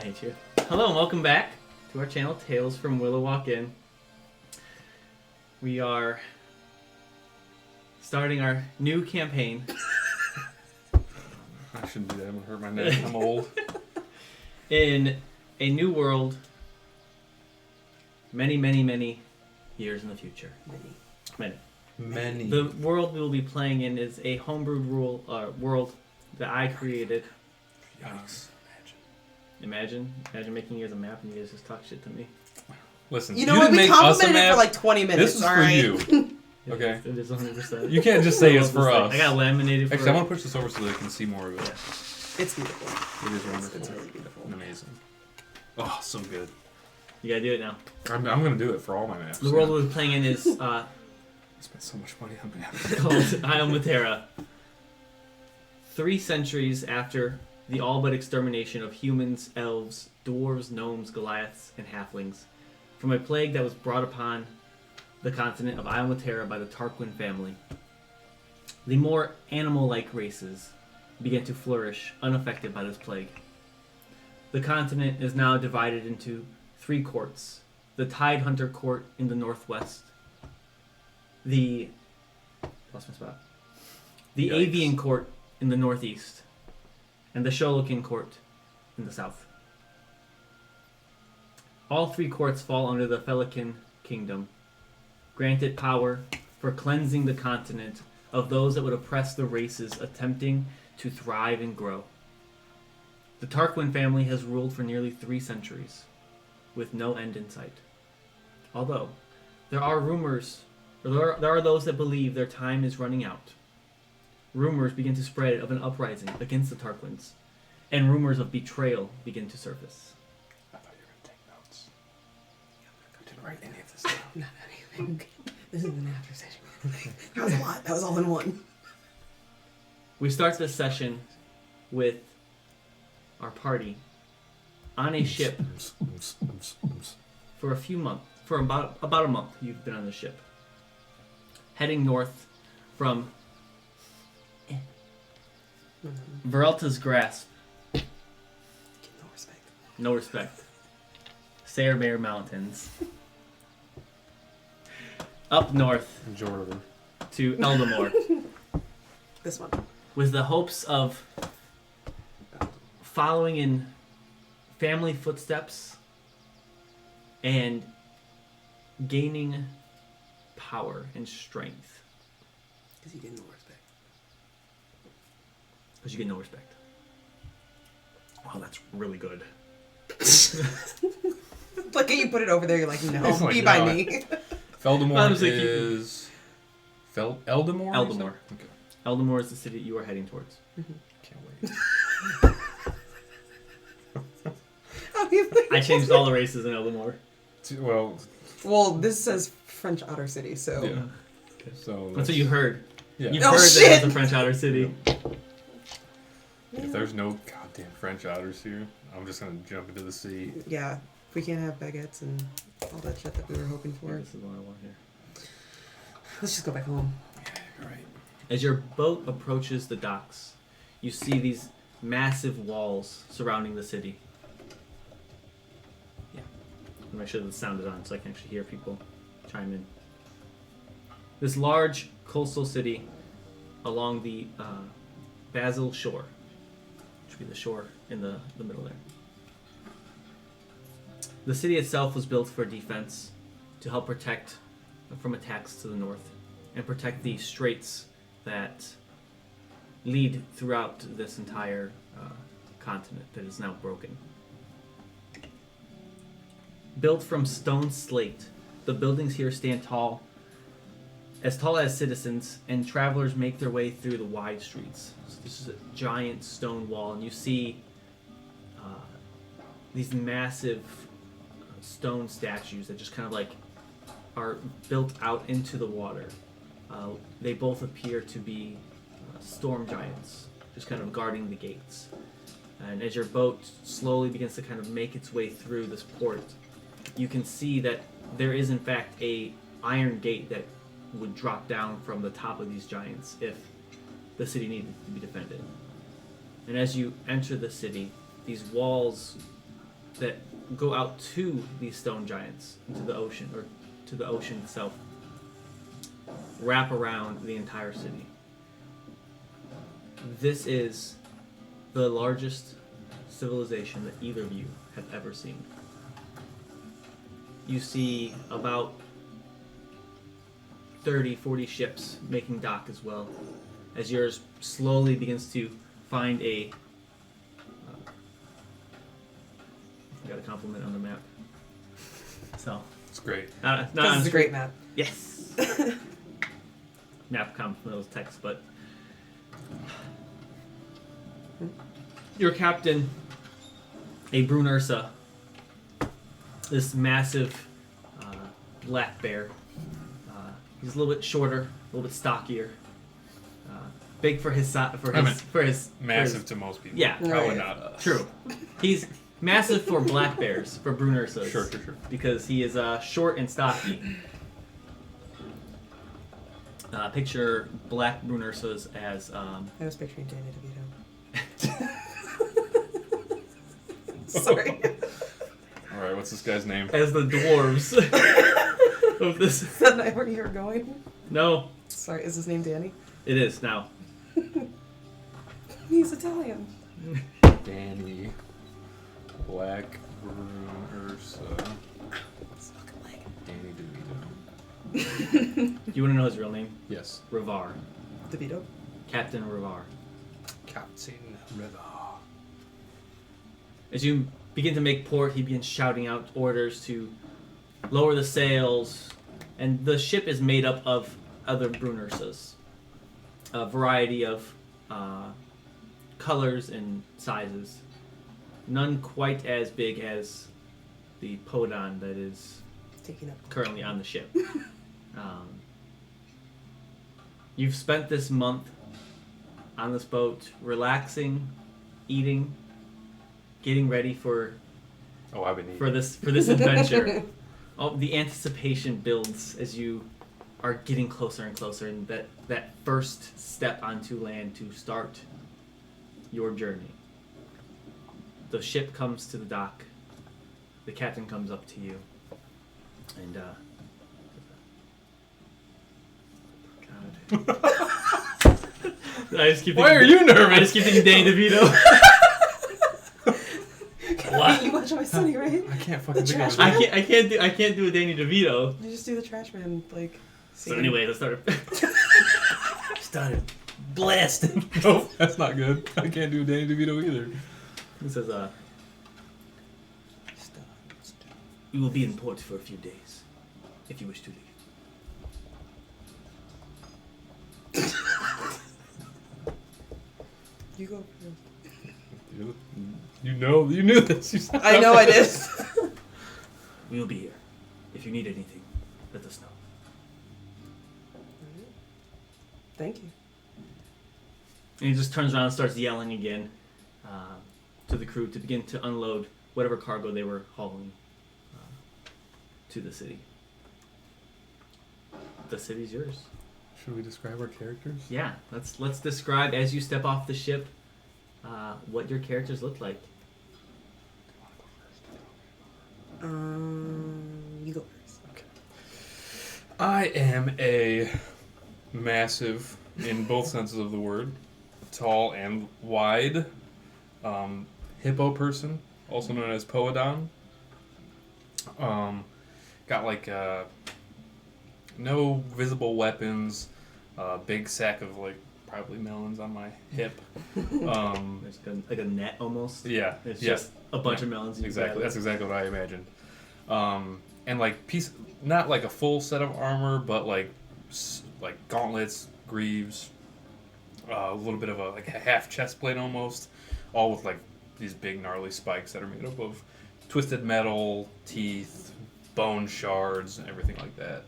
hate you. Hello and welcome back to our channel, Tales from Willow Walk In. We are starting our new campaign. I shouldn't do that. I'm gonna hurt my neck. I'm old. In a new world, many, many, many years in the future. Many. The world we will be playing in is a homebrewed world that I created. Yikes. Imagine making you guys a map and you guys just talk shit to me. Listen, you know what? We complimented it for like 20 minutes. This is for you. Okay. It is 100%. You can't just say it's for us. I got laminated for Actually, I want to push this over so they can see more of it. Yeah. It's beautiful. It is wonderful. It's really beautiful. And amazing. Oh, so good. You gotta do it now. I'm going to do it for all my maps. The world we're playing in is I spent so much money on maps. called Isle Terra. 3 centuries after the all but extermination of humans, elves, dwarves, gnomes, Goliaths, and halflings, from a plague that was brought upon the continent of Isle Terra by the Tarquin family, the more animal-like races began to flourish unaffected by this plague. The continent is now divided into 3 courts: the Tidehunter Court in the northwest, the Avian Court in the northeast, and the Sholokin Court in the south. All 3 courts fall under the Felican Kingdom, granted power for cleansing the continent of those that would oppress the races attempting to thrive and grow. The Tarquin family has ruled for nearly 3 centuries, with no end in sight. Although, there are those that believe their time is running out. Rumors begin to spread of an uprising against the Tarquins, and rumors of betrayal begin to surface. I thought you were going to take notes. I didn't write any of this down. Not anything. This is an after session. That was a lot. That was all in one. We start this session with our party on a ship for a few months. For about a month, you've been on the ship, heading north from Verelta's Grasp. Get no respect. No respect. Sayre Mountains. Up north Jordan. to Eldamore, This one. with the hopes of following in family footsteps and gaining power and strength. Because you get no respect. Because you get no respect. Wow, that's really good. Like, you put it over there, you're like, no, It's like, be by no. me. Feldamore Honestly, is... Eldamore? Eldamore. Okay. Eldamore is the city that you are heading towards. Can't wait. I changed all the races in Eldamore. Well, this says French Outer City, so... Yeah. So That's what you heard. Yeah. You've Oh, heard that shit! it's a French Outer City. If there's no goddamn French otters here, I'm just gonna jump into the sea. Yeah, we can't have baguettes and all that shit that we were hoping for. This is what I want here. Let's just go back home. Yeah, you're right. As your boat approaches the docks, you see these massive walls surrounding the city. Yeah. I'll make sure the sound is on so I can actually hear people chime in. This large coastal city along the Basil shore, which would be the shore in the middle there. The city itself was built for defense to help protect from attacks to the north and protect the straits that lead throughout this entire continent that is now broken. Built from stone slate, the buildings here stand tall as citizens, and travelers make their way through the wide streets. So this is a giant stone wall, and you see these massive stone statues that just kind of like are built out into the water. They both appear to be storm giants, just kind of guarding the gates. And as your boat slowly begins to kind of make its way through this port, you can see that there is in fact a iron gate that would drop down from the top of these giants if the city needed to be defended. And as you enter the city, these walls that go out to these stone giants, into the ocean, or to the ocean itself, wrap around the entire city. This is the largest civilization that either of you have ever seen. You see about 30, 40 ships making dock as well, as yours slowly begins to find a... I got a compliment on the map. So... It's great. This is a great map. Yes! Map compliments text, but... Your captain, a Brune Ursa, this massive black bear. He's a little bit shorter, a little bit stockier, big for his size. Massive to most people. Yeah, Probably not us. true. He's massive for black bears, for Brune Ursas. Sure. Because he is short and stocky. Picture black Brune Ursas as. I was picturing Danny DeVito. Sorry. All right, what's this guy's name? As the dwarves of this. Is that not where you were going? No, Sorry, is his name Danny? it is now. He's Italian. Danny. Black Brune Ursa. Danny DeVito. You want to know his real name? Yes. Ravar. DeVito? Captain Ravar. Captain River. As you begin to make port, he begins shouting out orders to lower the sails, and the ship is made up of other Brune Ursas. A variety of colors and sizes. None quite as big as the Podon that is Taking up. currently on the ship. You've spent this month on this boat relaxing, eating, getting ready for Oh, I've been eating. for this adventure. The anticipation builds as you are getting closer and closer, and that first step onto land to start your journey. The ship comes to the dock. The captain comes up to you, and God. I just keep Why thinking, are you nervous? I just keep thinking Danny DeVito. You watch My Sonny, right? I can't fucking The think of trash it. I can't do a Danny DeVito. You just do the trash man, like. So anyway, let's start. Started blasting. Nope, that's not good. I can't do Danny DeVito either. He says, "We will be in port for a few days, if you wish to leave." You go. You knew this. You said I know I did. We will be here. If you need anything, let us know. Thank you. And he just turns around and starts yelling again to the crew to begin to unload whatever cargo they were hauling to the city. The city's yours. Should we describe our characters? Yeah, let's describe as you step off the ship what your characters look like. You go first. Okay. I am a massive, in both senses of the word, tall and wide, hippo person, also known as Poedon. Got like no visible weapons, big sack of like probably melons on my hip. There's like a net almost. Yeah, It's yeah. just a bunch of melons. You Exactly. grab. That's exactly what I imagined. And like not like a full set of armor, but like gauntlets, greaves, a little bit of a half chest plate almost, all with like these big gnarly spikes that are made up of twisted metal, teeth, bone shards, and everything like that.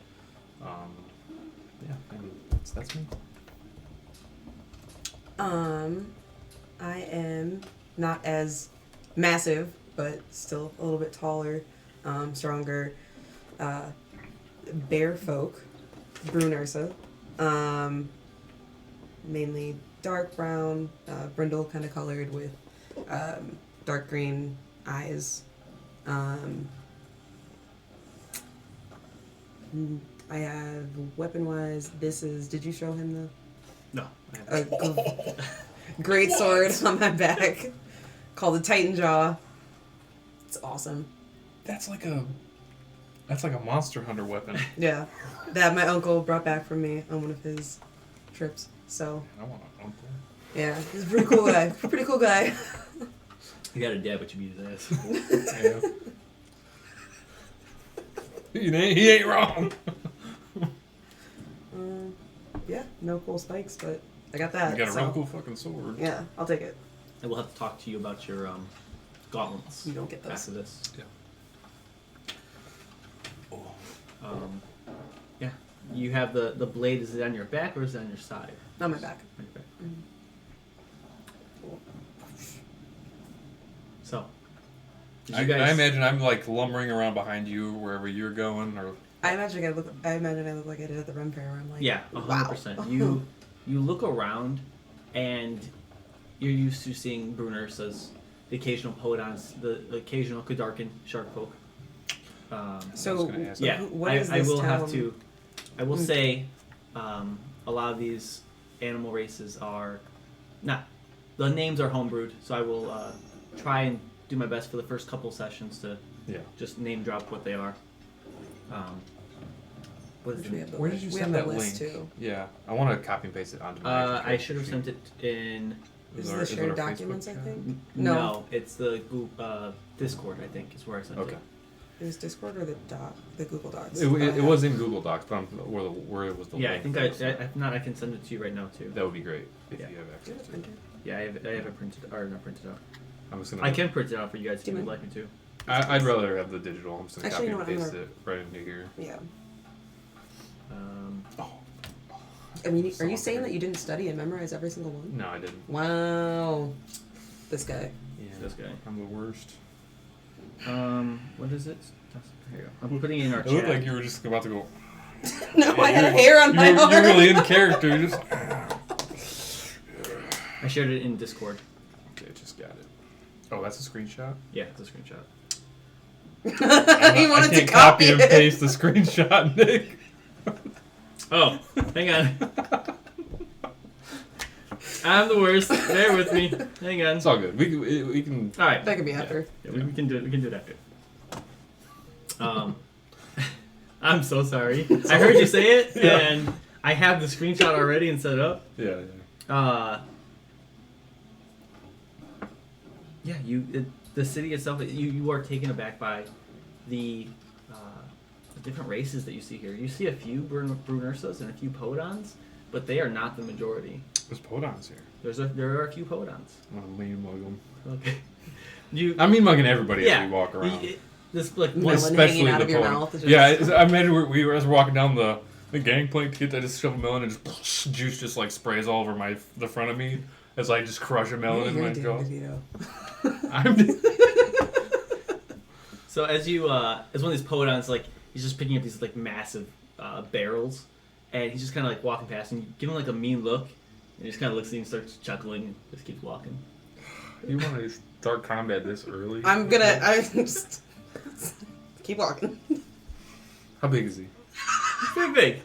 Yeah, and that's me. I am not as massive, but still a little bit taller, stronger, bear folk, Brune Ursa, mainly dark brown, brindle kind of colored with dark green eyes, I have weapon-wise. This is. Did you show him No. the great sword on my back called the Titan Jaw? It's awesome. That's like a Monster Hunter weapon. Yeah, that my uncle brought back from me on one of his trips. So I want an uncle. yeah, he's a pretty cool guy. Pretty cool guy. You got a dad, but you beat his ass. Yeah. He ain't wrong. Yeah, no cool spikes, but I got that. You got a so, real cool fucking sword. Yeah, I'll take it. I will have to talk to you about your gauntlets You don't get those. after this. Yeah. Yeah. You have the blade. Is it on your back or is it on your side? On my back. On your back. Mhm. Cool. So. did I you guys- imagine I'm like lumbering around behind you wherever you're going, or I imagine I look like I did at the Ren Fair, where I'm like, Yeah, wow. 100%. You look around, and you're used to seeing Brunersas, the occasional Podons, the occasional Kadarkin shark folk. So, I was gonna ask Yeah, what I, is I this will have town? to. I will say, a lot of these animal races are not. The names are homebrewed, so I will try and do my best for the first couple sessions to yeah. just name drop what they are. What is Which we it? have the Where list. did you we send have that the list link? too. Yeah, I want to copy and paste it onto my. I should have sent it in. This is our- the it shared our Facebook documents, I chat? think. No, No. it's the Google, Discord. I think is where I sent Okay. it. It was Discord or the Google Docs. It was in Google Docs, but where it was the Yeah, I link. think that was I sent. if not, I can send it to you right now too. That would be great if Yeah. you have Do you have a access to it. printer? Yeah, I have it printed or not printed out. I'm just gonna. I can print it out for you guys if Do you you would mind? like me to. I'd rather have the digital. I'm just gonna Actually, copy you know and what, I'm paste it right into here. Yeah. Oh. I mean, are you Something. saying that you didn't study and memorize every single one? No, I didn't. Wow. This guy. Yeah, This guy. I'm the worst. What is it? Here you go. I'm putting it in our It chat. looked like you were just about to go. No, I had you're- hair on my You're arm. really in character. You're just. I shared it in Discord. Okay, just got it. Oh, that's a screenshot. Yeah, it's a screenshot. He wanted I can't to copy and it. paste the screenshot, Nick. Oh, hang on. I'm the worst. Bear with me. Hang on. It's all good. We can. All right. That could be after. Yeah, we can do it. We can do it after. I'm so sorry. I heard you say it, Yeah. and I have the screenshot already and set up. Yeah. Yeah, the city itself. You are taken aback by the different races that you see here. You see a few Brunersas and a few Podons, but they are not the majority. There's Podons here. There are a few Podons. I'm gonna mean mug them. Okay. I mean mugging everybody Yeah. as we walk around. This like Melon one, hanging out the of your Podon. mouth. is just- Yeah, I imagine we were as we're walking down the gangplank to get to just shove a melon and just juice just like sprays all over the front of me as I just crush a melon in You're my Dan jaw. DeVito. So as you as one of these Podons, like he's just picking up these like massive barrels, and he's just kind of like walking past, and you give him like a mean look, and he just kind of looks at you and starts chuckling, and just keeps walking. You want to start combat this early? I'm just keep walking. How big is he? He's pretty big,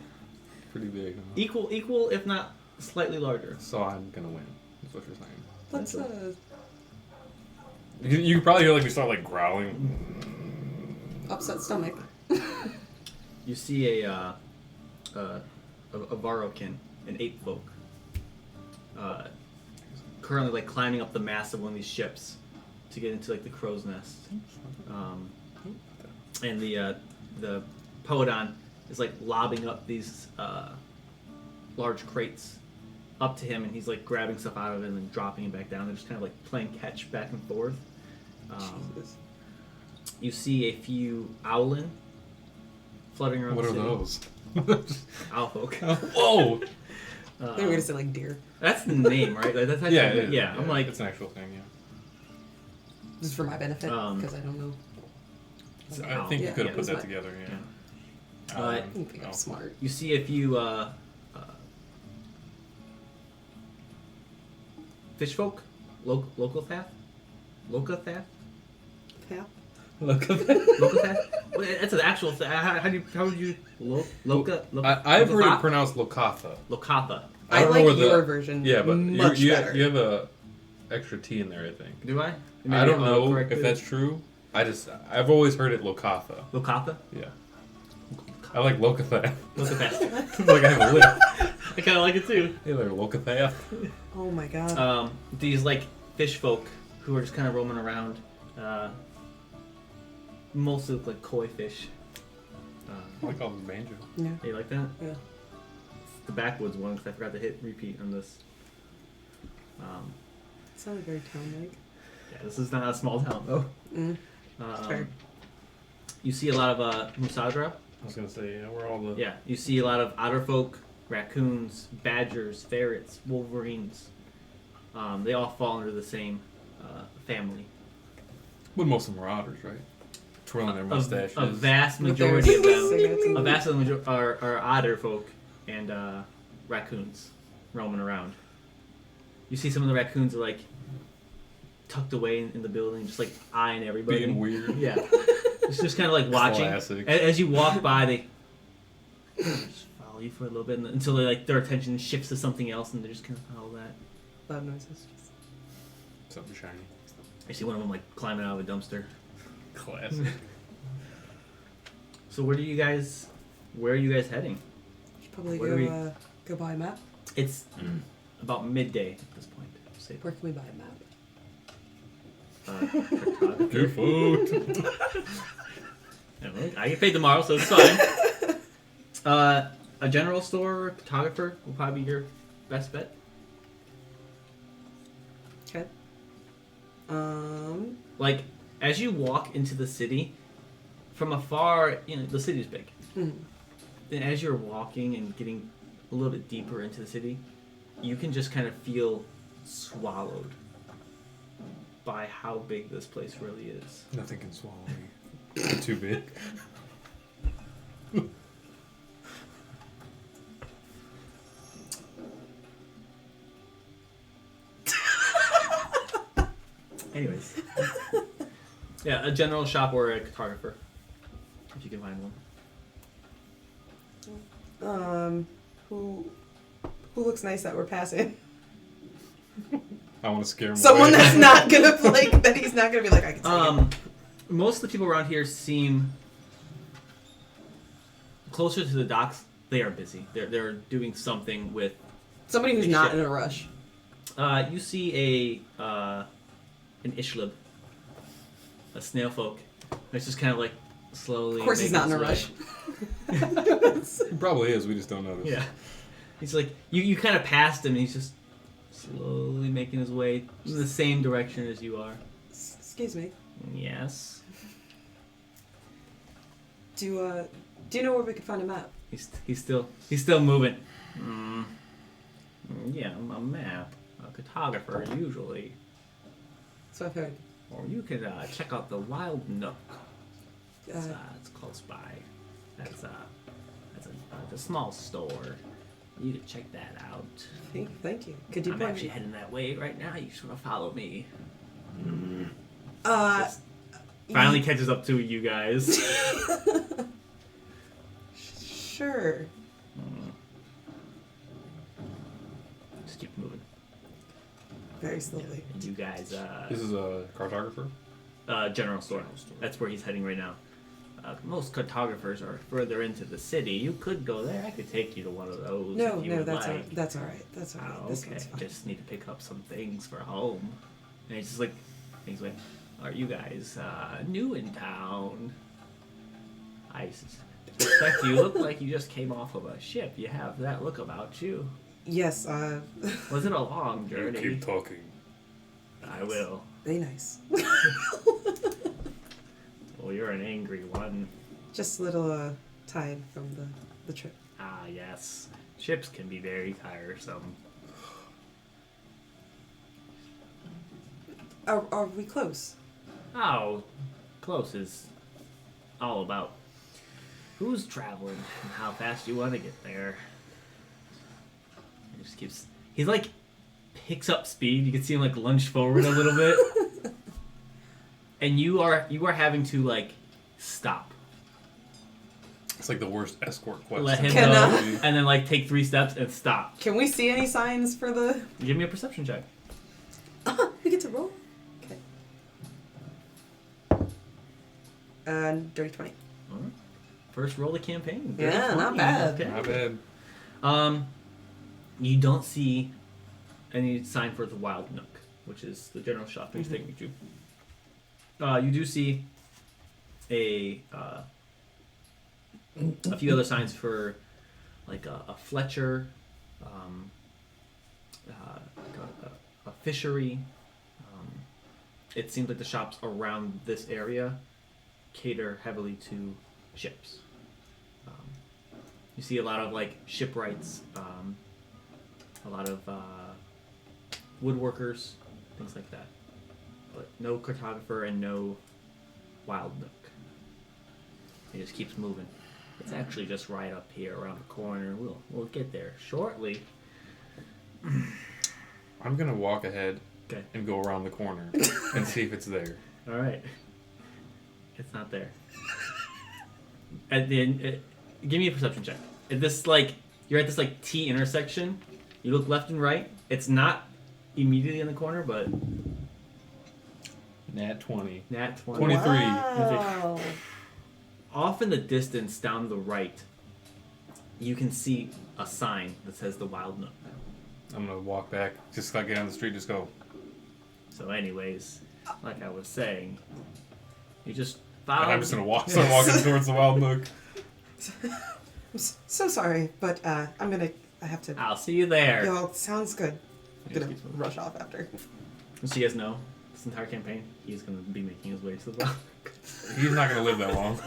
Pretty big. Huh? equal if not slightly larger. So I'm gonna win. That's what you're saying. Let's You could probably hear like we start like growling. upset stomach. You see a Varokin, an ape folk, currently like climbing up the mast of one of these ships to get into like the crow's nest. And the Podon is like lobbing up these large crates up to him, and he's like grabbing stuff out of it and then dropping it back down. They're just kind of like playing catch back and forth. Jesus. You see a few owlin fluttering around What the are city. those? Owl folk. Whoa! They were gonna say like deer. That's the name, right? Like, that's actually, yeah. I'm like, it's an actual thing. Yeah. Just for my benefit, because I don't know. I think you Yeah, could yeah, have put that's that fine. together. Yeah. I think I'm smart. you see a few fish folk, Locathaf. Yeah. Look at that. Locatheth? Wait, that's an actual thing. How would you Loca? I've heard it Locatheth? pronounced Lokatha. Lokatha. I don't know like where your version. Yeah, but much you better. have a extra T in there, I think. Do I? I Maybe don't I'll know correct if it. that's true. I've always heard it Lokatha. Lokatha. Yeah. I like Locatheth. Locatheth. Like I have a lip. I kind of like it too. Hey there, Locatheth. Oh my god. These like fish folk who are just kind of roaming around. Mostly look like koi fish. I like all this banjo. Yeah. You like that? Yeah. It's the backwoods one because I forgot to hit repeat on this. It sounded very town-like. Yeah, this is not a small town though. Mm. Fair. You see a lot of Musadra. I was gonna say, yeah, we're all the. Yeah, you see a lot of otter folk, raccoons, badgers, ferrets, wolverines. They all fall under the same family. But most of them are otters, right? Twirling their mustaches. A vast With their majority of them. cigarettes and- A vast majority are otter folk and raccoons roaming around. You see some of the raccoons are like tucked away in the building, just like eyeing everybody. Being weird. Yeah, it's just kind of like watching. Classic. As you walk by, they just follow you for a little bit until they like their attention shifts to something else, and they just kind of follow that. Loud noises. Something shiny. I see one of them like climbing out of a dumpster. Classic. So where are you guys heading? Should probably Where do go go buy a map. It's about midday at this point. Say Where can we buy a map? cartographer. Good food. I get paid tomorrow, so it's fine. A general store cartographer will probably be your best bet. Okay. Like as you walk into the city, from afar, the city's big. Mhm. Then as you're walking and getting a little bit deeper into the city, you can just kind of feel swallowed by how big this place really is. Nothing can swallow me. I'm too big. Anyways. Yeah, a general shop or a cartographer. If you can find one. Who looks nice that we're passing? I want to scare him Someone away. that's not gonna like that. He's not gonna be like I can take it. Most of the people around here seem closer to the docks. They are busy. They're doing something with. Somebody who's Big not ship. in a rush. You see an Ishlib, a snail folk. It's just kind of like slowly. Of course, he's not in a making rush. its way. He probably is. We just don't notice. Yeah, he's like you kind of passed him. And he's just slowly making his way in the same direction as you are. Excuse me. Yes. Do you know where we could find a map? He's still moving. Yeah, a map, a cartographer usually, So I've heard. or you could check out the Wild Nook. It's Uh, close by. That's a small store. You could check that out. thank you. Could you I'm point actually me? heading that way right now. You just want to follow me. Just finally catches up to you guys. Sure. Just keep moving. Very slowly. And you guys, This is a cartographer. general store. That's where he's heading right now. Most cartographers are further into the city. You could go there. I could take you to one of those. No, if you no, would that's like. that's all right. That's all right. Oh, This okay. one's fine. Just need to pick up some things for home. And he's just like, he's like, are you guys new in town? I suspect you look like you just came off of a ship. You have that look about you. Yes. Was it a long You journey? keep talking. I will. Very nice. Well, you're an angry one. Just a little tired from the trip. Ah, yes. Ships can be very tiresome. Are we close? Oh, close is all about who's traveling and how fast you want to get there. He just keeps. He's like picks up speed. You can see him like lunge forward a little bit. and you are having to like stop, It's like the worst escort quest. let him Can know, I- and then like take 3 steps and stop. Can we see any signs for the? Give me a perception check. We get to roll. Okay. Dirty 20. All right. First roll of the campaign. Yeah, not 20. bad. Okay. Not bad. You don't see any sign for the Wild Nook, which is the general shop he's taking you to. You do see a few other signs for like a Fletcher, a fishery. It seems like the shops around this area cater heavily to ships. You see a lot of like shipwrights, a lot of woodworkers, things like that. But no cartographer and no Wild Nook. It just keeps moving. It's actually just right up here around the corner. We'll get there shortly. I'm gonna walk ahead Okay. and go around the corner and see if it's there. All right. It's not there. At the end, give me a perception check. At this like you're at this like T intersection. You look left and right. It's not immediately in the corner, but Nat 20. nat 20. 23. Wow. Off in the distance, down the right, you can see a sign that says the Wild Nook. I'm gonna walk back, just like get on the street, just go. So, anyways, like I was saying, you just And follow. I'm just gonna start walking towards the Wild Nook. I'm so sorry, but I have to. I'll see you there. Yo, sounds good. I'm He gonna just keeps moving. rush off after. So you guys know, this entire campaign, he's gonna be making his way to the Wild Nook. He's not gonna live that long.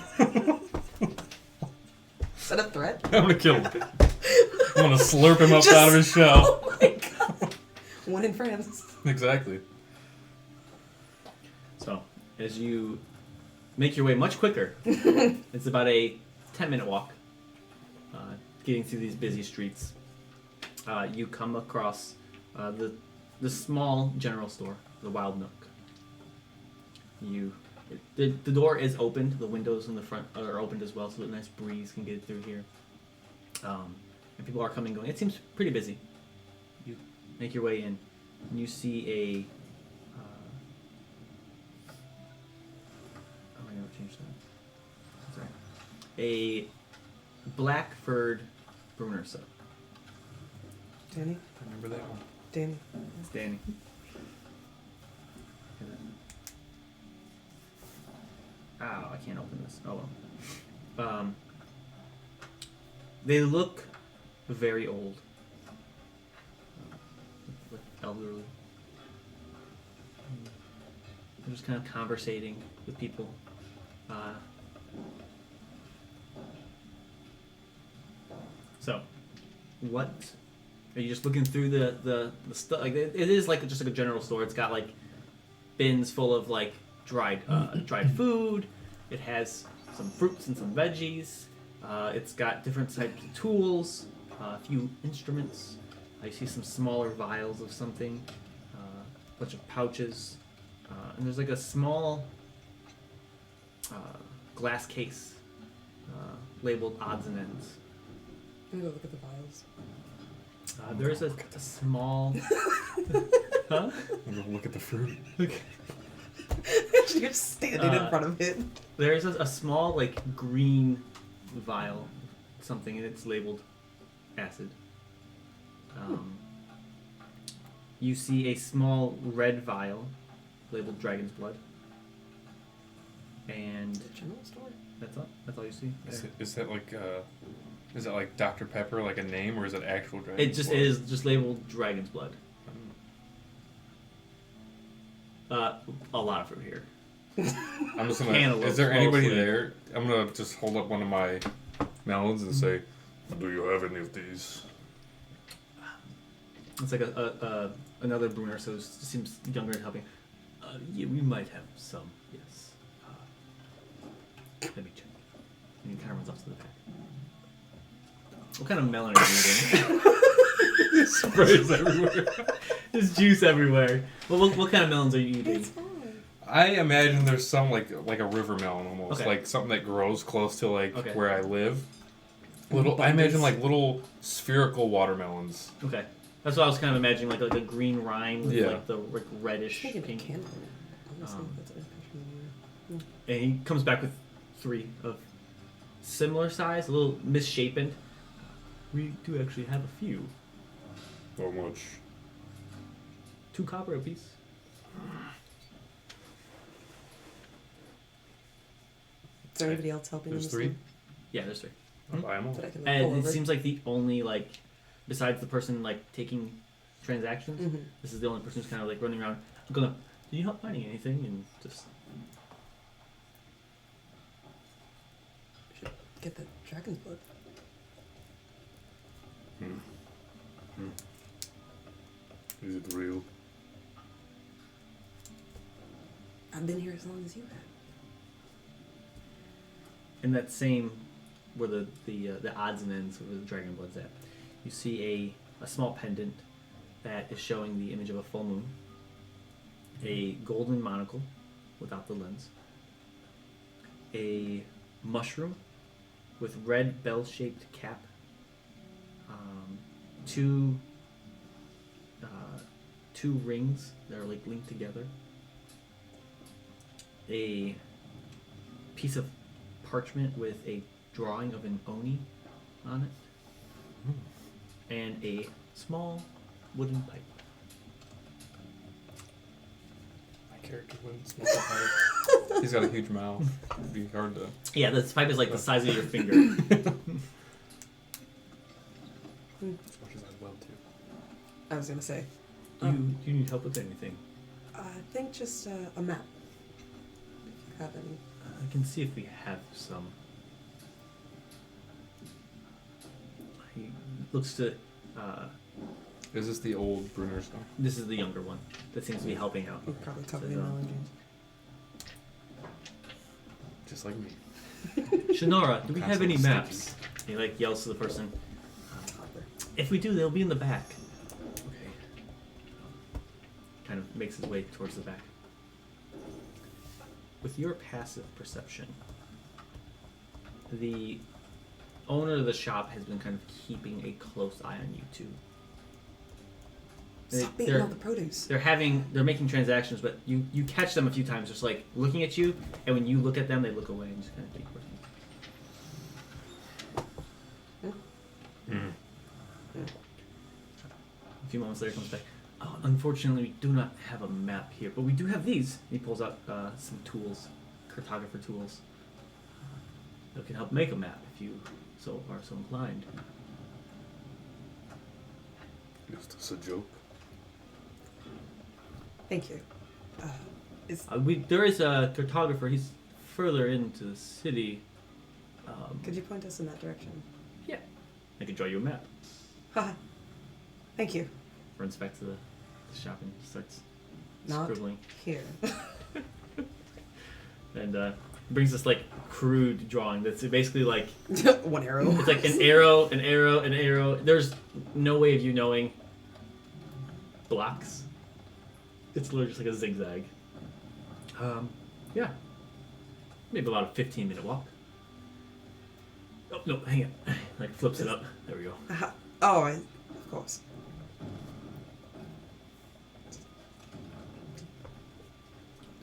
Is that a threat? I'm gonna kill him. I'm gonna slurp him up Just- out of his shell. Oh my god. One in France. Exactly. So, as you make your way much quicker, it's about a 10-minute walk, getting through these busy streets. You come across the small general store, the Wild Nook. The door is opened. The windows in the front are opened as well, so a nice breeze can get through here. And people are coming and going. It seems pretty busy. You make your way in, and you see a. Oh, I never changed that. Sorry. A black furred Brunner sub. Danny? I remember that one. Danny. It's Danny. Ow, I can't open this. Oh well. They look very old. Look elderly. They're just kind of conversating with people. So, what are you just looking through the stuff? Like it is like just like a general store. It's got like bins full of like dried food. It has some fruits and some veggies. It's got different types of tools, a few instruments. You see some smaller vials of something, a bunch of pouches, and there's like a small glass case labeled odds and ends. I'm gonna go look at the vials. There's a small. Huh? I'm gonna look at the fruit. Okay. You're just standing in front of it. There's a small like green vial, something, and it's labeled acid. You see a small red vial labeled dragon's blood, and General store. that's all. That's all you see. there. Is that like Dr. Pepper, like a name, or is it actual dragon? It just is just labeled dragon's blood. A lot of fruit here. I'm just gonna. Cantaloupe, Is there anybody mostly. there? I'm gonna just hold up one of my melons and say, "Do you have any of these?" It's like another Brunner, so it seems younger and helping. Yeah, we might have some. Yes. Let me check. And he kind of runs off to the back. What kind of melon are you eating? Sprays everywhere. There's juice everywhere. What kind of melons are you eating? It's fine. I imagine there's some like a river melon almost, Okay. like something that grows close to like Okay. where I live. I imagine like little spherical watermelons. Okay. That's what I was kind of imagining, like a green rind with Yeah. like the like reddish Maybe a pink. candle. Honestly, Um, that's a good picture. And he comes back with 3 of similar size, a little misshapen. We do actually have a few. How much? 2 copper apiece. Is there anybody else helping There's in this 3? one? Yeah, there's 3. I'll buy them all. That I can pull And it over? seems like the only like, besides the person like taking transactions, Mhm. this is the only person who's kind of like running around. I'm gonna. Do you help finding anything? And just Get the dragon's blood. Is it real? I've been here as long as you have. in that same where the odds and ends where the dragon blood's at, you see a small pendant that is showing the image of a full moon, a golden monocle without the lens, a mushroom with red bell-shaped cap, two rings that are like linked together, a piece of parchment with a drawing of an oni on it, and a small wooden pipe. My character wouldn't smoke a pipe. He's got a huge mouth. It'd be hard to. Yeah, this pipe is like the size of your finger. As much as I'd love to. I was gonna say. Do you need help with anything? I think just a map. If you have any. I can see if we have some. He looks to. Is this the old Brunner stuff? This is the younger one that seems to be helping out. You probably covered So, in allergies. Just like me. Shinora, do we have any Constantly maps? He like yells to the person. Topper. If we do, they'll be in the back. Okay. Kind of makes his way towards the back. With your passive perception, the owner of the shop has been kind of keeping a close eye on you two. Stop beating all the produce. They're making transactions, but you catch them a few times, just like looking at you, and when you look at them, they look away and just kind of keep working. A few moments later, comes back. Oh, unfortunately, we do not have a map here, but we do have these. He pulls out some tools, cartographer tools, that can help make a map if you are so inclined. Is this a joke? Thank you. There is a cartographer. He's further into the city. Could you point us in that direction? Yeah, I could draw you a map. Haha. Thank you. Runs back to the shop and starts Not scribbling. here. And brings this like crude drawing that's basically like One arrow. it's like an arrow, an arrow, an arrow. There's no way of you knowing blocks. It's literally just like a zigzag. Yeah. Maybe about a 15-minute walk. Oh, no, hang on. Like flips it up. There we go. Oh, of course.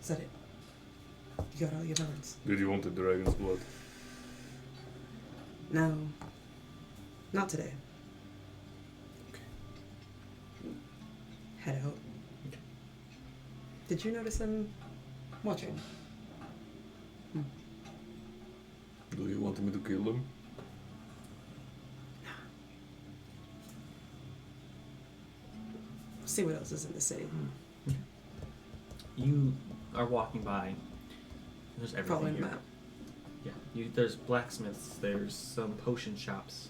Is that it? You got all your cards? Did you want the dragon's blood? No. Not today. Head out. Okay. Did you notice them watching? Do you want me to kill them? See what else is in the city. You are walking by. There's everything Following the here. map. Yeah, there's blacksmiths. There's some potion shops.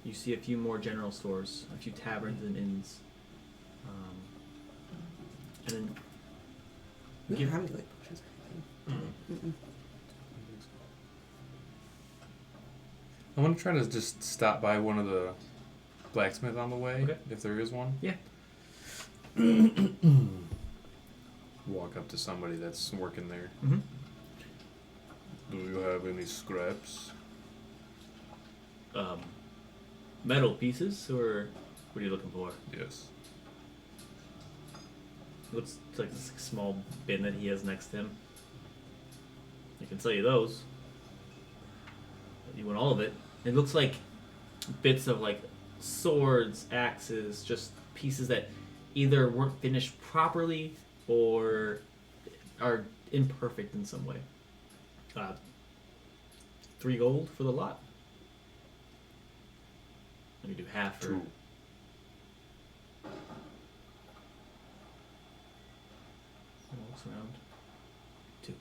You see a few more general stores, a few taverns and inns, and then We Give- don't have any like potions or anything. Mm-mm. I want to try to just stop by one of the blacksmiths on the way, Okay. if there is one. Yeah. walk up to somebody that's working there. Mm-hmm. Do you have any scraps? Metal pieces, or what are you looking for? Yes. Looks like this small bin that he has next to him. I can sell you those. You want all of it? It looks like bits of like swords, axes, just pieces that either weren't finished properly or are imperfect in some way. 3 gold for the lot. Let me do half for 2. looks around. 2.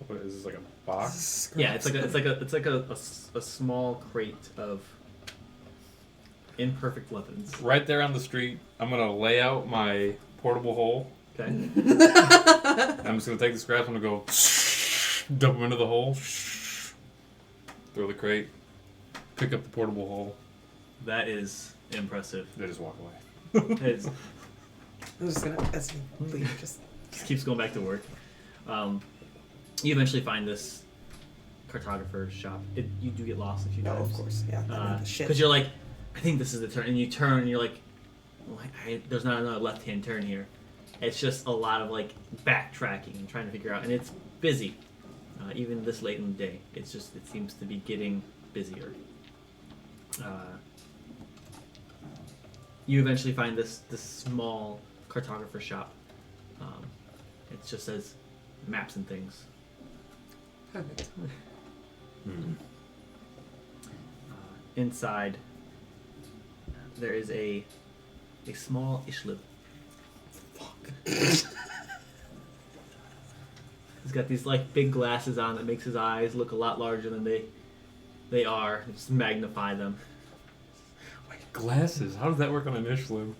What is this, like a box? Yeah, it's like a small crate of imperfect weapons. Right there on the street, I'm gonna lay out my portable hole. Okay. I'm just gonna take the scraps. I'm gonna go dump them into the hole. Throw the crate. Pick up the portable hole. That is impressive. They just walk away. It's, I'm just gonna, as you leave, just. keeps going back to work. You eventually find this cartographer's shop. You do get lost a few No, times. of course, yeah. Shit. Because you're like, I think this is the turn, and you turn, and you're like, well, there's not another left-hand turn here. It's just a lot of like backtracking and trying to figure out, and it's busy, even this late in the day. It seems to be getting busier. You eventually find this small cartographer shop. It just says maps and things. Perfect. Inside, there is a small ishlib. He's got these like big glasses on that makes his eyes look a lot larger than they are. Just magnify them. Glasses. How does that work on an Ishlim?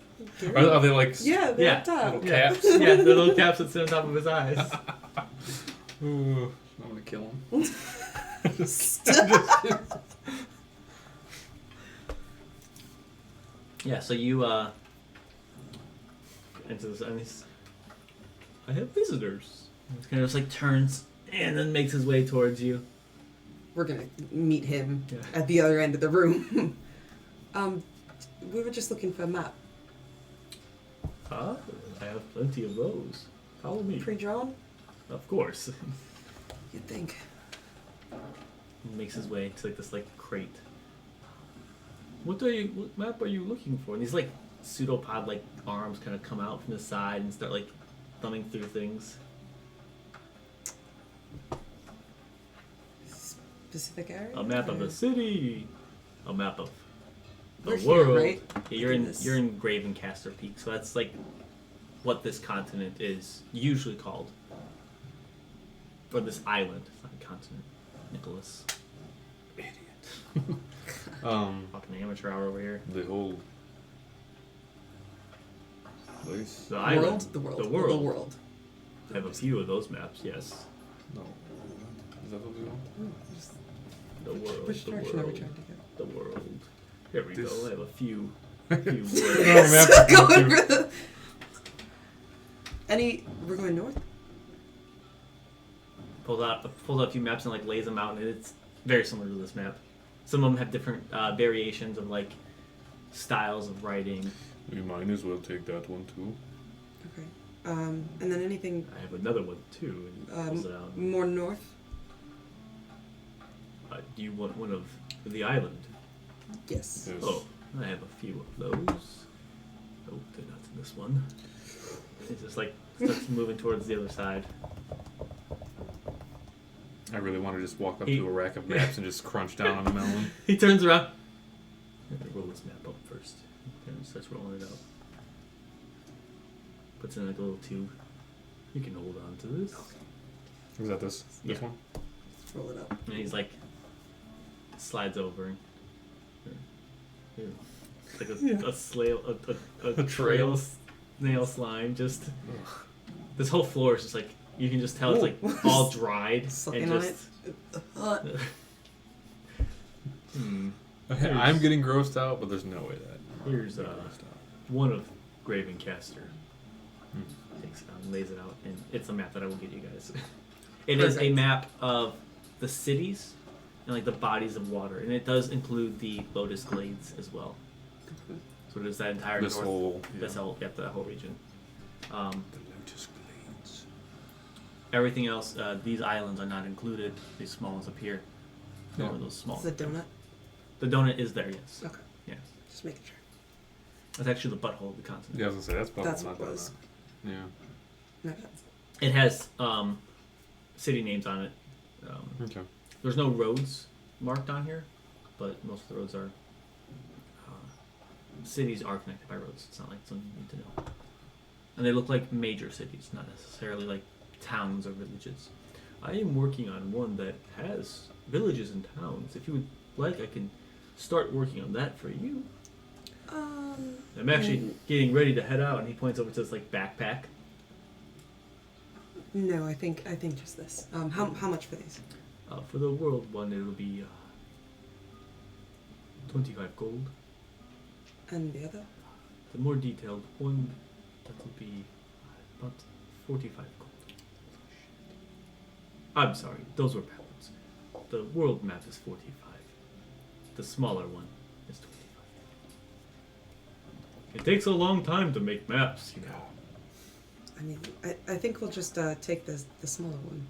Are they like Yeah, they're Yeah. up top. little Yeah. caps? Yeah, the little caps that sit on top of his eyes. Ooh, I'm gonna kill him. Yeah, so you enter this, and I have visitors. He kind of just like turns and then makes his way towards you. We're gonna meet him Yeah. at the other end of the room. We were just looking for a map. I have plenty of those. Follow me. Pre-drawn? Of course. You'd think. He makes his way to like this like crate. What map are you looking for? And these like pseudopod like arms kind of come out from the side and start like thumbing through things. Specific area? A map of the city. A map of the We're here, world. right? Yeah, you're in Goodness. Gravencaster Peak, so that's like what this continent is usually called. Or this island. It's not a continent. Nicholas. Idiot. Fucking amateur hour over here. The whole place. The island. World? The world. The world. The world. I have a few of those maps, yes. No. Is that what we want? The world. Which the direction are we world. trying to go? The world. There we This- go. I have a few words. map. Going for the... We're going north? Pulls out a few maps and like lays them out, and it's very similar to this map. Some of them have different variations of like styles of writing. We might as well take that one too. Okay. And then anything I have another one too, and pulls it out. more north? Do you want one of the island? Yes. Yes. Oh, I have a few of those. Oh, they're not in this one. It just like starts moving towards the other side. I really want to just walk up He- to a rack of maps and just crunch down on a melon. He turns around. I'm gonna roll this map up first. And starts rolling it out. Puts it in like a little tube. You can hold on to this. Is that this? This Yeah. one? Let's roll it up. And he's like slides over. And, here. It's like a A trail. snail slime. Just this whole floor is just like you can just tell it's like all dried Sucking and on just. it. Hmm. I'm getting grossed out, but there's no way that. Here's I'm grossed out. one of Gravencaster. Hmm. Takes it out and lays it out, and it's a map that I will give you guys. It is a Perfect. map of the cities and like the bodies of water, and it does include the Lotus Glades as well. So it is that entire This north, whole. this whole, yep, that whole region. The Lotus Glades. Everything else, these islands are not included. These small ones up here, Yeah. or those small. Is it donut? The donut is there, yes. Okay. Yeah, Just making sure. that's actually the butthole of the continent. Yeah, I was gonna say that's probably That's not what it that was. bad. Yeah. My bad. It has city names on it. Okay. There's no roads marked on here, but most of the roads are. Cities are connected by roads. It's not like something you need to know. And they look like major cities, not necessarily like towns or villages. I am working on one that has villages and towns. If you would like, I can start working on that for you. I'm actually getting ready to head out, and he points over to this like backpack. No, I think just this. How much for these? For the world one, it'll be 25 gold. And the other? The more detailed one, that'll be about 45 gold. I'm sorry, those were pounds. The world map is 45. The smaller one is 25. It takes a long time to make maps, you know. I mean, I think we'll just take the smaller one.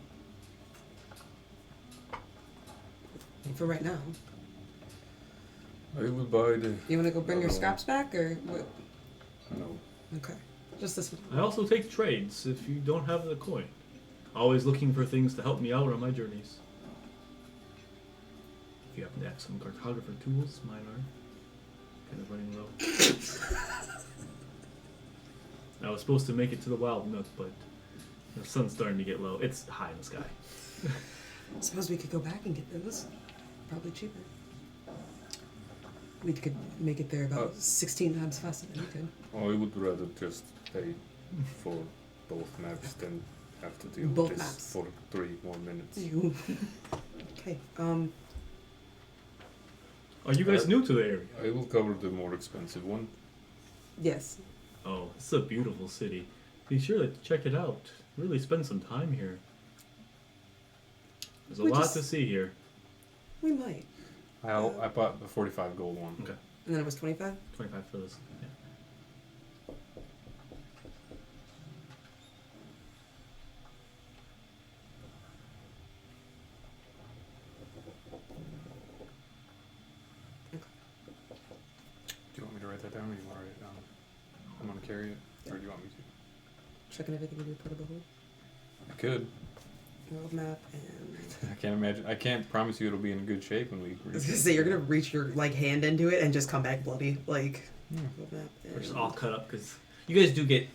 For right now. I will buy the. You want to go bring your Other one. scraps back, or what? No. Okay, just this one. I also take trades if you don't have the coin. Always looking for things to help me out on my journeys. If you happen to have some cartographer tools, mine are kind of running low. I was supposed to make it to the Wild Nook, but the sun's starting to get low. It's high in the sky. Suppose we could go back and get those. Probably cheaper. We could make it there about 16 times faster than we could. I would rather just pay for both maps than have to deal Both with this maps. for 3 more minutes. You. Okay. Are you guys new to the area? I will cover the more expensive one. Yes. Oh, it's a beautiful city. Be sure to check it out. Really spend some time here. There's a We lot just- to see here. We might. I bought the 45 gold one. Okay, And then it was 25. 25 for this. Yeah. Do you want me to write that down, or do you want to write it down? I'm gonna carry it, or do you want me to? Checking everything in your portable hold. I could. World map and. I can't imagine. I can't promise you it'll be in good shape when we. I was gonna say you're gonna reach your hand into it and just come back bloody. Like. Yeah. World map We're just and- all cut up because you guys do get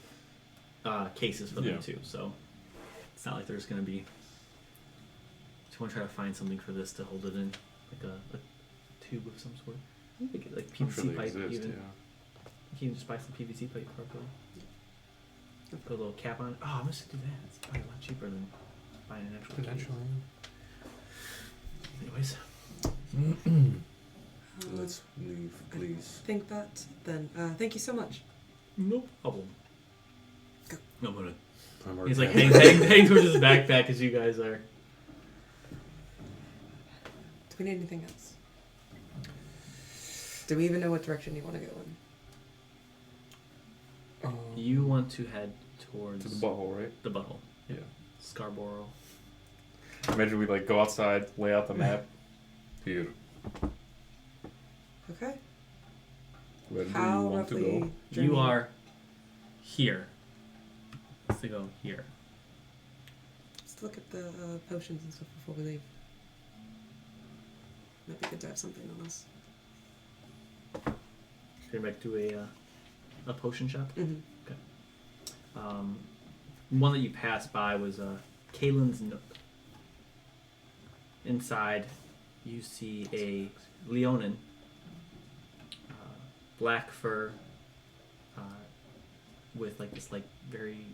cases for them Yeah. too, so it's not like there's gonna be. Just want to try to find something for this to hold it in, like a tube of some sort. Maybe get like I'm PVC sure they pipe exist. even. Yeah. You can just buy some PVC pipe properly. Put a little cap on it. Oh, I'm just gonna do that. It's probably a lot cheaper than buying an actual case. Potentially. Anyways, Let's leave, please. I think that then. Thank you so much. no problem. Go. I'm gonna. I'm already He's like down. hang towards his backpack as you guys are. Do we need anything else? Do we even know what direction you want to go in? You want to head towards to the butthole, right? the butthole. Yeah. Scarborough. Imagine we like go outside, lay out the map. Here. Okay. Where do How you want to roughly? go? journey- You are here. Let's go here. Let's look at the potions and stuff before we leave. Might be good to have something on us. Going back to a potion shop. Mm-hmm. One that you passed by was Kalen's Nook. Inside, you see a Leonin, black fur, with like this like very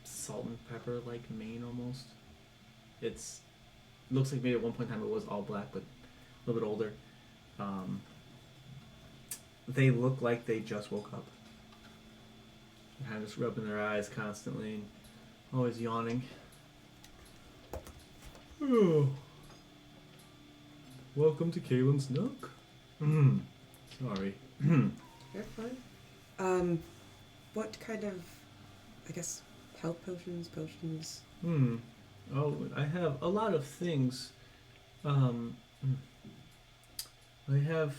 salt and pepper like mane almost. It's looks like maybe at one point in time it was all black, but a little bit older. They look like they just woke up. They're kind of just rubbing their eyes constantly, and always yawning. Oh. Welcome to Kalen's Nook. Sorry. You're fine. What kind of, I guess, health potions? Oh, I have a lot of things. I have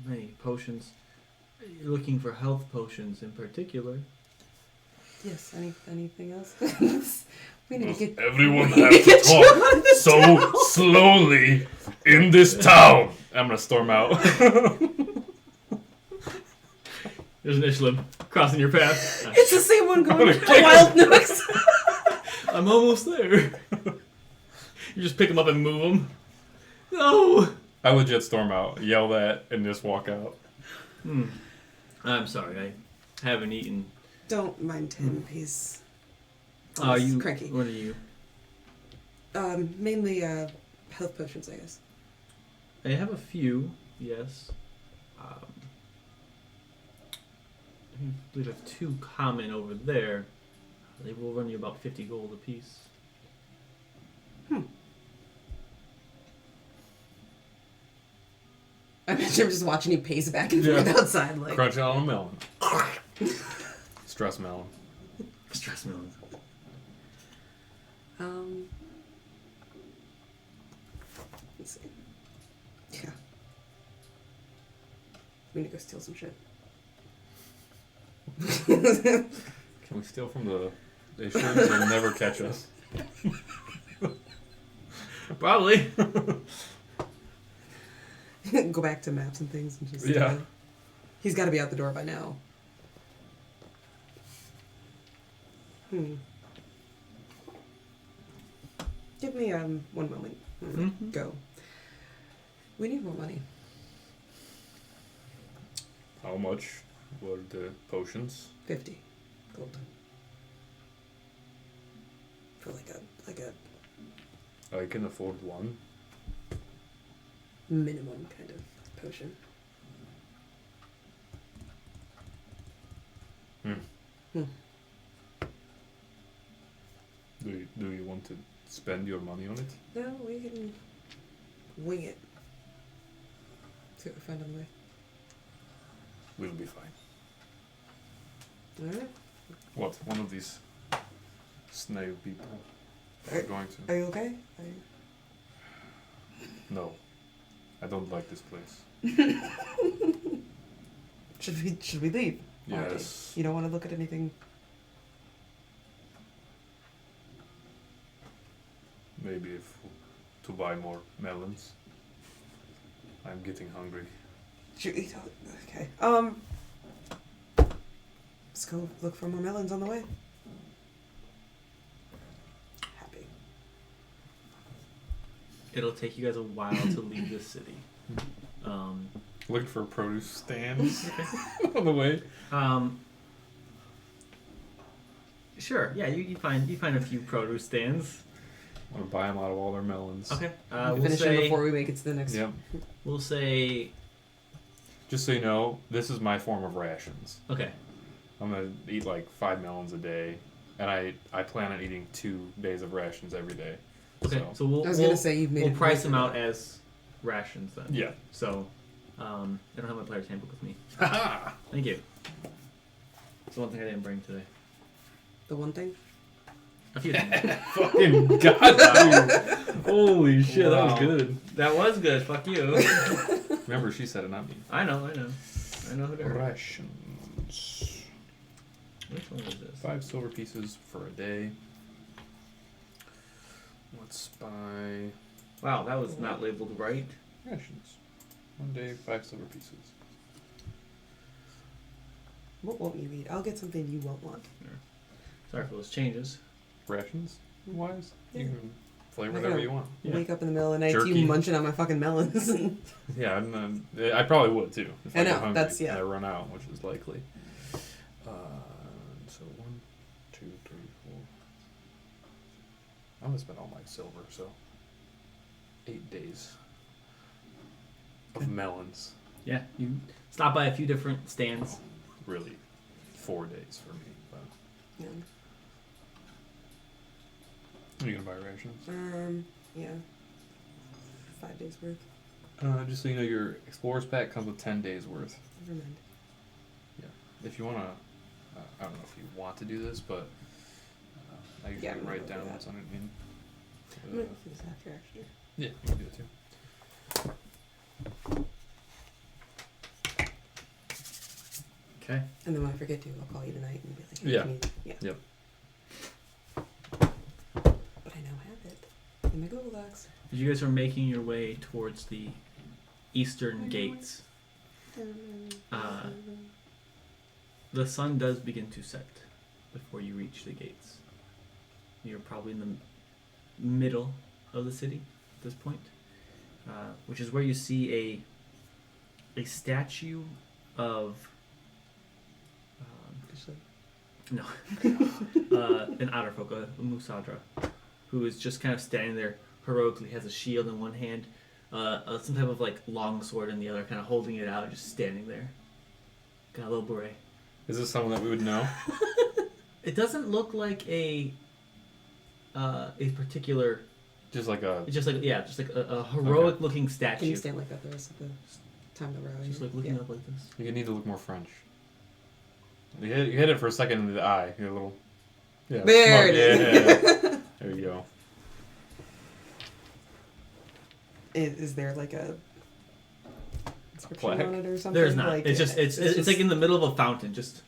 many potions. You're looking for health potions in particular. Yes. Anything else? We need to get. Everyone has to talk so slowly in this town. I'm gonna storm out. There's an Ishlim crossing your path. It's the same one going I'm to gonna Wild Nooks. I'm almost there. You just pick them up and move them. No! I legit storm out, yell that, and just walk out. I'm sorry, I haven't eaten. Don't mind him. He's You cranky. What are you? Mainly health potions, I guess. I have a few, yes. I believe I have 2 common over there. They will run you about 50 gold apiece. I'm just watching you pace back and forth outside, like. Crunch on a melon. Stress melon. Stress melons. Let's see. Yeah. We need to go steal some shit. Can we steal from the Ishlims? They'll never catch us. Probably. Go back to maps and things and just. Yeah. He's got to be out the door by now. Give me 1 moment. Go. We need more money. How much were the potions? 50 gold. For like a I can afford one. minimum kind of potion. Do you want to spend your money on it? No, we can wing it. See what we find on the way. We'll be fine. Alright. What? One of these snail people are going to... Are you okay? No. I don't like this place. Should we leave? Alrighty. Yes. You don't want to look at anything? Maybe to buy more melons. I'm getting hungry. Okay. Let's go look for more melons on the way. Happy. It'll take you guys a while to leave this city. Looking for produce stands on the way. Sure. Yeah, you find a few produce stands. I want to buy them out of all their melons. Okay. We'll We'll finish it say. before we make it to the next. Yep. We'll say. Just so you know, this is my form of rations. Okay. I'm gonna eat like 5 melons a day, and I plan on eating 2 days of rations every day. Okay. So we'll. I was gonna say you've made. We'll it price worth them it. out as rations then. Yeah. So, I don't have my player's handbook with me. Thank you. It's the one thing I didn't bring today. The one thing. A few things. Fucking god! Holy shit, that Wow. was good. That was good. Fuck you. Remember, she said it, not me. I know who to hurt. Rations. Which one is this? 5 silver pieces for a day. Let's buy Wow, that was not labeled right. rations. 1 day, 5 silver pieces. What won't you eat? I'll get something you won't want. Sorry for those changes. Rations wise, Yeah. you can flavor I whatever know. you want. Yeah. Wake up in the middle of the night, Jerky. you munching on my fucking melons. Yeah, I probably would too. If I know, get hungry that's- yeah. and I run out, which is likely. So 1, 2, 3, 4. I'm gonna spend all my silver, so 8 days of Okay. melons. Yeah, you stop by a few different stands. Really, 4 days for me. But Yeah. are you gonna buy rations? Yeah. 5 days worth. Just so you know, your explorer's pack comes with 10 days worth. Never mind. If you wanna, I don't know if you want to do this, but I usually Yeah, I'm write gonna down do what's on it. In. I'm gonna go through this after, actually. Yeah, you can do it too. Okay. And then when I forget to, I'll call you tonight and be like, Yeah. "Can you-" yeah. Yep. But I now have it in my Google Docs. As you guys are making your way towards the eastern gates, the sun does begin to set before you reach the gates. You're probably in the middle of the city at this point, which is where you see a statue of no an Otterfolk, a Musadra, who is just kind of standing there heroically, has a shield in one hand, some type of like long sword in the other, kind of holding it out, just standing there. Got a little beret. Is this someone that we would know? It doesn't look like a particular. Just like a. It's just like a heroic looking Can statue. you stand like that the rest of the time that we're out Just here? like looking Yeah. up like this. You need to look more French. You hit it for a second in the eye. You're a little. Yeah. There smart. it is. Yeah. There you go. Is there like a inscription plaque? on it or something? There's not. Like, It's just it's like in the middle of a fountain. Just.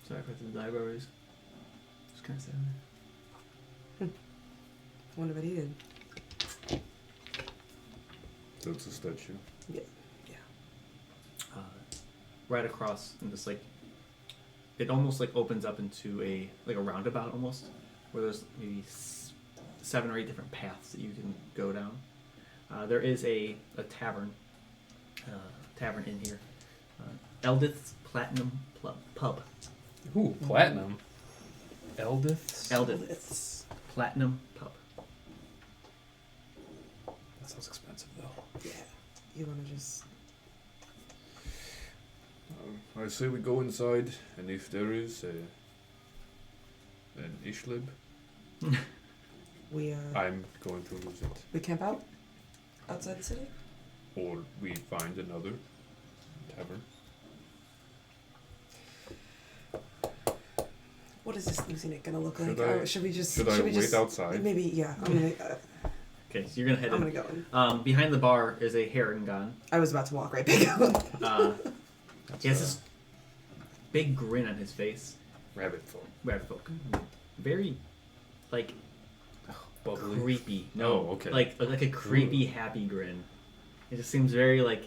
Sorry for the libraries. Just kind of standing there. Wonder what he did. So it's a statue. Right across, and just like it almost like opens up into a roundabout almost, where there's maybe 7 or 8 different paths that you can go down. There is a tavern in here, Eldith's Platinum Pub. Ooh, platinum. Eldith's? Eldith's Platinum Pub. That sounds expensive though. Yeah. You want to just. I say we go inside, and if there is an Ishlib, We I'm going to lose it. we camp out outside the city. Or we find another tavern. What is this losing it gonna look like? Should I- Or should we just? Should I we wait just, outside? Maybe. Yeah. I'm gonna. Okay, so you're gonna head I'm in. gonna go in. Behind the bar is a Harengon. I was about to walk right back out. That's, He has this big grin on his face. rabbit folk. Rabbit folk. Very, like, Bubbly. creepy. Oh, okay. Like a creepy, happy grin. It just seems very like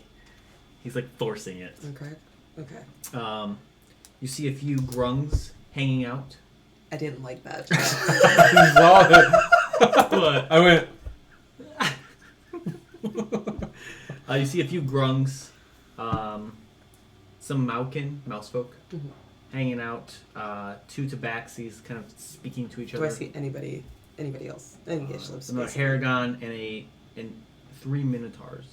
he's like forcing it. Okay. Okay. You see a few grungs hanging out. I didn't like that. You saw it. What? I went. You see a few grungs, some Maukin, mousefolk, Mhm. hanging out. 2 tabaxis kind of speaking to each Do other. I see anybody else? Any Gishlibs? Another Haragon and 3 minotaurs.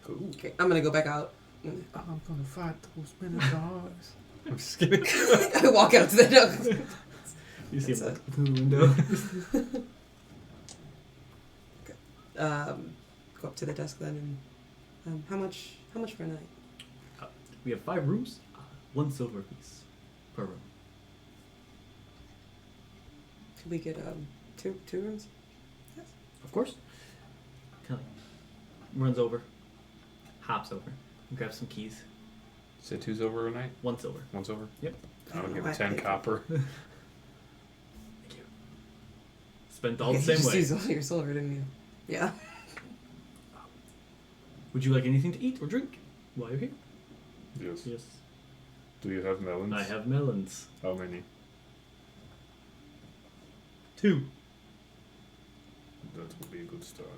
Ooh. Okay, I'm gonna go back out. I'm gonna fight those minotaurs. I'm just kidding. I walk out to the door. You see him That's look through the window. Go up to the desk then and how much for a night? We have 5 rooms, 1 silver piece per room. Could we get two rooms? Of course. Kind of runs over, hops over, and grabs some keys. Say 2 silver a night? 1 silver. 1 silver? Yep. I'll give I- him 10 copper. Thank you. Spent all Okay, the you same just way. used all your silver, didn't you? Yeah. Would you like anything to eat or drink while you're here? Yes. Yes. Do you have melons? I have melons. How many? 2. That would be a good start.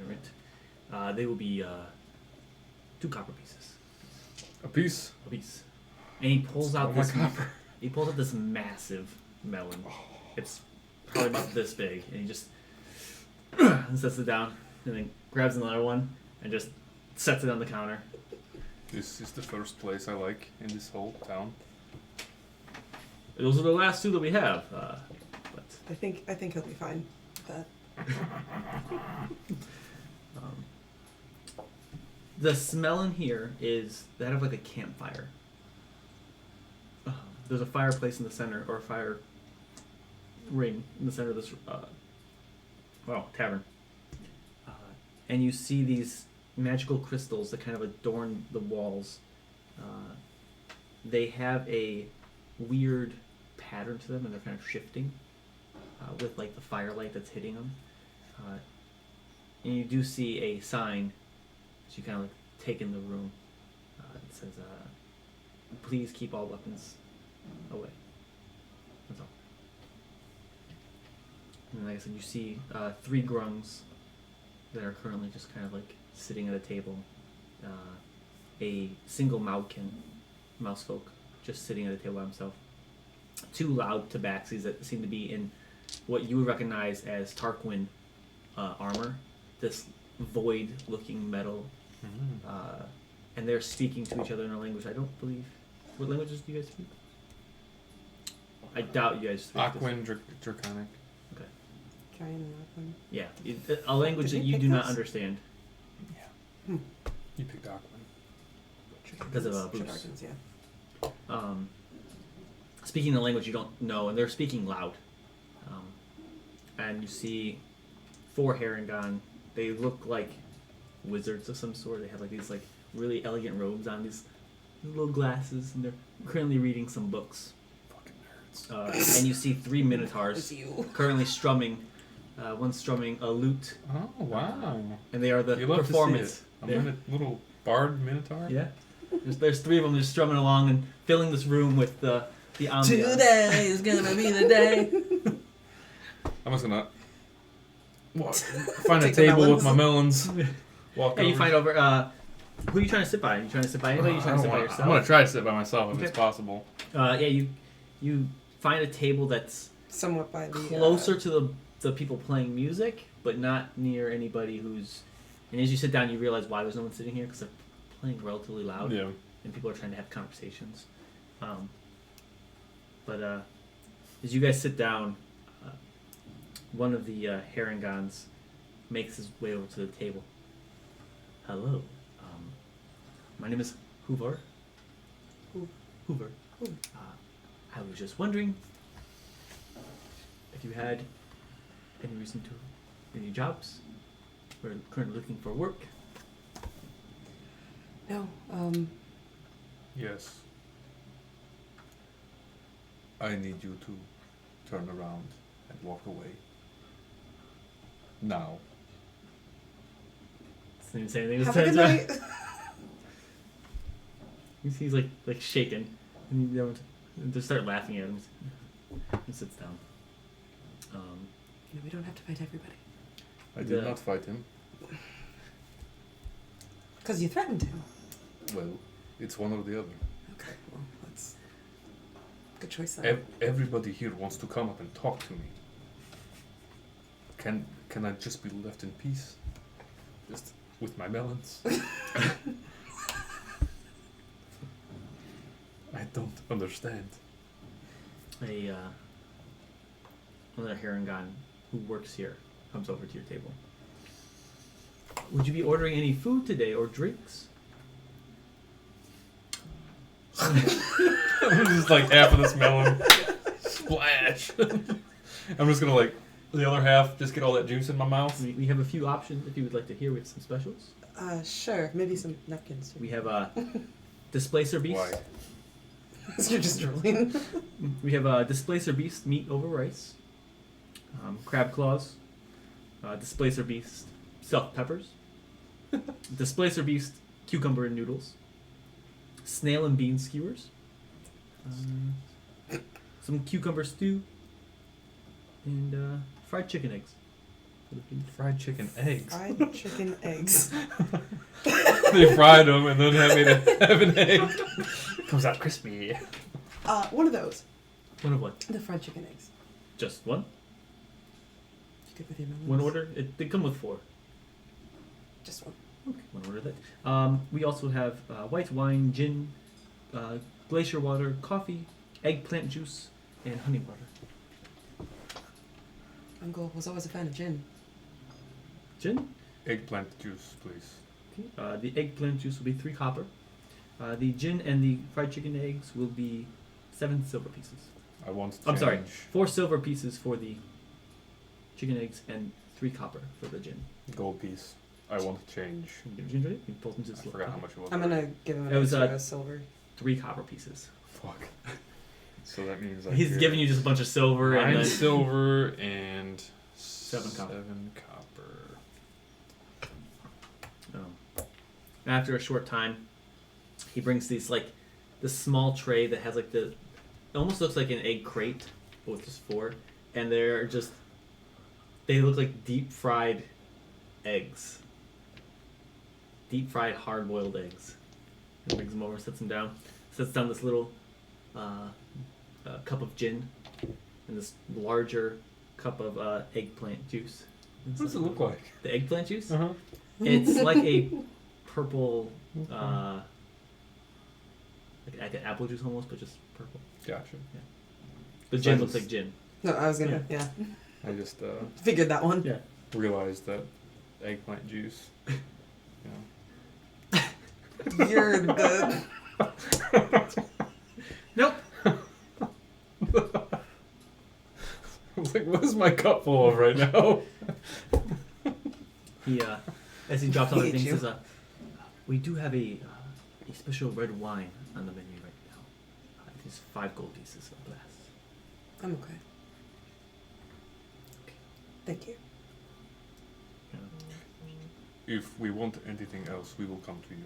Alright. They will be 2 copper pieces. A piece? A piece. And he pulls out Oh my this copper. He pulls out this massive melon. It's probably about this big, and he just sets it down, and then grabs another one and just sets it on the counter. This is the first place I like in this whole town. Those are the last two that we have. But I think he'll be fine with that. the smell in here is that of like a campfire. There's a fireplace in the center, or a fire ring in the center of this tavern. And you see these magical crystals that kind of adorn the walls. They have a weird pattern to them, and they're kind of shifting with like the firelight that's hitting them. And you do see a sign as you kind of like take in the room. It says, "Please keep all weapons away." That's all. And like I said, you see 3 grungs that are currently just kind of like sitting at a table. A single mouse folk, just sitting at a table by himself. 2 loud tabaxis that seem to be in what you would recognize as Tarquin armor. This void-looking metal. And they're speaking to each other in a language I don't believe. What languages do you guys speak? I doubt you guys speak Aquan, Draconic. Okay. Giant Aquan. Yeah, a language Did that you you pick do not this? understand. Yeah. You picked Aquan. Because of Bruce. Dragons, yeah. Speaking a language you don't know, and they're speaking loud. And you see 4 Harengon. They look like wizards of some sort. They have like these like really elegant robes on, these little glasses, and they're currently reading some books. Fucking nerds. And you see 3 It's minotaurs you. currently strumming. One's strumming a lute, Oh, wow. and they are the You love performance. to see it. A little bard minotaur? Yeah. There's 3 of them just strumming along and filling this room with the ambiance. Today is gonna be the day. I'm just gonna find a Take the table melons. with my melons. Walk And you over. find over. Who are you trying to sit by? Are you trying to sit by anybody? Are you trying to sit by yourself? I'm gonna try to sit by myself if Okay. it's possible. Yeah, you find a table that's Somewhat by the closer to the people playing music, but not near anybody who's. And as you sit down, you realize why there's no one sitting here, because they're playing relatively loud, Yeah. and people are trying to have conversations. But as you guys sit down, one of the Harengons makes his way over to the table. Hello, my name is Hoover. Hoover. I was just wondering if you had any reason to, any jobs? We're currently looking for work. No, Yes. I need you to turn around and walk away. Now. Doesn't even say anything. Just have a good turns around. night. He's like shaken, and you don't just start laughing at him. He sits down. We don't have to fight everybody. I did The- not fight him. Because you threatened him. Well, it's one or the other. Okay, well, that's good choice then. Everybody here wants to come up and talk to me. Can I just be left in peace? Just with my melons? I don't understand. Another Harengon who works here comes over to your table. Would you be ordering any food today or drinks? Just like half of this melon. Splash! I'm just gonna like, the other half, just get all that juice in my mouth. We have a few options if you would like to hear. We have some specials. Sure, maybe some napkins. We have Displacer Beast. Why? You're just drooling. We have Displacer Beast meat over rice. Crab claws. Displacer Beast stuffed peppers. Displacer Beast cucumber and noodles. Snail and bean skewers. Some cucumber stew. And fried chicken eggs. Fried chicken eggs. Fried chicken eggs. They fried them and then had me to have an egg. Comes out crispy. One of those. One of what? The fried chicken eggs. Just one? You good with your melons? One order? They come with 4. Just one. Okay, one order that. We also have white wine, gin, glacier water, coffee, eggplant juice, and honey water. Uncle was always a fan of gin. Gin? Eggplant juice, please. Okay. The eggplant juice will be 3 copper. The gin and the fried chicken eggs will be 7 silver pieces. I want to change. I'm sorry, 4 silver pieces for the chicken eggs and 3 copper for the gin. Gold piece. I want to change. You pulled into I this forgot how much it was. I'm gonna give him It an was, extra silver. 3 copper pieces. Fuck. So that means He's giving you just a bunch of silver 9 and then silver and 7 copper. 7 copper. After a short time, he brings these this small tray that has it almost looks like an egg crate, but with just 4, and they look like deep fried eggs, deep fried hard boiled eggs. He brings them over, sets down this little cup of gin, and this larger cup of eggplant juice. What does it look like? The eggplant juice? Uh huh. It's like a purple, like an apple juice almost, but just purple. Gotcha. The gin looks like gin. No, I was gonna. Yeah. I just Figured that one. Yeah. realized that eggplant juice. You're the. Nope. I was like, what is my cup full of right now? He, as he drops all the Hate things, you. says, "We do have a special red wine on the menu right now. It is 5 gold pieces a glass." I'm okay. Thank you. If we want anything else, we will come to you.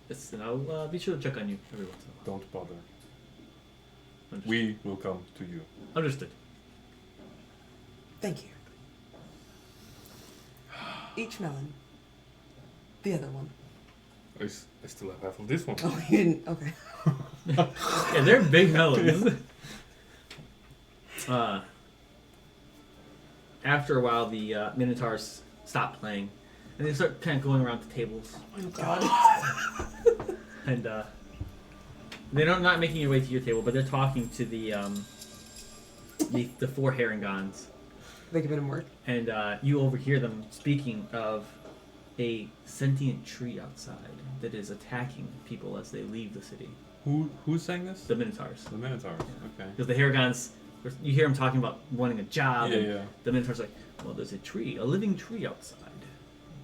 Yes, and I'll be sure to check on you every once in a while. Don't bother. Understood. We will come to you. Understood. Thank you. Each melon. The other one. I still have half of this one. Oh, you didn't. Okay. Yeah, they're big melons. After a while, the Minotaurs stop playing, and they start kind of going around the tables. Oh God. And they're not making your way to your table, but they're talking to the 4 Haringons. They give it him work. And you overhear them speaking of a sentient tree outside that is attacking people as they leave the city. Who's saying this? The Minotaurs. The Minotaurs. Okay. Because the Haringons, you hear them talking about wanting a job. Yeah, and yeah. The Minotaurs are like, well, there's a tree, a living tree outside,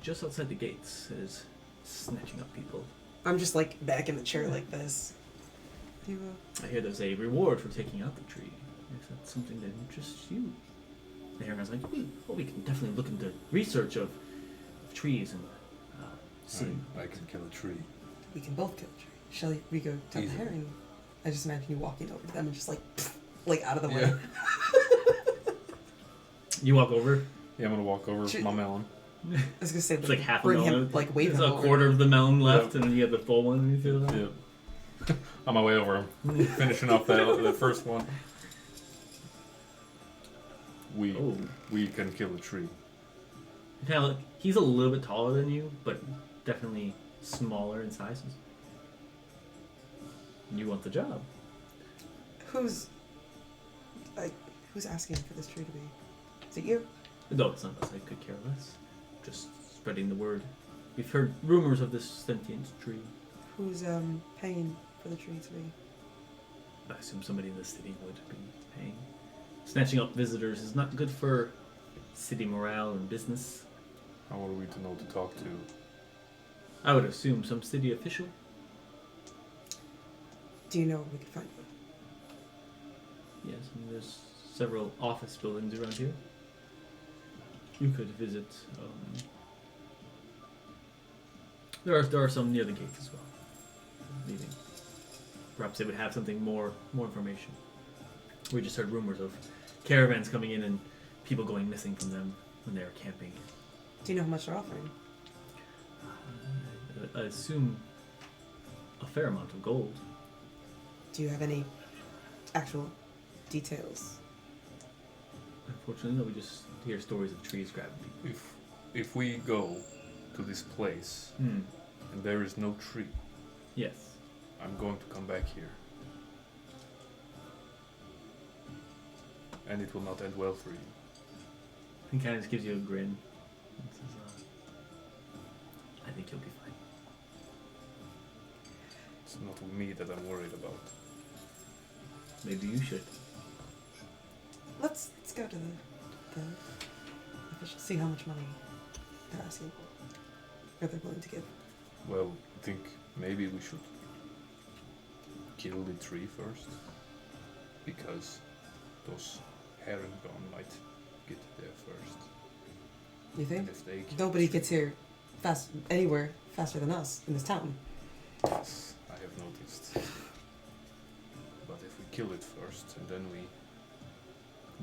just outside the gates, that is snatching up people. I'm just back in the chair like this. You, I hear there's a reward for taking out the tree. Is that something that interests you? The Haringons like, we can definitely look into research of trees and see. I can kill a tree. we can both kill a tree. Shall we go tell the Easy. herring? I just imagine you walking over to them and just out of the way. Yeah. You walk over. Yeah, I'm gonna walk over Should- my melon. I was gonna say It's like half a bring melon. him, wave There's him a over. quarter of the melon left, Yep. and then you have the full one. And you feel that? Yeah. On my way over, I'm finishing off the first one. We Oh. we can kill a tree. Kind of he's a little bit taller than you, but definitely smaller in sizes. You want the job. Who's asking for this tree to be? Is it you? No, it's not us. I could care less. Just spreading the word. We've heard rumors of this sentient tree. Who's paying for the tree to be? I assume somebody in the city would be paying. Snatching up visitors is not good for city morale and business. How are we to know to talk to? I would assume some city official. Do you know where we could find them? Yes, and there's several office buildings around here. You could visit. There are some near the gates as well. Leaving. Perhaps they would have something more information. We just heard rumors of caravans coming in and people going missing from them when they were camping. Do you know how much they're offering? I assume a fair amount of gold. Do you have any actual details? Unfortunately, no, we just hear stories of trees grabbing people. If we go to this place Hmm. and there is no tree, Yes. I'm going to come back here. And it will not end well for you. He kind of just gives you a grin. And says, I think you'll be fine. It's not me that I'm worried about. Maybe you should. Let's go to the official. See how much money they're asking for, or they're willing to give. Well, I think maybe we should kill the tree first, because those Herringon might get there first. You think? And if they kill Nobody the tree- gets here anywhere faster than us in this town. Yes, I have noticed. But if we kill it first and then we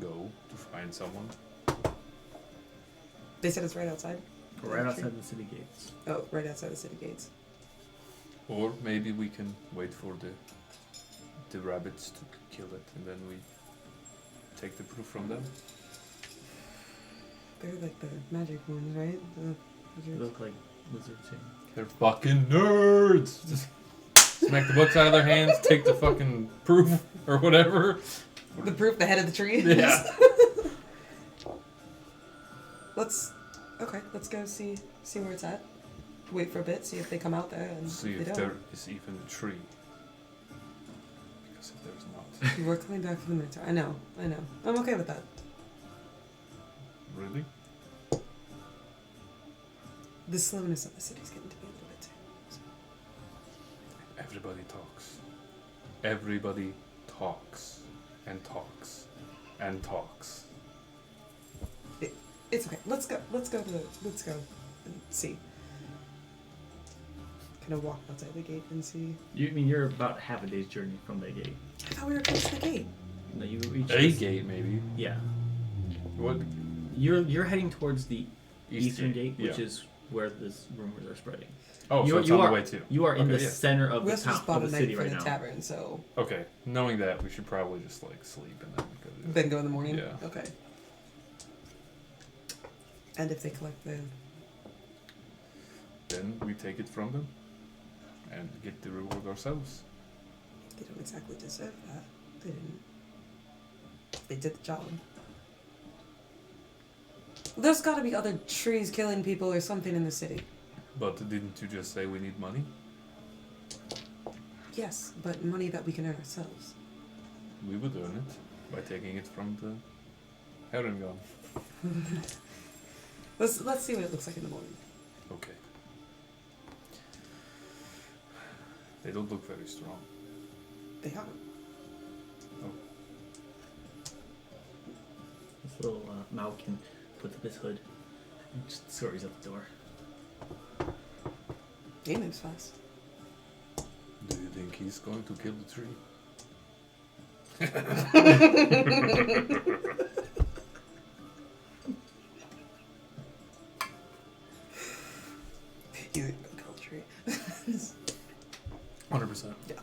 go to find someone, They said it's right outside. Right outside the city gates. Oh, right outside the city gates. or maybe we can wait for the rabbits to kill it and then we take the proof from them. They're like the magic ones, right? They The look like lizards. Yeah. They're fucking nerds! Just smack the books out of their hands, take the fucking proof or whatever. the proof, the head of the tree. Yeah. Let's go see where it's at. Wait for a bit, see if they come out there, and See if if they don't. there is even a tree. Because if there's not. We're coming back from the military. I know. I'm okay with that. Really? The slowness of the city's getting to be a little bit too. Everybody talks. Everybody talks. And talks. And talks. It's okay. Let's go and see. Kind of walk outside the gate and see. You're about half a day's journey from that gate. I thought we were close to the gate. No, you reach A this- gate, maybe. Yeah. What? You're heading towards the East eastern gate, which yeah. is where this rumors are spreading. Oh, so you- it's you on are- the way too. You are in Okay, the yeah. center of We the also town, just bought of a the night city for right the now. tavern, so Okay, knowing that, we should probably just like sleep and then go. then go in the morning. Yeah. Okay. And if they collect the Then we take it from them and get the reward ourselves. They don't exactly deserve that. They didn't. They did the job. There's got to be other trees killing people or something in the city. But didn't you just say we need money? Yes, but money that we can earn ourselves. We would earn it by taking it from the Herringon. Let's see what it looks like in the morning. Okay. They don't look very strong. They haven't. This little Malkin puts up his hood and just scurries up the door. He moves fast. Do you think he's going to kill the tree? You ain't gonna kill a tree. 100%. Yeah.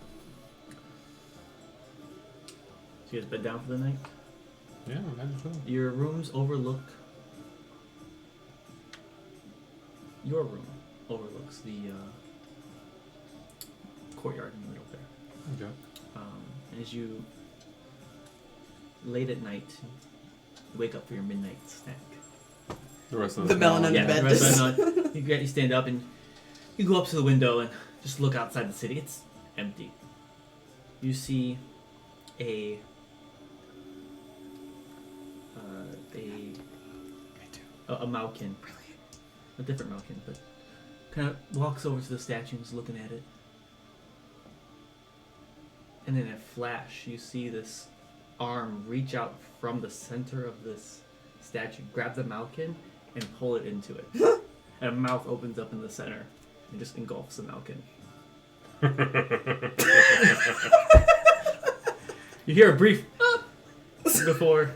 So you guys bed down for the night? Yeah, imagine so. Your rooms overlook. Your room overlooks the courtyard in the middle there. Okay. And as you, late at night, wake up for your midnight snack. The rest of The melon on the Yeah, bed. the rest of the night, you stand up and you go up to the window and just look outside the city. It's empty. You see a Malkin, a different Malkin, but kind of walks over to the statue and is looking at it. And in a flash, you see this arm reach out from the center of this statue, grab the Malkin, and pull it into it. And a mouth opens up in the center and just engulfs the Malkin. You hear a brief before.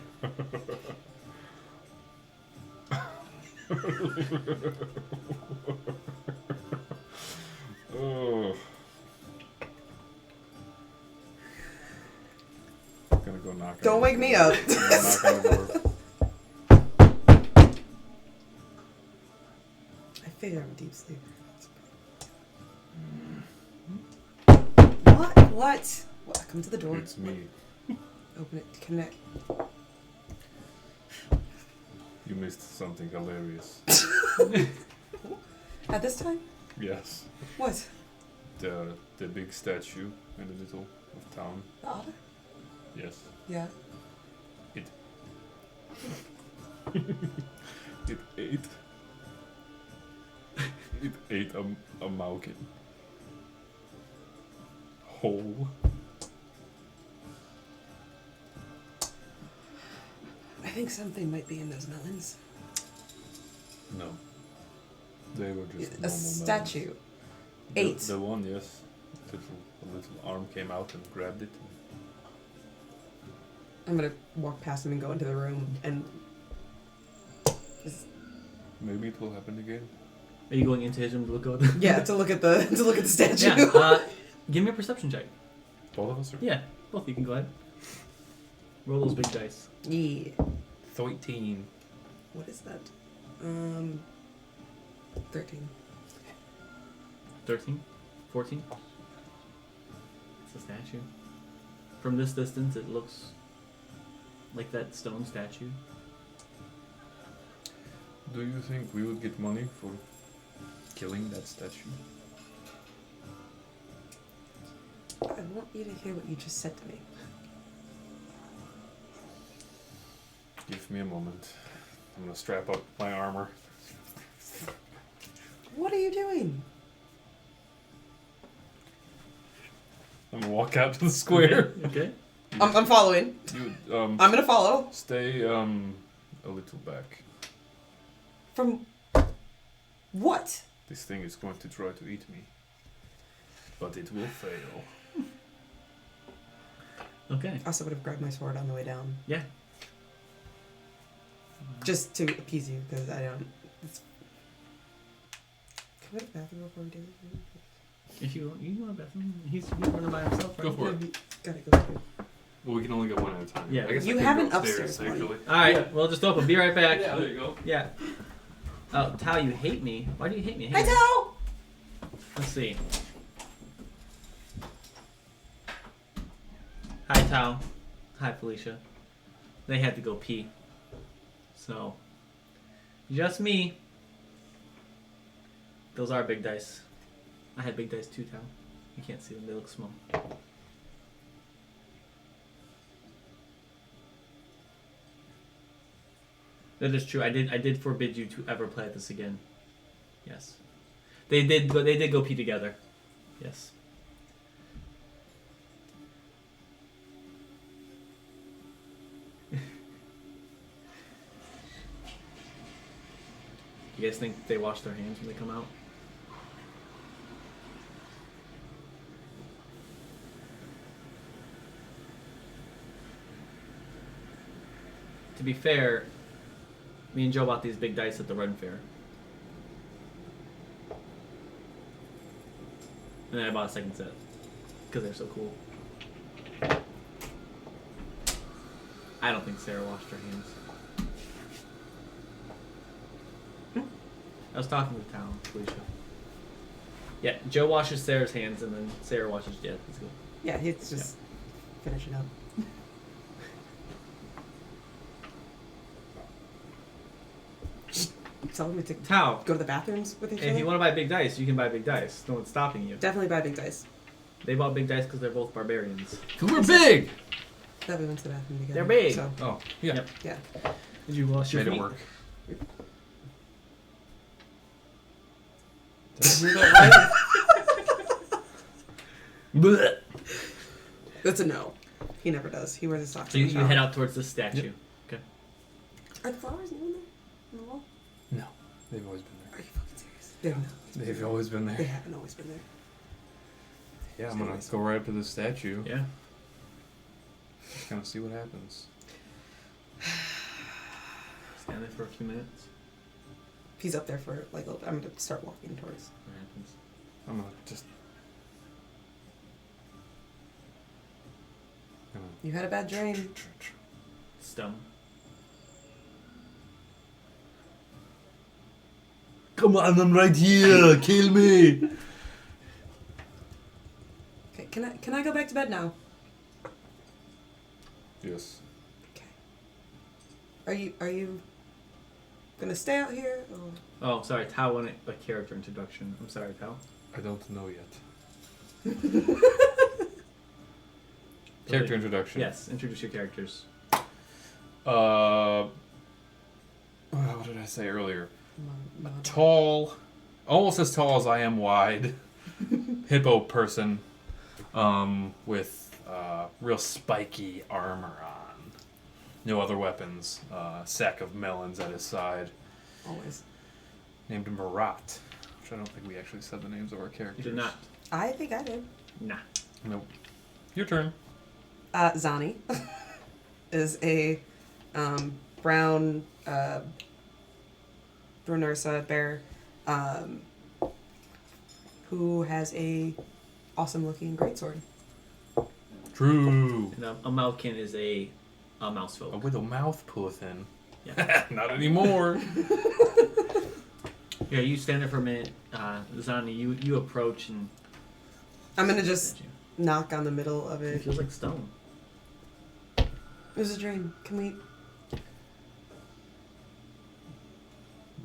Oh. I'm gonna go knock on Don't the wake me door. up. I'm gonna knock on the door. figure I'm a deep sleeper. What? What? Come to the door. It's me. Open it. Connect. You missed something hilarious. At this time? Yes. What? The big statue in the middle of town. The otter? Yes. Yeah. It ate. It ate a Malkin. Whole. I think something might be in those melons. No. They were just A normal statue. melons. Ate. The one, yes. A little arm came out and grabbed it. I'm gonna walk past him and go into the room and. Maybe it will happen again. Are you going into his room to look at the... Yeah, to look at the statue. Yeah, give me a perception check. Both of us are? Yeah, both of you can go ahead. Roll those big dice. Yeah. 13. What is that? 13. 13? 14? It's a statue. From this distance, it looks like that stone statue. Do you think we would get money for killing that statue? I want you to hear what you just said to me. Give me a moment. I'm gonna strap up my armor. What are you doing? I'm gonna walk out to the square. Okay. I'm following. You I'm gonna follow. stay a little back. From what? This thing is going to try to eat me, but it will fail. Okay. I also would have grabbed my sword on the way down. Yeah. Just to appease you, because I don't. It's... Can we go to the bathroom before we do this? If you want a bathroom, he's running by himself. Right? Go for it. Yeah, gotta go through. Well, we can only go one at a time. Yeah. I guess You I could have go an upstairs one. actually. All right. Well, just open. Be right back. Yeah, there you go. Yeah. Oh, Tao, you hate me. Why do you hate me? Hi, Tao! Let's see. Hi, Tao. Hi, Felicia. They had to go pee. So, just me. Those are big dice. I had big dice too, Tao. You can't see them. They look small. That is true. I did forbid you to ever play this again. Yes. They did go pee together. Yes. You guys think they wash their hands when they come out? To be fair, me and Joe bought these big dice at the Run Fair. And then I bought a second set. Because they're so cool. I don't think Sarah washed her hands. I was talking to Tal, Felicia. Yeah, Joe washes Sarah's hands and then Sarah washes Jet. That's good. Yeah, he's just finishing up. Tell him to Tal, go to the bathrooms with each if other. you want to buy big dice, you can buy big dice. No one's stopping you. Definitely buy big dice. They bought big dice because they're both barbarians. Cause we're big. That we went to the bathroom together. They're big. So, Oh yeah, Yep. yeah. Did you wash your made feet? it work. Did I hear that right? Blech. That's a no. He never does. He wears his socks. So you in the shower. head out towards the statue. Okay. Are the flowers new in there? On the wall? No, they've always been Are you fucking serious? They're not. there. They've always been They there. haven't always been there. Yeah, I'm gonna go right up to the statue. Yeah. Just kind of see what happens. Stand there for a few minutes. If he's up there for like a little bit, I'm gonna start walking towards. What happens? I'm gonna just. You had a bad dream. Stone. Come on, I'm right here. Kill me. Okay, can I go back to bed now? Yes. Okay. Are you gonna stay out here? Or? Oh, sorry. Tao wanted a character introduction. I'm sorry, Tao. I don't know yet. Character introduction. Yes, introduce your characters. What did I say earlier? No. Tall, almost as tall as I am wide, hippo person, with real spiky armor on. No other weapons. Sack of melons at his side. Always. Named Marat, which I don't think we actually said the names of our characters. You did not. I think I did. Nah. Nope. Your turn. Zani is a brown Brunursa bear who has a awesome looking greatsword. True. And a Malkin is a mouse folk. With a mouth pulleth-in. Yeah. Not anymore. Yeah, you stand there for a minute. Zani, you approach and... I'm gonna just knock on the middle of It it. feels like stone. It was a dream. Can we?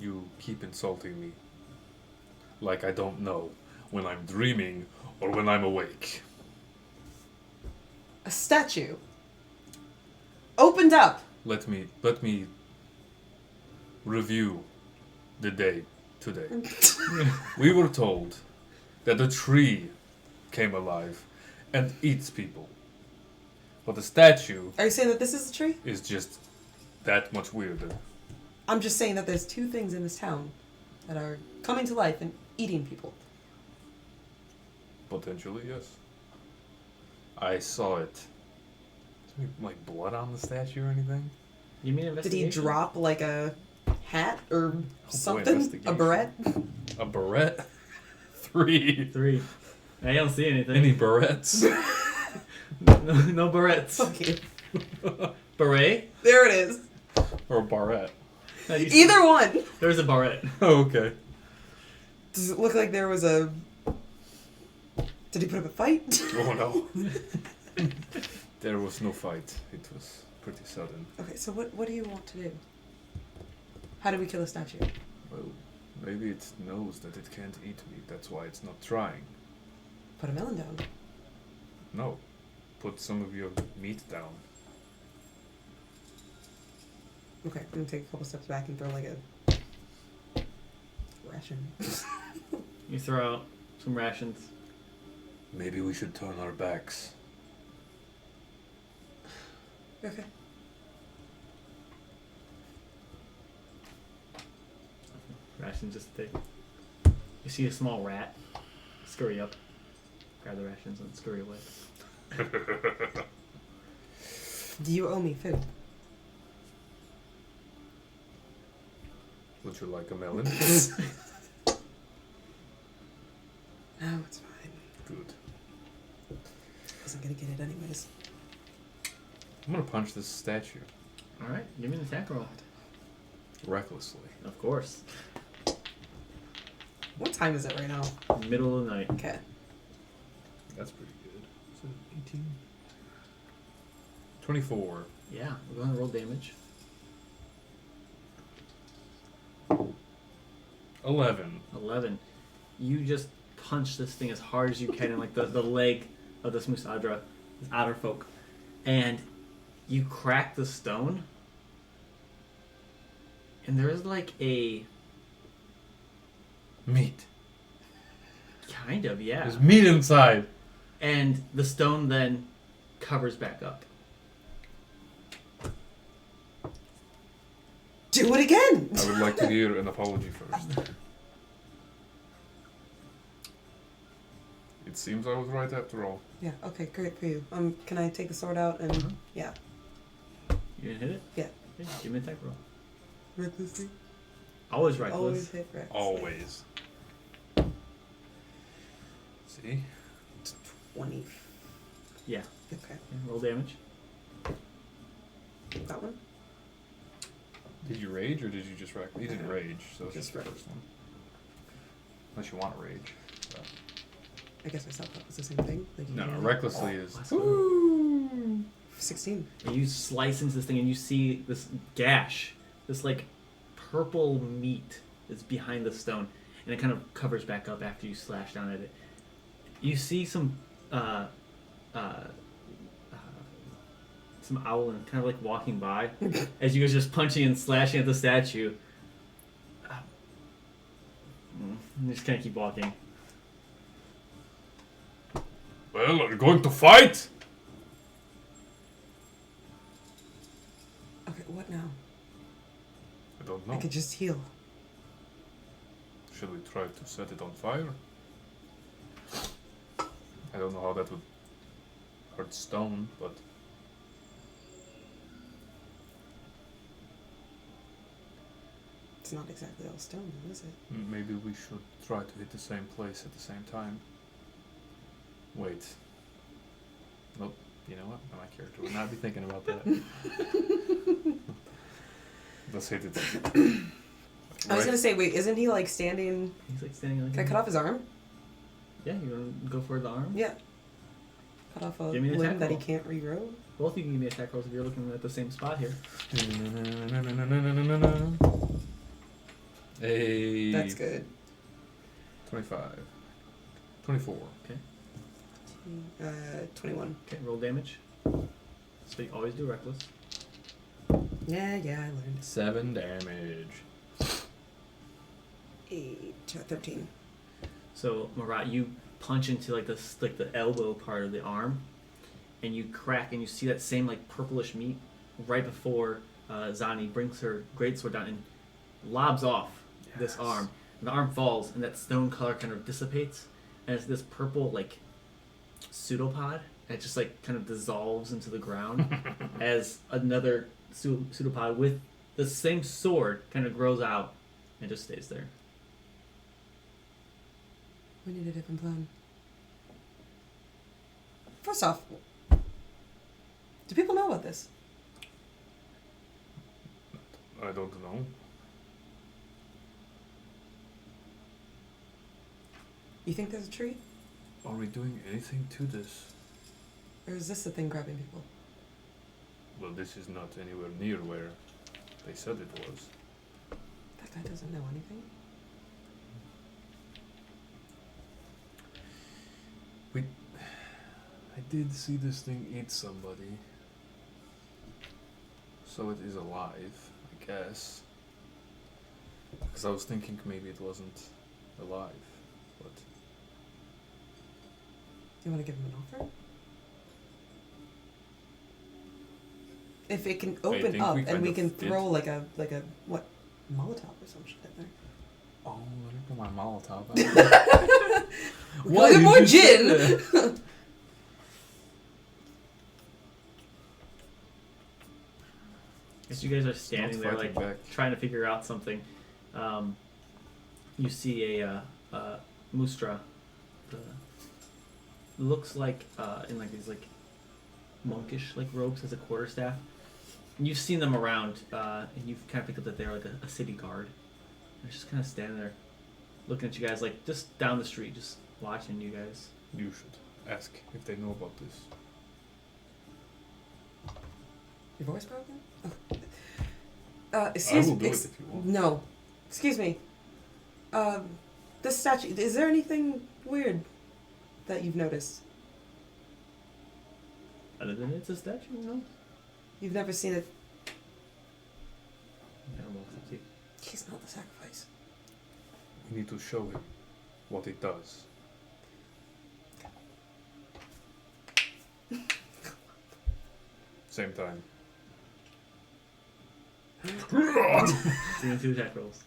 You keep insulting me. Like I don't know when I'm dreaming or when I'm awake. A statue opened up. Let me review the day today. We were told that a tree came alive and eats people. But the statue Are you saying that this is a tree? is just that much weirder. I'm just saying that there's two things in this town that are coming to life and eating people. Potentially, yes. I saw it. Is there any, like blood on the statue or anything? You mean Did investigation? he drop like a hat or something? A investigation. beret? A barrette? 3. 3. I don't see anything. Any barrettes? No barrettes. Fuck you. Beret? There it is. Or a barrette? No, you see- Either one. There's a barrette. Oh, okay. Does it look like there was a... Did he put up a fight? Oh no. There was no fight. It was pretty sudden. Okay, so what do you want to do? How do we kill a statue? Well, maybe it knows that it can't eat me. That's why it's not trying. Put a melon down. No. Put some of your meat down. Okay, I'm gonna take a couple steps back and throw like a ration. You throw out some rations. Maybe we should turn our backs. Okay. Rations just take. You see a small rat. Scurry up. Grab the rations and scurry away. Do you owe me food? Would you like a melon? No, it's fine. Good. Wasn't gonna get it anyways. I'm gonna punch this statue. Alright, give me an attack roll. Recklessly. Of course. What time is it right now? Middle of the night. Okay. That's pretty good. Is it 18? 24. Yeah, we're going to roll damage. 11. 11. You just punch this thing as hard as you can in like the leg of this Musadra, this outer folk, and you crack the stone, and there is like a Meat. kind of, yeah, There's meat inside. and the stone then covers back up. Do it again! I would like to hear an apology first. It seems I was right after all. Yeah, okay, great for you. Can I take the sword out and... Mhm. Yeah. You gonna hit it? Yeah. Okay, give me an attack roll. Recklessly? Always reckless. Always hit recklessly. Always. See? 20. Yeah. Okay. Yeah, roll damage. That one? Did you rage or did you just You didn't rage, so it's Just just the first one. Unless you want to rage. But I guess I thought that was the same thing. Like you no, know, recklessly is. Let's go. Woo! 16. And you slice into this thing and you see this gash, this like purple meat is behind the stone, and it kind of covers back up after you slash down at it. You see some owlin kind of like walking by as you guys are just punching and slashing at the statue. And just kind of keep walking. Well, are you going to fight? Okay, what now? I don't I know. could just heal. Should we try to set it on fire? I don't know how that would hurt stone, but It's not exactly all stone, though, is it? maybe we should try to hit the same place at the same time. Wait. Nope. You know what? My character would not be thinking about that. Let's hit it. I was gonna say, wait, isn't he like standing? He's like standing like. Can I cut off his arm? Yeah, you want to go for the arm? Yeah. Cut off a Give me an limb attack that he roll. can't regrow. Both of you can give me attack rolls if you're looking at the same spot here. Hey. That's good. 25. 24. 21. Okay, roll damage. So you always do reckless. Yeah, I learned. 7 damage. 8, 13. So Marat, you punch into like the elbow part of the arm, and you crack, and you see that same like purplish meat right before Zani brings her greatsword down and lobs off this Yes. arm. And the arm falls, and that stone color kind of dissipates, and it's this purple like pseudopod. And it just like kind of dissolves into the ground as another pseudopod with the same sword kind of grows out and just stays there. We need a different plan. First off, do people know about this? I don't know. You think there's a tree? Are we doing anything to this? Or is this the thing grabbing people? Well, this is not anywhere near where they said it was. That guy doesn't know anything. I did see this thing eat somebody. So it is alive, I guess. Because I was thinking maybe it wasn't alive. But You want to give him an offer? If it can open think up we and kind we of can did. throw like a what, Molotov or some shit in there. oh, let me put my Molotov out. Why did more you say gin? that? As you guys are standing Not there, fighting like back. trying to figure out something, you see a mustra. Looks like in like these like monkish like robes as a quarterstaff. And you've seen them around, and you've kind of picked up that they're like a city guard. They're just kind of standing there, looking at you guys, like just down the street, just watching you guys. You should ask if they know about this. Your voice broken? Oh. Excuse I will do me. it if you want. No. Excuse me. This statue, is there anything weird that you've noticed? Other than it's a statue, no. You've never seen it? I don't know if it's you. He's not the sacrifice. We need to show him what it does. Same time. Doing 2 attack rolls.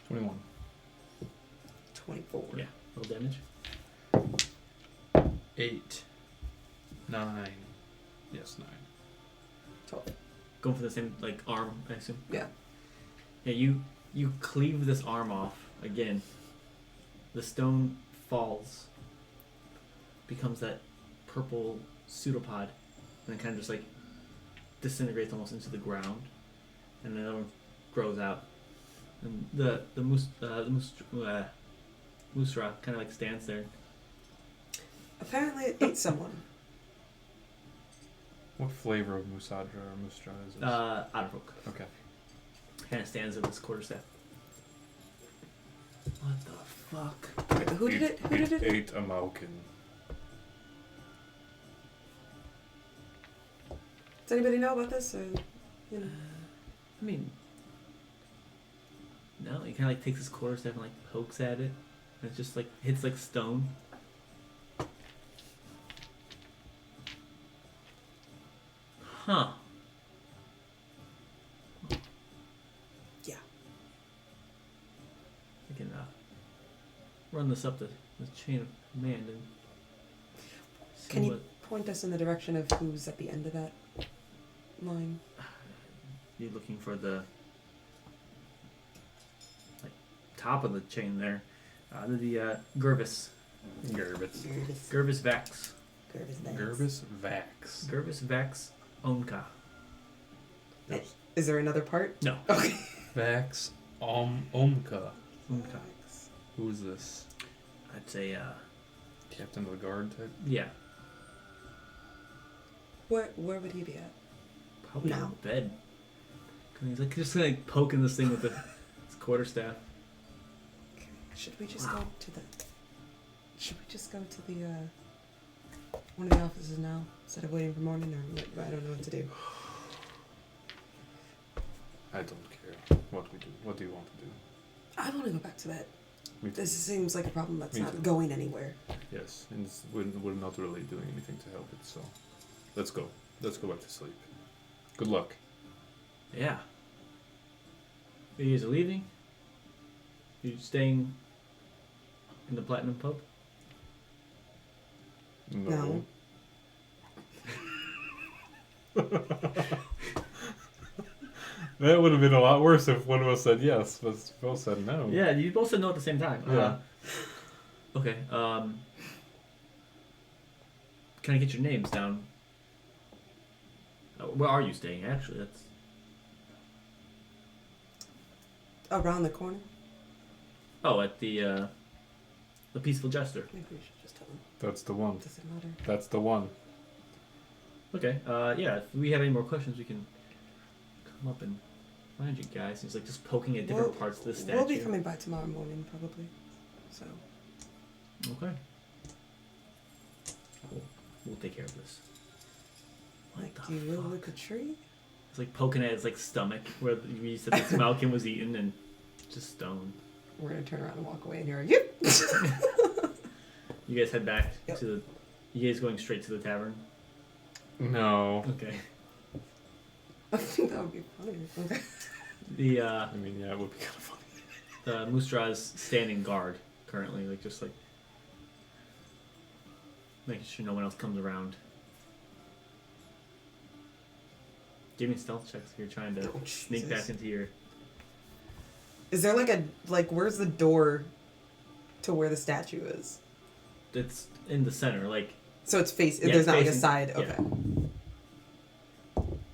21. 24. Yeah, roll damage. 8. 9. Yes, 9. 12. Going for the same like arm, I assume. Yeah. Yeah, you cleave this arm off again. The stone falls, becomes that purple pseudopod, and then kind of just like disintegrates almost into the ground. And another one grows out, and the Musra kind of like stands there. Apparently it ate someone. What flavor of Musadra or Mustra is this? Otterfolk. Okay. Kind of stands at this quarterstaff. What the fuck? Wait, who did it? Who did it? Ate a Malkin. Does anybody know about this? Or, you know. I mean, no. He kind of like takes his quarterstaff and like pokes at it, and it just like hits like stone. Huh. Yeah. I can run this up the chain of command and see Can you what point us in the direction of who's at the end of that line? you're looking for. The like top of the chain there. The Gervis. Gervis. Gervis Vax. Gervis Vax. Gervis Vax Onka. There's Is there another part? No. Okay. Vax Omka. Onka. Who is this? I'd say, Captain of the guard type? yeah. Where would he be at? Probably No. in bed. 'Cause he's like just like poking this thing with his quarterstaff. Okay. Should we just go to the? Should we just go to the one of the offices now instead of waiting for morning, or I don't know what to do. I don't care what we do. What do you want to do? I want to go back to bed. Me too. This seems like a problem that's Me not too. going anywhere. Yes, and we're not really doing anything to help it, so let's go. Let's go back to sleep. Good luck. Yeah. You guys are leaving? You staying in the Platinum Pub? No. That would have been a lot worse if one of us said yes, but both said no. Yeah, you both said no at the same time. Yeah. Okay. Can I get your names down? Where are you staying? Actually, that's Around the corner. at the Peaceful Jester. Maybe we should just tell him. That's the one. Does it matter? That's the one. Okay. Yeah. If we have any more questions, we can come up and find you guys. He's like just poking at different parts of the statue. We'll be coming by tomorrow morning, probably. So. Okay. We'll take care of this. What Like, the do you live fuck? with a tree? It's like poking at his like stomach where you said this Malkin was eaten and just stone. We're gonna turn around and walk away and hear a yip. You guys head back Yep. to the. You guys going straight to the tavern? No. Okay. I think that would be funny. Okay. The I mean, yeah, it would be kind of funny. the Mustra is standing guard currently, like just like making sure no one else comes around. Give me stealth checks if you're trying to Oh, sneak Jesus. back into your. Is there where's the door to where the statue is? It's in the center, like So it's Yeah, there's it's not like a facing- side. yeah. Okay.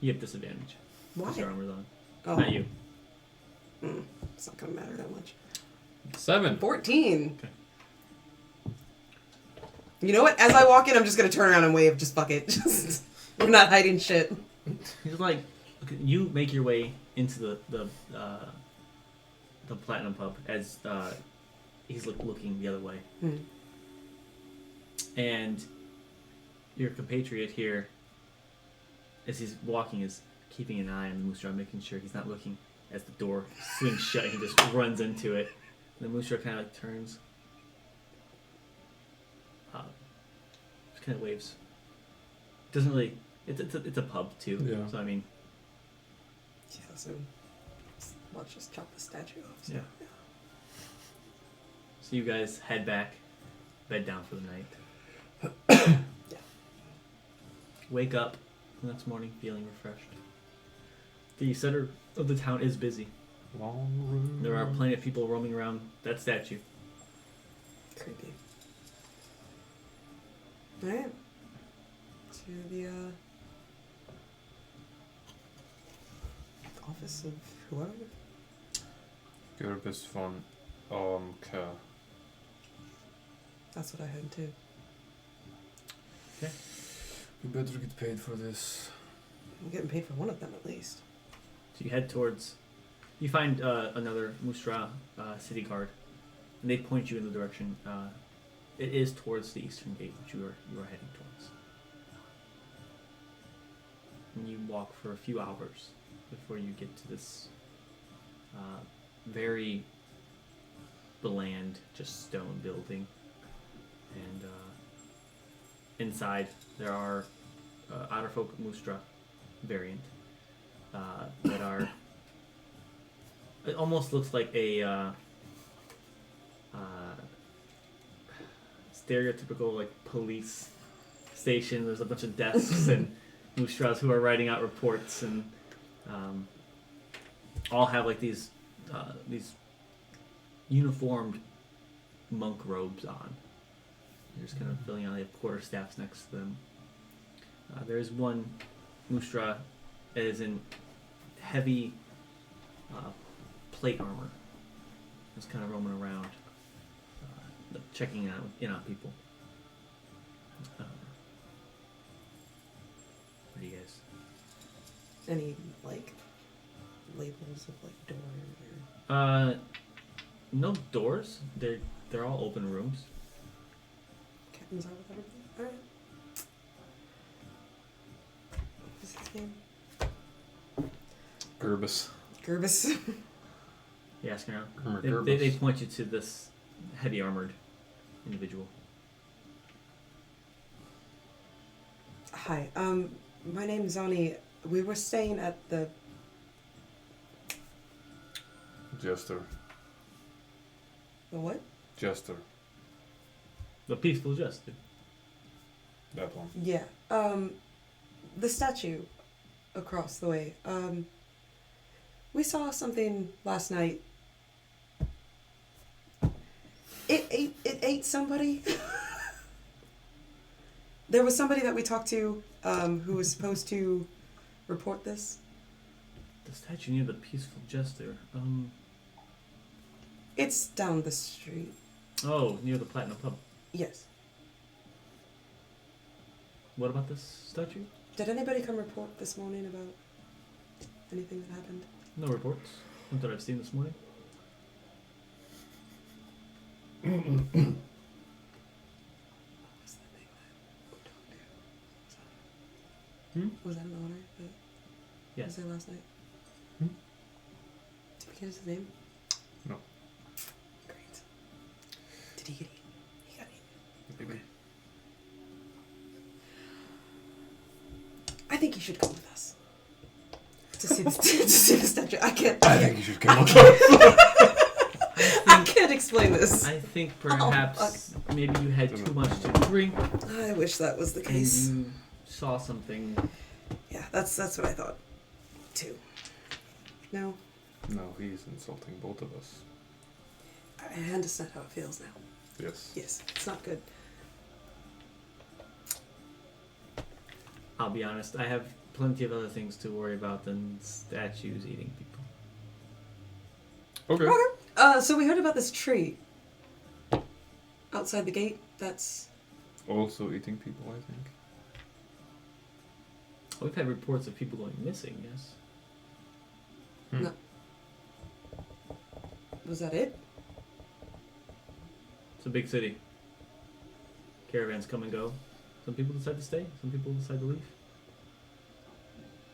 you have disadvantage. Why? Because your armor's on. Oh, Not you. it's not gonna matter that much. 7. 14. Okay. You know what? As I walk in, I'm just gonna turn around and wave. Just fuck it. Just we're not hiding shit. He's like, okay, you make your way into the Platinum Pub as he's looking the other way, and your compatriot here, as he's walking, is keeping an eye on the Musra, making sure he's not looking as the door swings shut. He just runs into it. And the Musra kind of like turns, just kind of waves. Doesn't really. It's a pub too. Yeah. So I mean. Yeah. So let's just chop the statue off. So. Yeah. So you guys head back, bed down for the night. Yeah. Wake up the next morning feeling refreshed. The center of the town is busy. Long room. There are plenty of people roaming around that statue. Creepy. Alright. To the office of whoever. Gerbis von Olmka. That's what I heard too. We better get paid for this. I'm getting paid for one of them at least. So you head towards. You find another Mustra city guard, and they point you in the direction. It is towards the eastern gate, which you are heading towards. And you walk for a few hours before you get to this very bland, just stone building. And inside there are Otterfolk Mustra variant that are. It almost looks like a stereotypical like police station. There's a bunch of desks and Mustras who are writing out reports, and all have like these uniformed monk robes on. They're just kind of filling out. They have quarterstaffs next to them. There's one Mustra that is in heavy plate armor. Just kind of roaming around, checking in on people. What do you guys? Any like labels of like doors or No doors. They're all open rooms. captains are with everything? Alright. What's his name? Gerbis. Gerbis. You asking around? Gerbis. They point you to this heavy armored individual. Hi. My name's Oni. We were staying at the Jester. what? Jester. The peaceful jester. That one. Yeah. The statue across the way. We saw something last night. It ate somebody. There was somebody that we talked to who was supposed to report this. The statue near the peaceful jester. It's down the street. Oh, near the Platinum Pub. Yes. What about this statue? Did anybody come report this morning about anything that happened? No reports. Not that I've seen this morning. What's that name that we talked Hmm? to? Was that an honor that was Yes. there last night? Hmm? Did we get his name? No. Great. Did he get eaten? He got eaten. Maybe. I think you should come with us. To see the, to see the statue. I can't. I think you should come with us. I can't explain this. I think perhaps maybe you had too much to drink I wish that was the and case. you saw something. Yeah, that's what I thought, too. No, No, he's insulting both of us. I understand how it feels now. Yes. Yes, it's not good. I'll be honest, I have plenty of other things to worry about than statues eating people. Okay. So we heard about this tree outside the gate. That's Also eating people, I think. We've had reports of people going missing, yes. No. Was that it? It's a big city. Caravans come and go. Some people decide to stay, some people decide to leave.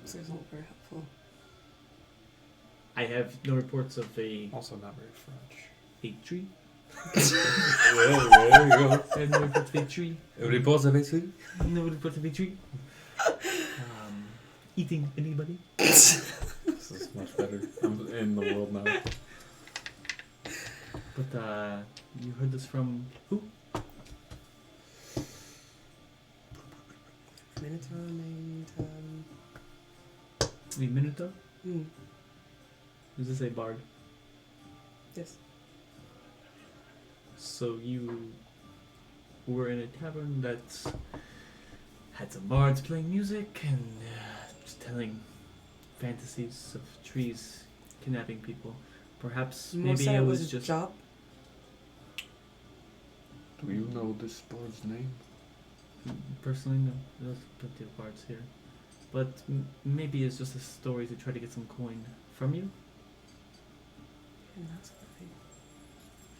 So it's not very helpful. I have no reports of a Also not very French. tree. There you go. I have no reports of a tree. Reports of it. No reports of a tree. Eating anybody. This is much better. I'm in the world now. But you heard this from who? Minotaur named. The Minotaur? Hmm. Is this a bard? Yes. So you were in a tavern that had some bards playing music and just telling fantasies of trees kidnapping people. Perhaps Mo maybe said it was was a just. job. Do you know this bird's name? Personally, no. There's plenty of bards here. But maybe it's just a story to try to get some coin from you? And that's the thing.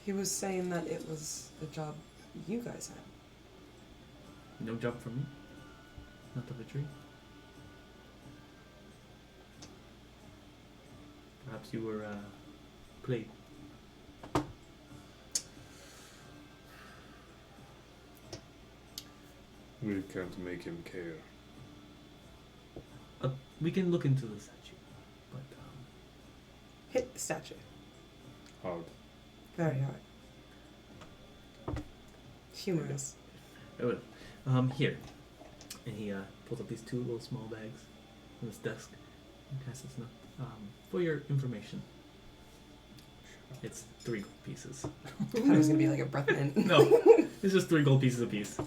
He was saying that it was a job you guys had. No job from me? Not of a tree? Perhaps you were played. We can't make him care. We can look into the statue. But, Hit the statue. Hard. Very hard. Humorous. I will. Here. And he pulls up these two little small bags on his desk and passes them. For your information. It's 3 gold pieces. I thought it was gonna be like a breath mint. No, it's just 3 gold pieces apiece.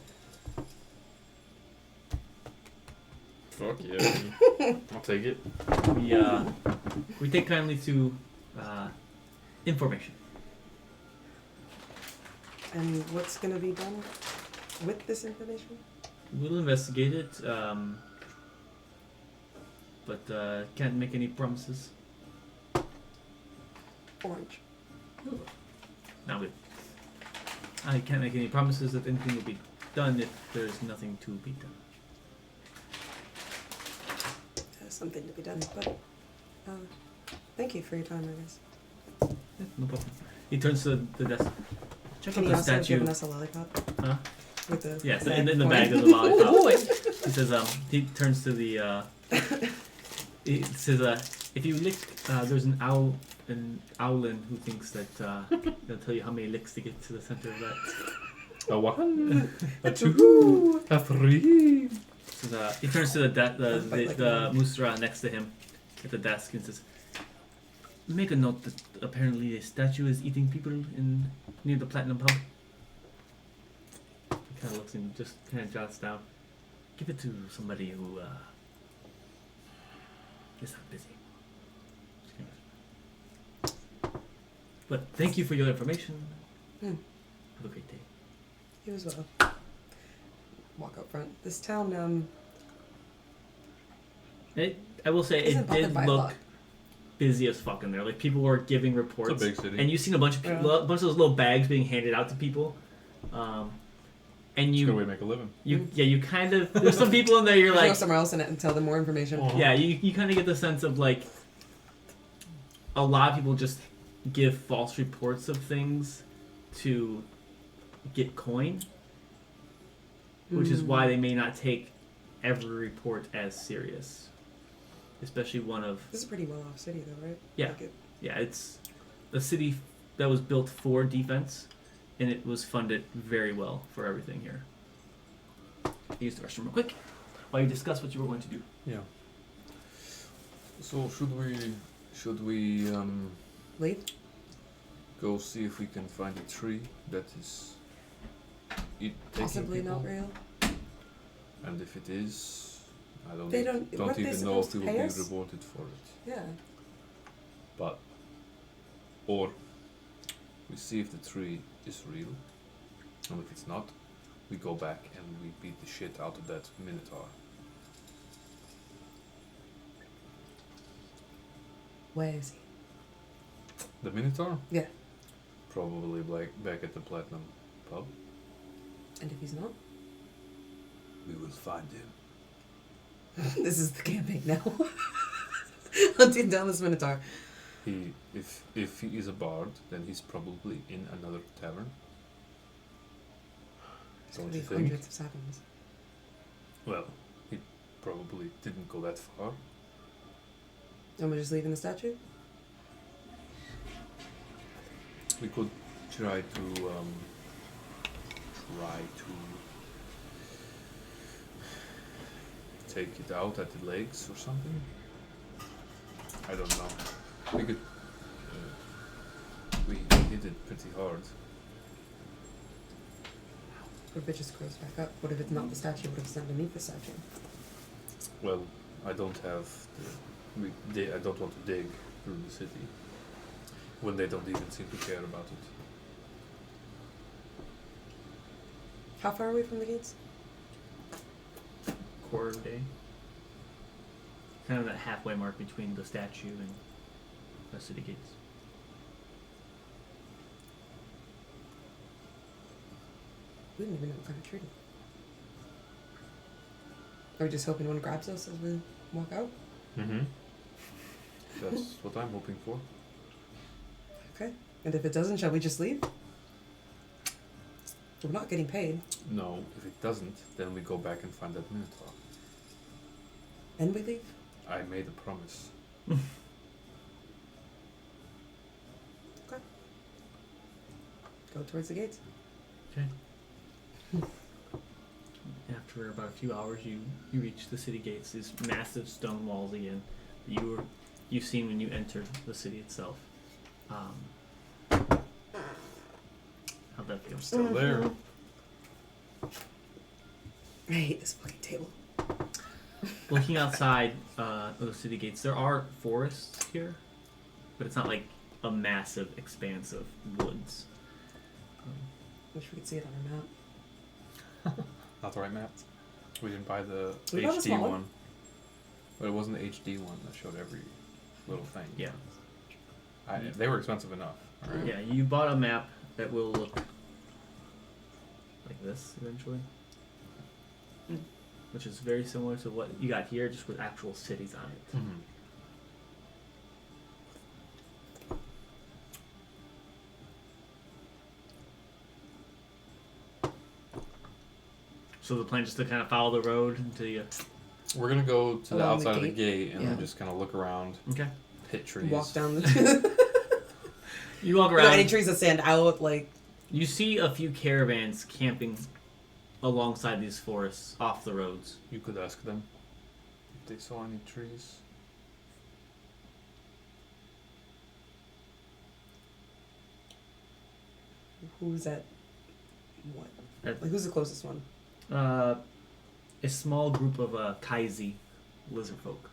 Fuck yeah. I'll take it. We take kindly to information. And what's gonna be done with this information? We'll investigate it, but can't make any promises. Orange. Now I can't make any promises that anything will be done if there's nothing to be done. There's something to be done, but thank you for your time, I guess. Yeah, no problem. He turns to the desk. Check Can out you the also have statue. given us a lollipop? Huh? With the Yes, bag in the coin? bag of the lollipop. Oh, boy. He says, he turns to the, he says, if you lick, there's an owlin who thinks that, they'll tell you how many licks to get to the center of that. A 1, a 2, a 3. So, he turns to the Bite like the a Musra next to him at the desk and says, make a note that apparently a statue is eating people near the Platinum Pub. He kind of looks and just kind of jots down. Give it to somebody who is not busy. But thank you for your information. Hmm. Have a great day. You as well. Walk up front. This town, I will say isn't it bothered did by a look lot. busy as fuck in there. Like people were giving reports. It's a big city. And you've seen a bunch of Yeah. people, a bunch of those little bags being handed out to people, and It's a good way you, to make a living. you kind of there's some people in there you're Just go like, somewhere else and tell them more information. Oh. yeah, you kind of get the sense of like a lot of people just give false reports of things to get coin, which is why they may not take every report as serious, especially one of This is a pretty well-off city, though, right? Yeah. Like yeah, it's a city that was built for defense, and it was funded very well for everything here. Use the restroom real quick while you discuss what you were going to do. Yeah. So should we leave? go see if we can find a tree that is taking Possibly people? not real. And if it is, I don't They e- don't- don't weren't they even know if supposed to we will pay be us? rewarded for it. Yeah. But or we see if the tree is real, and if it's not, we go back and we beat the shit out of that Minotaur. Where is he? The Minotaur? Yeah. Probably back at the Platinum Pub. And if he's not? We will find him. This is the campaign now. Hunting down this Minotaur. If he is a bard, then he's probably in another tavern. There's Don't gonna you be think? hundreds of saplings. Well, he probably didn't go that far. And we're just leaving the statue? We could try to take it out at the legs or something. I don't know. We could. We hit it pretty hard. What if it just grows back up? What if it's not the statue? What if it's underneath the statue? Well, I don't have I don't want to dig through the city. when they don't even seem to care about it. How far away from the gates? Quarter of a day. Kind of that halfway mark between the statue and the city gates. We didn't even know what kind of treaty. Are we just hoping one grabs us as we walk out? Mm-hmm. That's what I'm hoping for. Okay. And if it doesn't, shall we just leave? We're not getting paid. No, if it doesn't, then we go back and find that Minotaur. And we leave? I made a promise. Okay. Go towards the gates. Okay. After about a few hours, you reach the city gates. These massive stone walls again. You've seen when you enter the city itself. How'd that feel? Still there. I hate this fucking table. Looking outside of the city gates, there are forests here, but it's not like a massive expanse of woods. Wish we could see it on our map. Not the right map. We didn't buy the We bought a HD small one. one. But it wasn't the HD one that showed every little thing. Yeah. They were expensive enough. Right? Yeah, you bought a map that will look like this eventually. Mm. Which is very similar to what you got here, just with actual cities on it. Mm-hmm. So the plan just to kind of follow the road until you... We're gonna go to the Along the outside of the gate? gate and Yeah. then just kind of look around, Okay. hit trees. Walk down the... You walk No, around. any trees that stand out, like... You see a few caravans camping alongside these forests off the roads. You could ask them if they saw any trees. Who's at... What? At- Like, who's the closest one? A small group of Kaizi lizard folk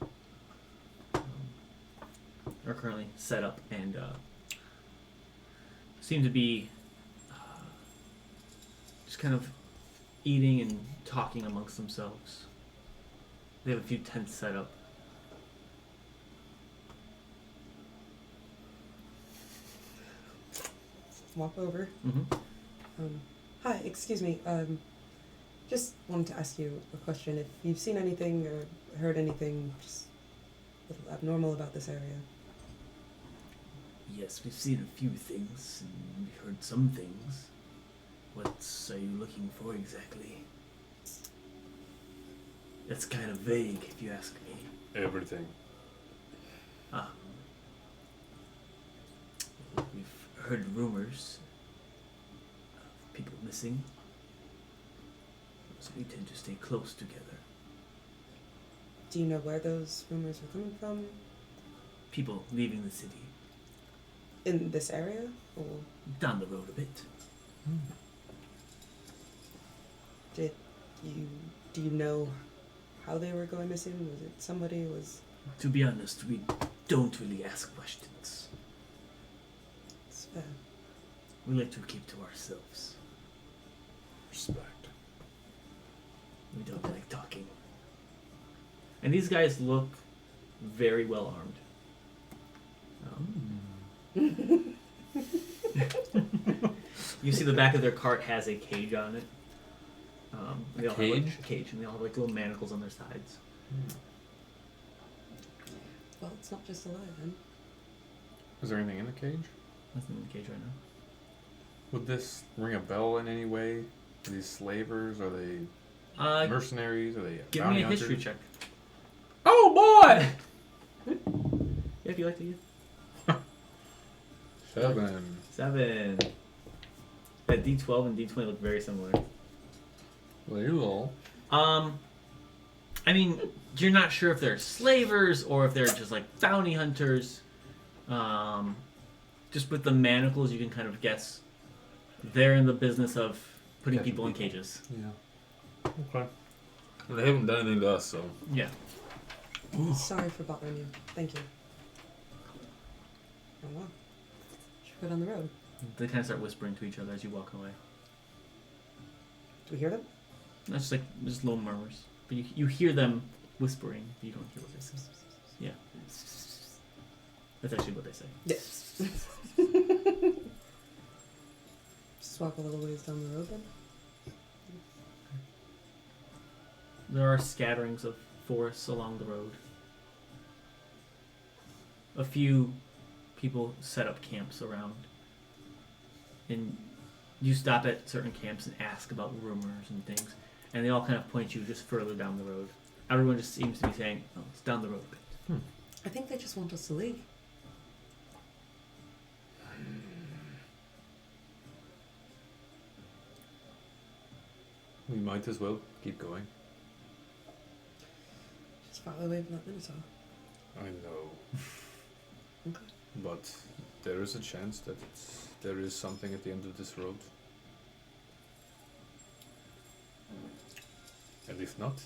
are currently set up and seem to be just kind of eating and talking amongst themselves. They have a few tents set up. Walk over. Mm-hmm. Hi, excuse me. Just wanted to ask you a question. If you've seen anything or heard anything just a little abnormal about this area. Yes, we've seen a few things and we've heard some things. What are you looking for exactly? That's kind of vague, if you ask me. Everything. We've heard rumors of people missing, so we tend to stay close together. Do you know where those rumors were coming from? People leaving the city, In this area? Or down the road a bit. do you know how they were going missing? Was it somebody? To be honest, we don't really ask questions. It's fair. We like to keep to ourselves. Respect. We don't like talking. And these guys look very well armed. You see the back of their cart has a cage on it. They all have, like, cage? a cage, and they all have like little manacles on their sides. Well, it's not just a lie then. Is there anything in the cage? Nothing in the cage right now. Would this ring a bell in any way? Are these slavers? Are they mercenaries? Are they Give bounty me a hunters? history check. Oh boy! Yeah, if you like to use. 7. 7. That D12 and D20 look very similar. Well, I mean, you're not sure if they're slavers or if they're just like bounty hunters. Just with the manacles, you can kind of guess they're in the business of putting Catching people in people. cages. yeah. Okay. They haven't done anything to us, so. Yeah. Sorry for bothering you. Thank you. Oh, wow. Go down the road. They kind of start whispering to each other as you walk away. Do we hear them? That's just like just low murmurs, but you hear them whispering. But you don't hear what they say. Yeah, that's actually what they say. Yes. Just walk a little ways down the road then. There are scatterings of forests along the road. A few people set up camps around, and you stop at certain camps and ask about rumors and things, and they all kind of point you just further down the road. Everyone just seems to be saying, "Oh, it's down the road a bit." I think they just want us to leave. We might as well keep going. Just far away from that Minotaur. I know. Okay. But there is a chance that there is something at the end of this road. And if not,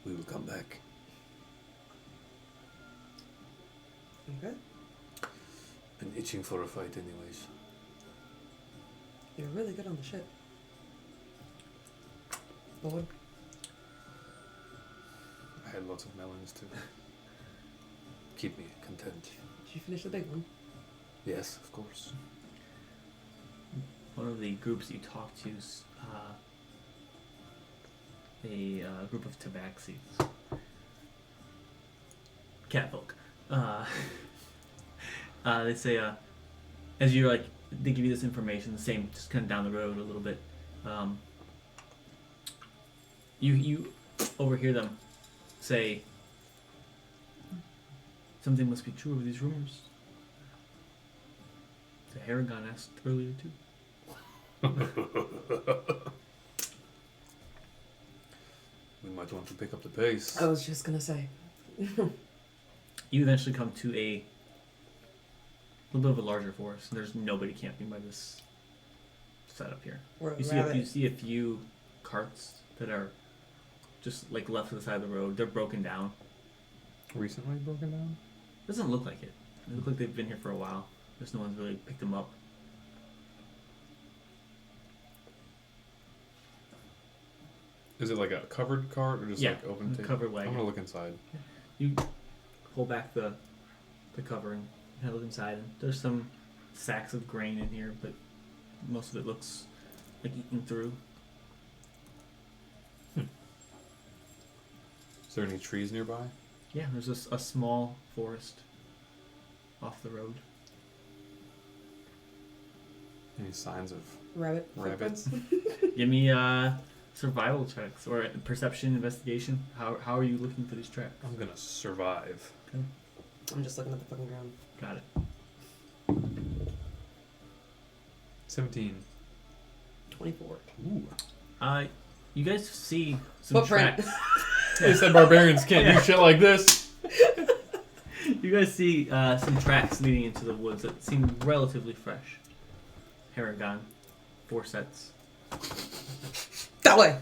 we will come back. Okay. Been itching for a fight anyways. You're really good on the ship. Lord. I had lots of melons too. Keep me content. Did you finish the big one? Yes, of course. One of the groups you talk to is a group of tabaxis. Catfolk. They say, as you're like, they give you this information, the same, just kind of down the road a little bit. You overhear them say, something must be true of these rumors. The Haragon asked earlier too. We might want to pick up the pace. I was just gonna say. You eventually come to a little bit of a larger forest. There's nobody camping by this setup here. We're a You rabbit. see a few carts that are just like left to the side of the road. They're broken down. Recently broken down? Doesn't look like it. They look like they've been here for a while. Just no one's really picked them up. Is it like a covered cart or just Yeah, like open table? covered I'm wagon. gonna look inside. You pull back the covering and look inside, and there's some sacks of grain in here, but most of it looks like eaten through. Is there any trees nearby? Yeah, there's a small forest off the road. Any signs of Rabbit. rabbits? Give me survival checks or perception investigation. How are you looking for these tracks? I'm gonna survive. I'm just looking at the fucking ground. Got it. 17. 24. Ooh. You guys see some Footprint. tracks. They said barbarians can't do shit like this. You guys see some tracks leading into the woods that seem relatively fresh. Haragon, 4 sets. That way!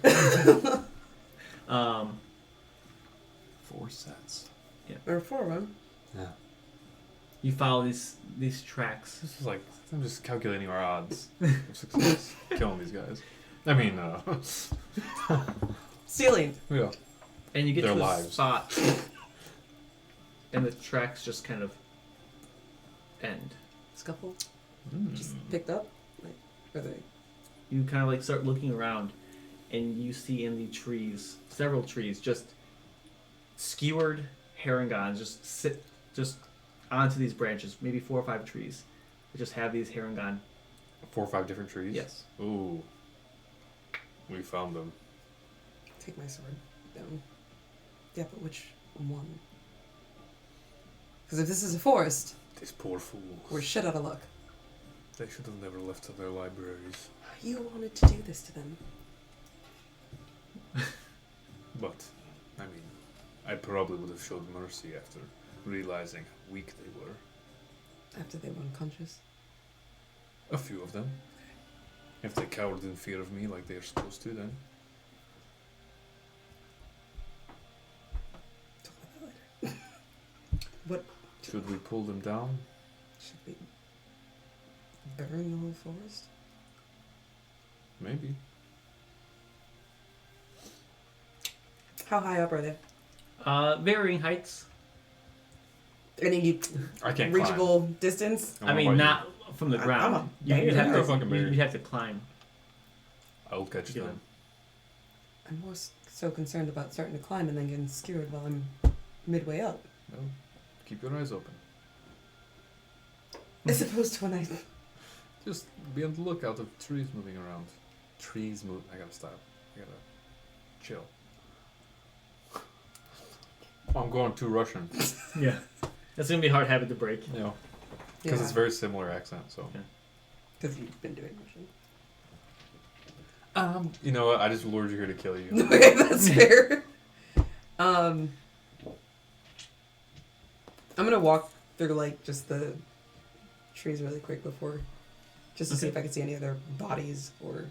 4 sets. Or 4 of them. Yeah. You follow these tracks. This is like, I'm just calculating our odds of success. Killing these guys. I mean, Stealing. yeah. And you get Their to a lives. spot, and the tracks just kind of end. Scuffle. Mm. Just picked up. Like, are they? You kind of like start looking around, and you see in the trees, several trees, just skewered herringons just sit just onto these branches. Maybe 4 or 5 trees that just have these herringon. 4 or 5 different trees? Yes. Ooh. We found them. Take my sword down. Yeah, but which one? Because if this is a forest, These poor fools. we're shit out of luck. They should have never left their libraries. You wanted to do this to them. But, I mean, I probably would have showed mercy after realizing how weak they were. After they were unconscious. A few of them. If they cowered in fear of me like they're supposed to, then. Talk about that later. What Should we pull them down? should we? burn the whole forest? Maybe. How high up are they? Varying heights. Any I can't climb. reachable distance? I I don't mean, know about not from the I'm ground. a You'd bear. have You're a to. fucking bear. You'd have to climb. I will catch Yeah. them. I'm more so concerned about starting to climb and then getting skewered while I'm midway up. No. Keep your eyes open. As opposed to when I. Just be on the lookout of trees moving around. Trees move. I gotta stop. I gotta chill. I'm going too Russian. Yeah. That's gonna be a hard habit to break. You know, because it's very similar accent. So. Because you've been doing Russian. You know what? I just lured you here to kill you. Okay, that's fair. I'm gonna walk through like just the trees really quick before, just to see Okay. if I can see any other bodies or.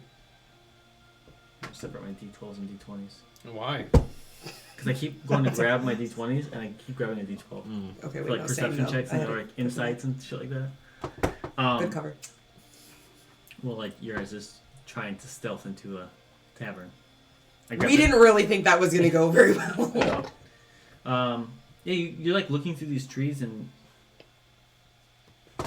Separate my d12s and d20s. Why? Because I keep going to grab my d20s and I keep grabbing a d12 Okay, for wait, like no, perception same, no. checks I and had or, it. like insights and shit like that. Good cover. Well, like yours is trying to stealth into a tavern. I We grabbed didn't really think that was gonna go very well. Yeah, you're like looking through these trees and. Oh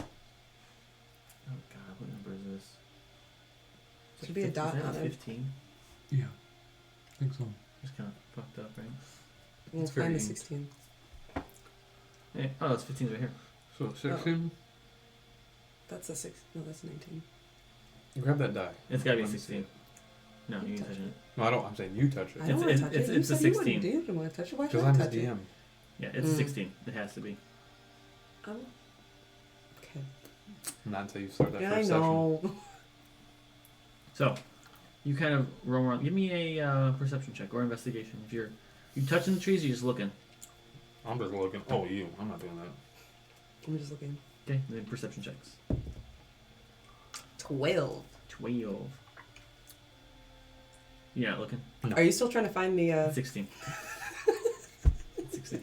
god, what number is this? Should be a dot is that on it. 15? Yeah, I think so. Just kind of fucked up, right? We'll It's very find the neat. 16. Hey, oh, it's 15 right here. So 16. That's a 6. No, that's 19. Grab that die. It's gotta be Let me 16. see. No, you You can touch touch it. No, I don't. I'm saying you touch I it. don't It's- want to it's- touch it's- it. You it's a said you wouldn't 16. do. You didn't want to touch it. Why should Because I I'm the touch it? DM. Yeah, it's Mm. 16. It has to be. Oh. Okay. Not until you start that Yeah, I first know. So, you kind of roam around. Give me a perception check or investigation. If you touching the trees, or you just looking. section. I'm just looking. Oh, you. I'm not doing that. I'm just looking. Okay, then perception checks. 12. 12. You're not looking. Are you still trying to find the? 16. 16.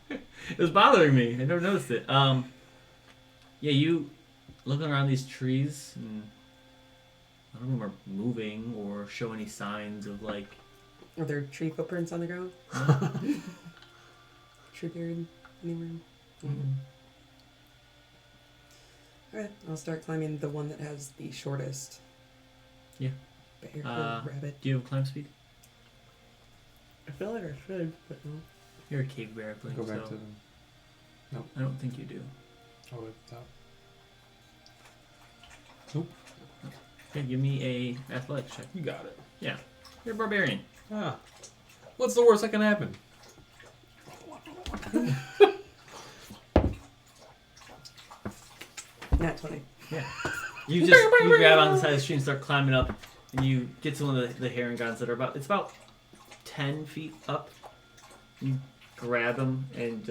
It was bothering me. I never noticed it. Yeah, you looking around these trees, and none of them are moving or show any signs of like. Are there tree footprints on the ground? Tree buried anywhere? Alright, I'll start climbing the one that has the shortest. Yeah. Bear Uh, or rabbit. Do you have climb speed? I feel like I should, but no. You're a cave bear, I believe, Go back so to them. I don't think you do. Oh, at the top. Nope. Okay, give me a athletics check. You got it. You're a barbarian. Ah. What's the worst that can happen? Nat 20. You grab on the side of the street and start climbing up, and you get to one of the heron guns that are about 10 feet up. You grab them and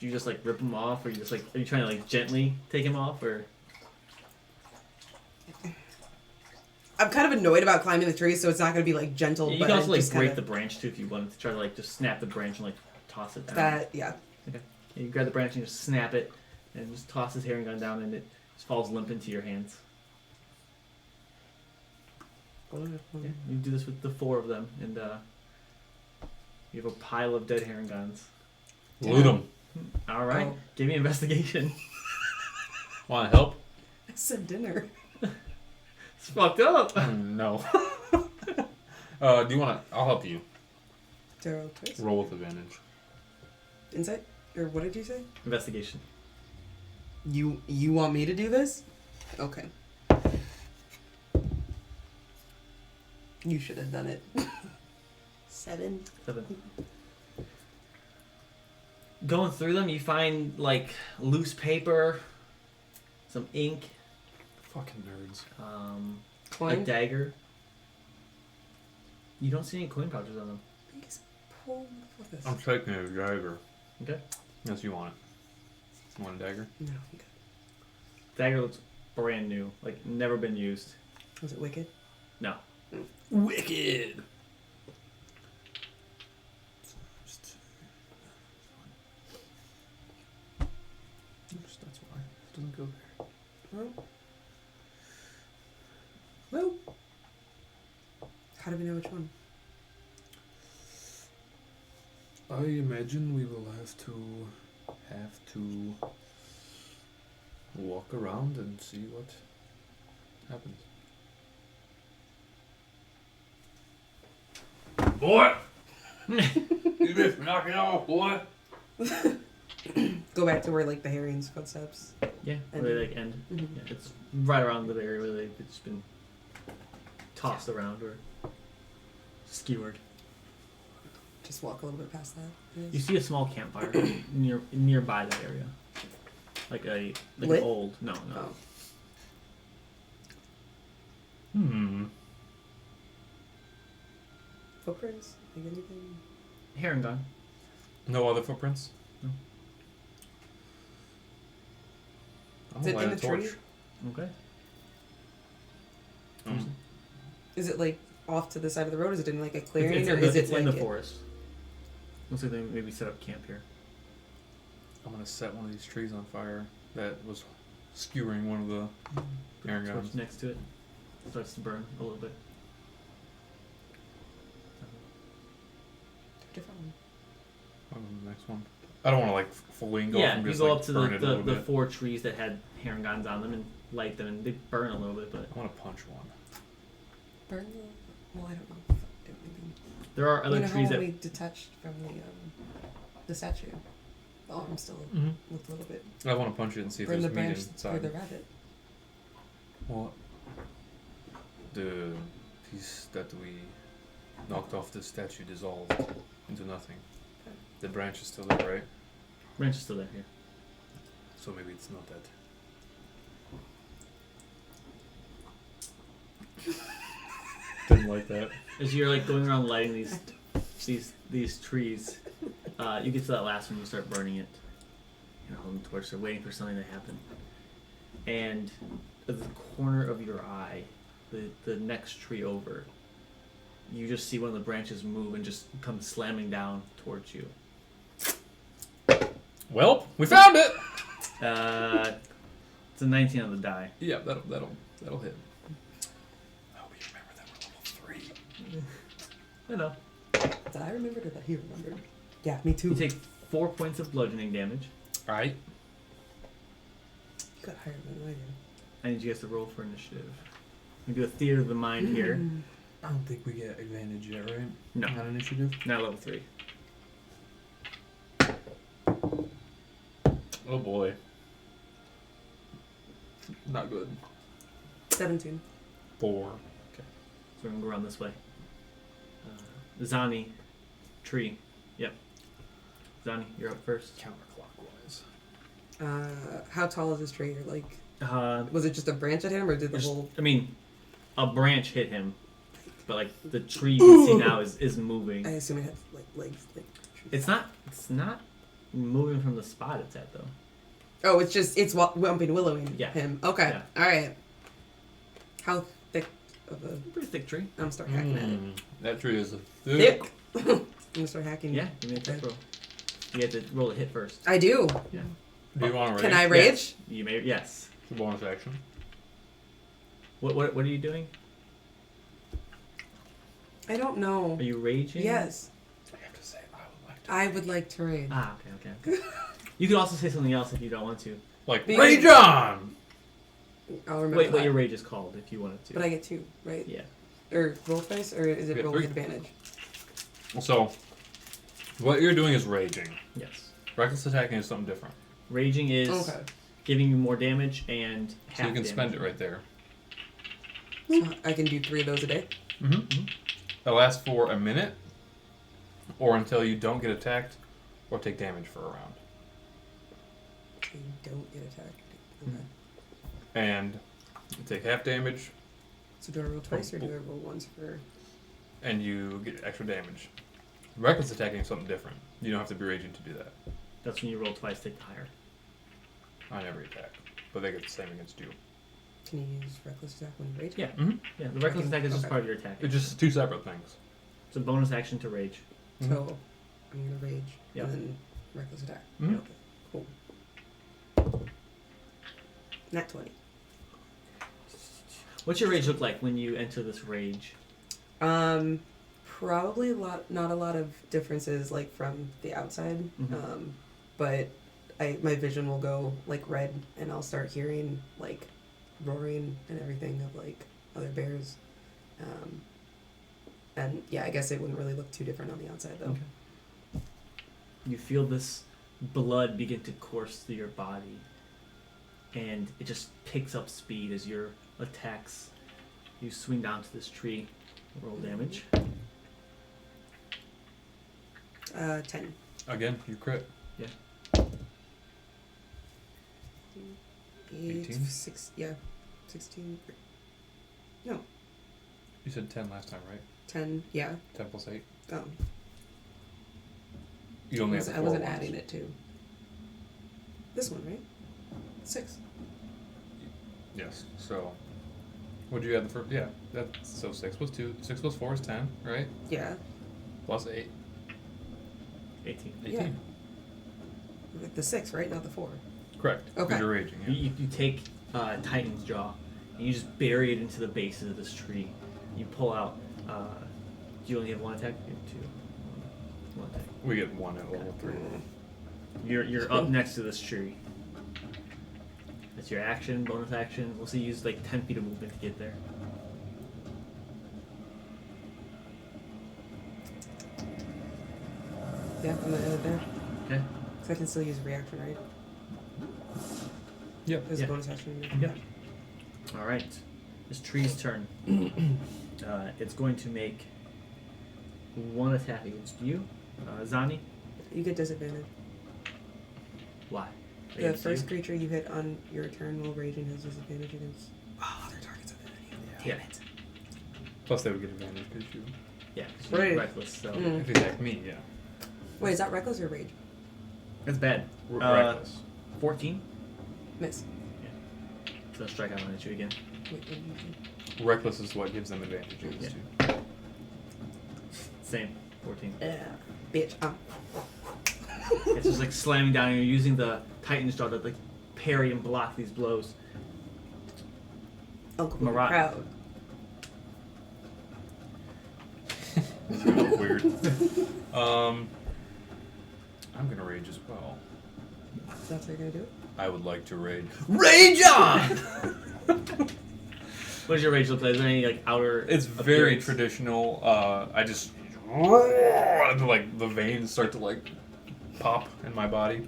you just like rip them off, or you just like are you trying to like gently take him off, or I'm kind of annoyed about climbing the trees, so it's not going to be like gentle. you but can also like just break the kinda, branch too if you wanted to try to like just snap the branch and like toss it down. that. Yeah. Yeah, you grab the branch and just snap it, and just toss his heron gun down, and it just falls limp into your hands. Yeah, you do this with the 4 of them, and you have a pile of dead heron guns. Loot them. All right, Oh. give me investigation. Want to help? I said dinner. It's fucked up. No. Do you want to? I'll help you. Tarot twist. Roll with advantage. Insight? Or what did you say? Investigation. You want me to do this? Okay. You should have done it. 7. 7. Going through them, you find like loose paper, some ink, Fucking nerds. a Coin? dagger. You don't see any coin pouches on them. Just pull the fuck I'm taking a dagger. Okay. Yes, you want it. You want a dagger? No, okay. Dagger looks brand new, like never been used. Was it wicked? No. Wicked. Oops, that's why. It doesn't go there. Well, How do we know which one? I imagine we will have to walk around and see what happens. Boy! You just knocking off, boy! Go back to where like the Harrian's footsteps. Yeah, where they like end. Mhm. Yeah, it's right around the area where they've just been tossed around or skewered. Just walk a little bit past that. You see a small campfire nearby that area, like an Lit? old no. Oh. Footprints? Like anything? Hair and gun. No other footprints? No. I'm Is it gonna in light the a torch. tree? Okay. Is it like off to the side of the road? Is it in like a It's, clearing, it's or in the, is it it's like in the forest. Looks like they maybe set up camp here. I'm gonna set one of these trees on fire that was skewering one of the Put air the torch guns. next to it. Starts to burn a little bit. different one? The next one. I don't want to like fully engulf Yeah, and you just go like up to burn it a the little bit. 4 trees that had herringons on them and light them, and they burn a little bit, but I want to punch one. Burn the... Well, I don't know if I do anything. there are other You know trees how that we detached from the statue? The arm still Mm-hmm. looked a little bit... I want to punch it and see if Burn there's the meat branch or inside. the rabbit. What? The piece that we knocked off the statue dissolved into nothing. Okay. The branch is still there, right? branch is still there here. So maybe it's not that. Didn't like that. As you're like going around lighting these trees, you get to that last one, you start burning it. You're holding the torch, they're waiting for something to happen. And at the corner of your eye, the next tree over, you just see one of the branches move and just come slamming down towards you. Well, we found it. It's a 19 on the die. Yeah, that'll hit. I hope you remember that we're level 3. I know. Did I remember or that he remembered? Yeah, me too. You take 4 points of bludgeoning damage. All right. You got higher than I did. I need you guys to roll for initiative. We do a theater of the mind here. I don't think we get advantage yet, right? No. Not initiative. Not level 3. Oh boy. Not good. 17. 4. So we're gonna go around this way. Zani, tree. Yep. Zani, you're up first. Counterclockwise. How tall is this tree? Or like, Uh, was it just a branch at him, or did the there's- whole? I mean, a branch hit him, but like the tree you can see now is moving. I assume it had like legs. Like. It's not moving from the spot it's at though. Oh, it's wumping willowing Yeah. him. Okay, Yeah. all right. How thick of a? Pretty thick tree. I'm gonna start hacking at it. That tree is Thick. I'm gonna start hacking. Yeah, give me a check roll. You have to roll a hit first. I do. Yeah. Do you want to rage? Can I rage? You may. Yes. It's a bonus action. What are you doing? I don't know. Are you raging? Yes, I have to say, I would like to. I would like to rage. Ah, okay. You can also say something else if you don't want to. Like, Being- rage on! I'll remember. Wait, what that. your rage is called if you wanted to. But I get 2, right? Yeah. Or roll twice, or is You it get roll 3. with advantage? So, what you're doing is raging. Yes. Reckless attacking is something different. Raging is Okay. giving you more damage and half So you can damage. spend it right there. So I can do 3 of those a day. Mm-hmm. It lasts for a minute, or until you don't get attacked, or take damage for a round. So you don't get attacked. Okay. And you take half damage, So do I roll twice, or do I roll once for? and you get extra damage. Reckless attacking is something different. You don't have to be raging to do that That's when you roll twice, take the higher. on every attack, but they get the same against you. Can you use reckless attack when you rage? Yeah. Mm-hmm. Yeah, the reckless attack is just Okay. part of your attack. It's just 2 separate things. It's a bonus action to rage. So I'm gonna rage Yeah. and then reckless attack. Mhm. Okay. Cool. Nat 20. What's your rage look like when you enter this rage? Probably not a lot of differences like from the outside. Mhm. But my vision will go like red, and I'll start hearing like roaring and everything of like other bears. And yeah, I guess it wouldn't really look too different on the outside though. Okay. You feel this blood begin to course through your body, and it just picks up speed as your attacks. You swing down to this tree. Roll damage. 10. Again, you crit. 18? 16. You said 10 last time, right? 10, yeah. 10 plus 8. Oh. You only have the I 4 wasn't ones. adding it to. This one, right? 6. Yes. So, what did you add the first? Yeah. That's so 6 plus 2. 6 plus 4 is 10, right? Yeah. Plus 8. 18. 18. Yeah. The 6, right? Not the 4. Correct. Okay. Because you're raging. Yeah. You take Titan's Jaw, and you just bury it into the base of this tree. You pull out. Do you only have one attack? You have two. One attack. We get 1 at level 3. You're up next to this tree. That's your action, bonus action. We'll see you use like 10 feet of movement to get there. Yeah, I'm gonna end it there. Okay. So I can still use reaction, right? Yep. As Yeah. a bonus action. Yeah. All right. This tree's turn. It's going to make one attack against you, Zani. You get disadvantage. Why? The Against first you? creature you hit on your turn while raging has disadvantage against other targets other than you. Yeah. Plus they would get advantage because you. Yeah. 'Cause you're Right. reckless. So Mm. If you attack me, yeah. Wait, is that reckless or rage? that's bad. Reckless. 14. Miss. So strike out on you again. Wait, what did you say? Reckless is what gives them advantage against Yeah. you. Same. 14. Yeah, bitch. It's just like slamming down, and you're using the Titan's Jaw to like parry and block these blows. Uncle will be Marat. proud. It's gonna look weird. I'm gonna rage as well. That's how you're gonna do it? I would like to rage. Rage on! What does your rage look like? Is there any like outer? It's very appearance? traditional. I just and, like the veins start to like pop in my body,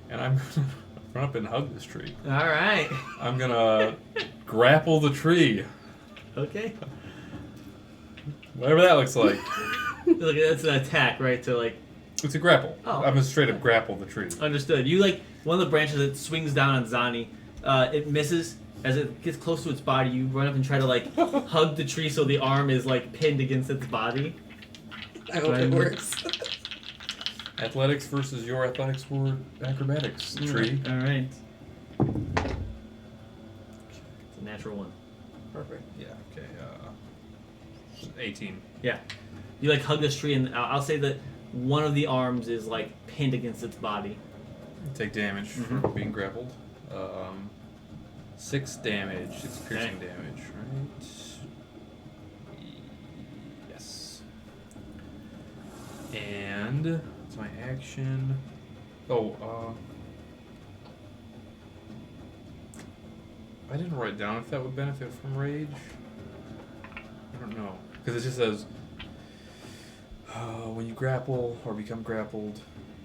and I'm gonna run up and hug this tree. All right. I'm gonna grapple the tree, Okay. whatever that looks like. Look, that's an attack, right? To like, It's a grapple. Oh. I'm gonna straight up grapple the tree. understood. You like one of the branches that swings down on Zani. It misses. As it gets close to its body, you run up and try to like hug the tree so the arm is like pinned against its body. I hope it works. Athletics versus your athletics for acrobatics. Tree. All right. It's a natural one. Perfect. Yeah. Okay. 18. Yeah. You like hug this tree, and I'll say that one of the arms is like pinned against its body. Take damage Mhm. from being grappled. 6 damage. 6 piercing Okay. damage, right? Yes. And it's my action. Oh, I didn't write down if that would benefit from rage. I don't know. Because it just says when you grapple or become grappled.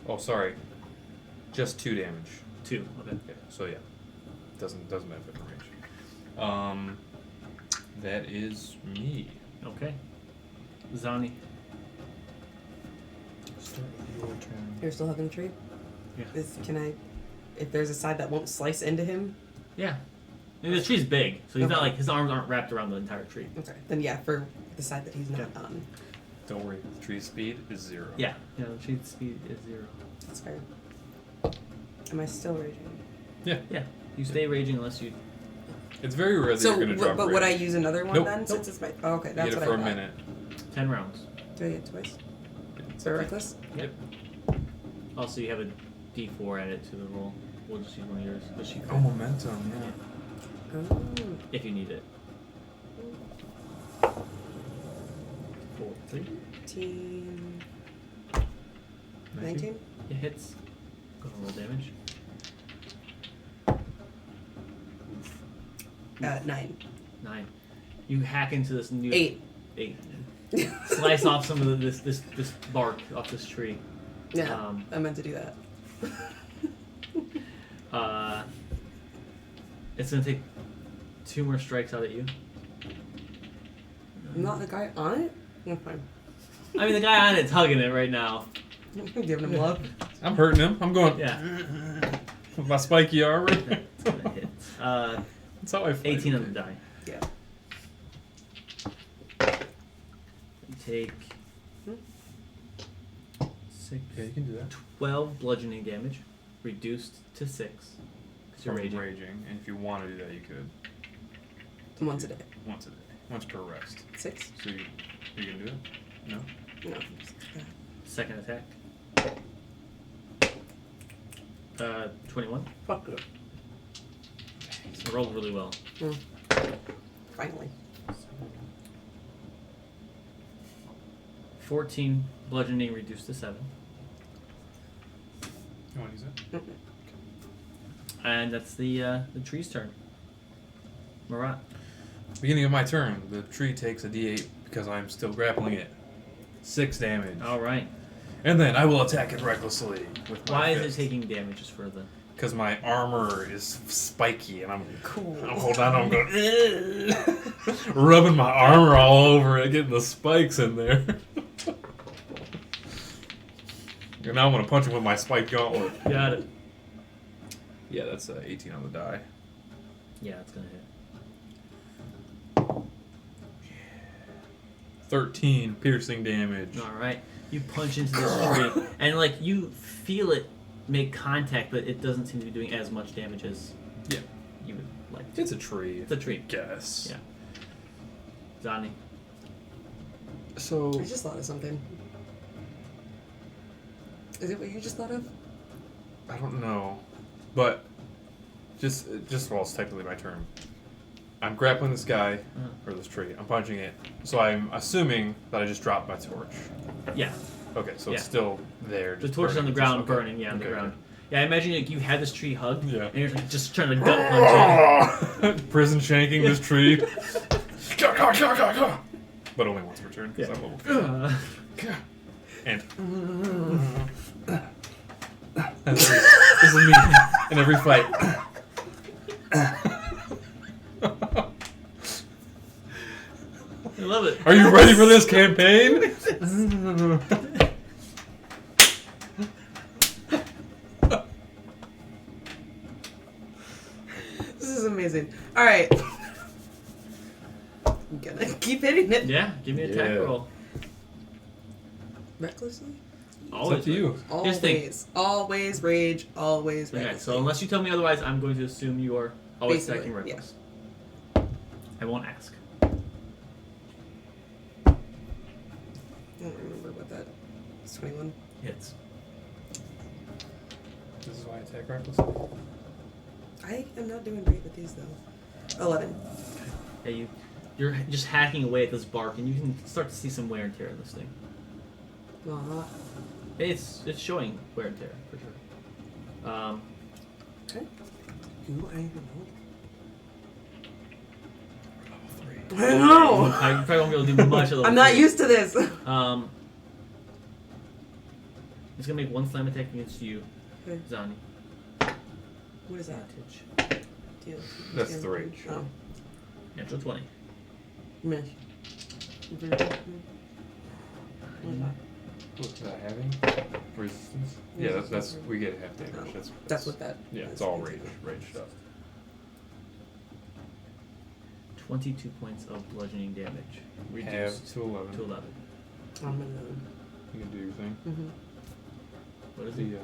Oh, sorry. Just 2 damage. 2. Okay. Okay, so yeah, doesn't benefit from rage. That is me. Okay. Zani. Start with your turn. You're still hugging the tree? Yeah. Can I, if there's a side that won't slice into him? Yeah. I mean, the tree's big, so he's not Okay. like his arms aren't wrapped around the entire tree. Okay. Then yeah, for the side that he's not Okay. on. Don't worry, the tree's speed is 0. Yeah. Yeah. The tree's speed is 0. That's fair. Am I still raging? Yeah. Yeah. You stay raging unless you. It's very rare that So, you're gonna drop but rage. would I use another one Nope. then? Since it's my. Oh, okay, You that's get it what for I a thought. minute. 10 rounds. Do I get twice? For reckless? Yep. Also, you have a D4 added to the roll. We'll just use one of yours, but she Oh, momentum, yeah. Oh. if you need it. 3. 18, 19? It hits. Go ahead and roll damage. 9. 9. You hack into this new 8. 8. Slice off some of this bark off this tree. Yeah, I meant to do that. It's gonna take 2 more strikes out at you. Not the guy on it? I'm fine. I mean, the guy on it's hugging it right now. I'm giving him love. I'm hurting him. I'm going Yeah. with my spiky armor. It's gonna hit. That's how I fight. 18 on the die. Yeah. You take 6, Yeah, you can do that. 12 bludgeoning damage, reduced to 6. Because you're From raging. and if you want to do that, you could. Once a day. Once a day. Once per rest. 6? So you can do it? No? No. Second attack. 21. Fuck it. So rolled really well. Finally. 14 bludgeoning, reduced to 7. You want to use it? And that's the tree's turn. Marat. Beginning of my turn, the tree takes a d8 because I'm still grappling it. 6 damage. All right. And then I will attack it recklessly with my Why is fist. it taking damage just for the... Because my armor is spiky and I'm Cool. hold on, I'm going rubbing my armor all over it, getting the spikes in there. And now I'm gonna punch him with my spiked gauntlet. Got it. Yeah, that's 18 on the die. Yeah, it's going to hit. 13 piercing damage. All right. You punch into this tree, and like you feel it make contact, but it doesn't seem to be doing as much damage as Yeah, you would like. To. it's a tree. It's a tree. Guess. Yeah. Zani. So I just thought of something. Is it what you just thought of? I don't know, but just while it's technically my turn, I'm grappling this guy or this tree. I'm punching it, so I'm assuming that I just dropped my torch. Yeah. Okay, so Yeah. it's still there. The just torch is on the burning. ground, Just- okay. burning. Yeah, on the Okay, ground. Yeah, I imagine like you had this tree hugged, Yeah. and you're like, just trying to gut punch okay. Prison shanking this tree. But only once per turn because Yeah. I'm level it. 50. And this is me in every fight. I love it. Are you ready for this campaign? This is amazing. Alright. I'm gonna keep hitting it. Yeah, give me an attack Yeah. roll. Recklessly? It's up to you. Just think. Always. Always rage. Always Okay, recklessly. so unless you tell me otherwise, I'm going to assume you are always Basically, attacking yeah. reckless. I won't ask. I don't remember what that. It's 21. Hits. This is why I attack recklessly. I am not doing great with these though. 11. Yeah, you're just hacking away at this bark, and you can start to see some wear and tear in this thing. Aw. It's showing wear and tear for sure. Okay. Ooh, I don't know. Level 3. I know! You probably won't be able to do much of those. I'm not used to this. It's gonna make one slam attack against you, Okay. Zani. What is that? Advantage. Deal. That's the rage. Oh. Natural 20. Miss. What is that? What's that having? Resistance? Yeah, that's we get half damage. That's what that. Yeah, is. it's all rage stuff. 22 points of bludgeoning damage. Have Reduced to 11. to 11. I'm gonna. You can do your thing. Mm-hmm. What is The it?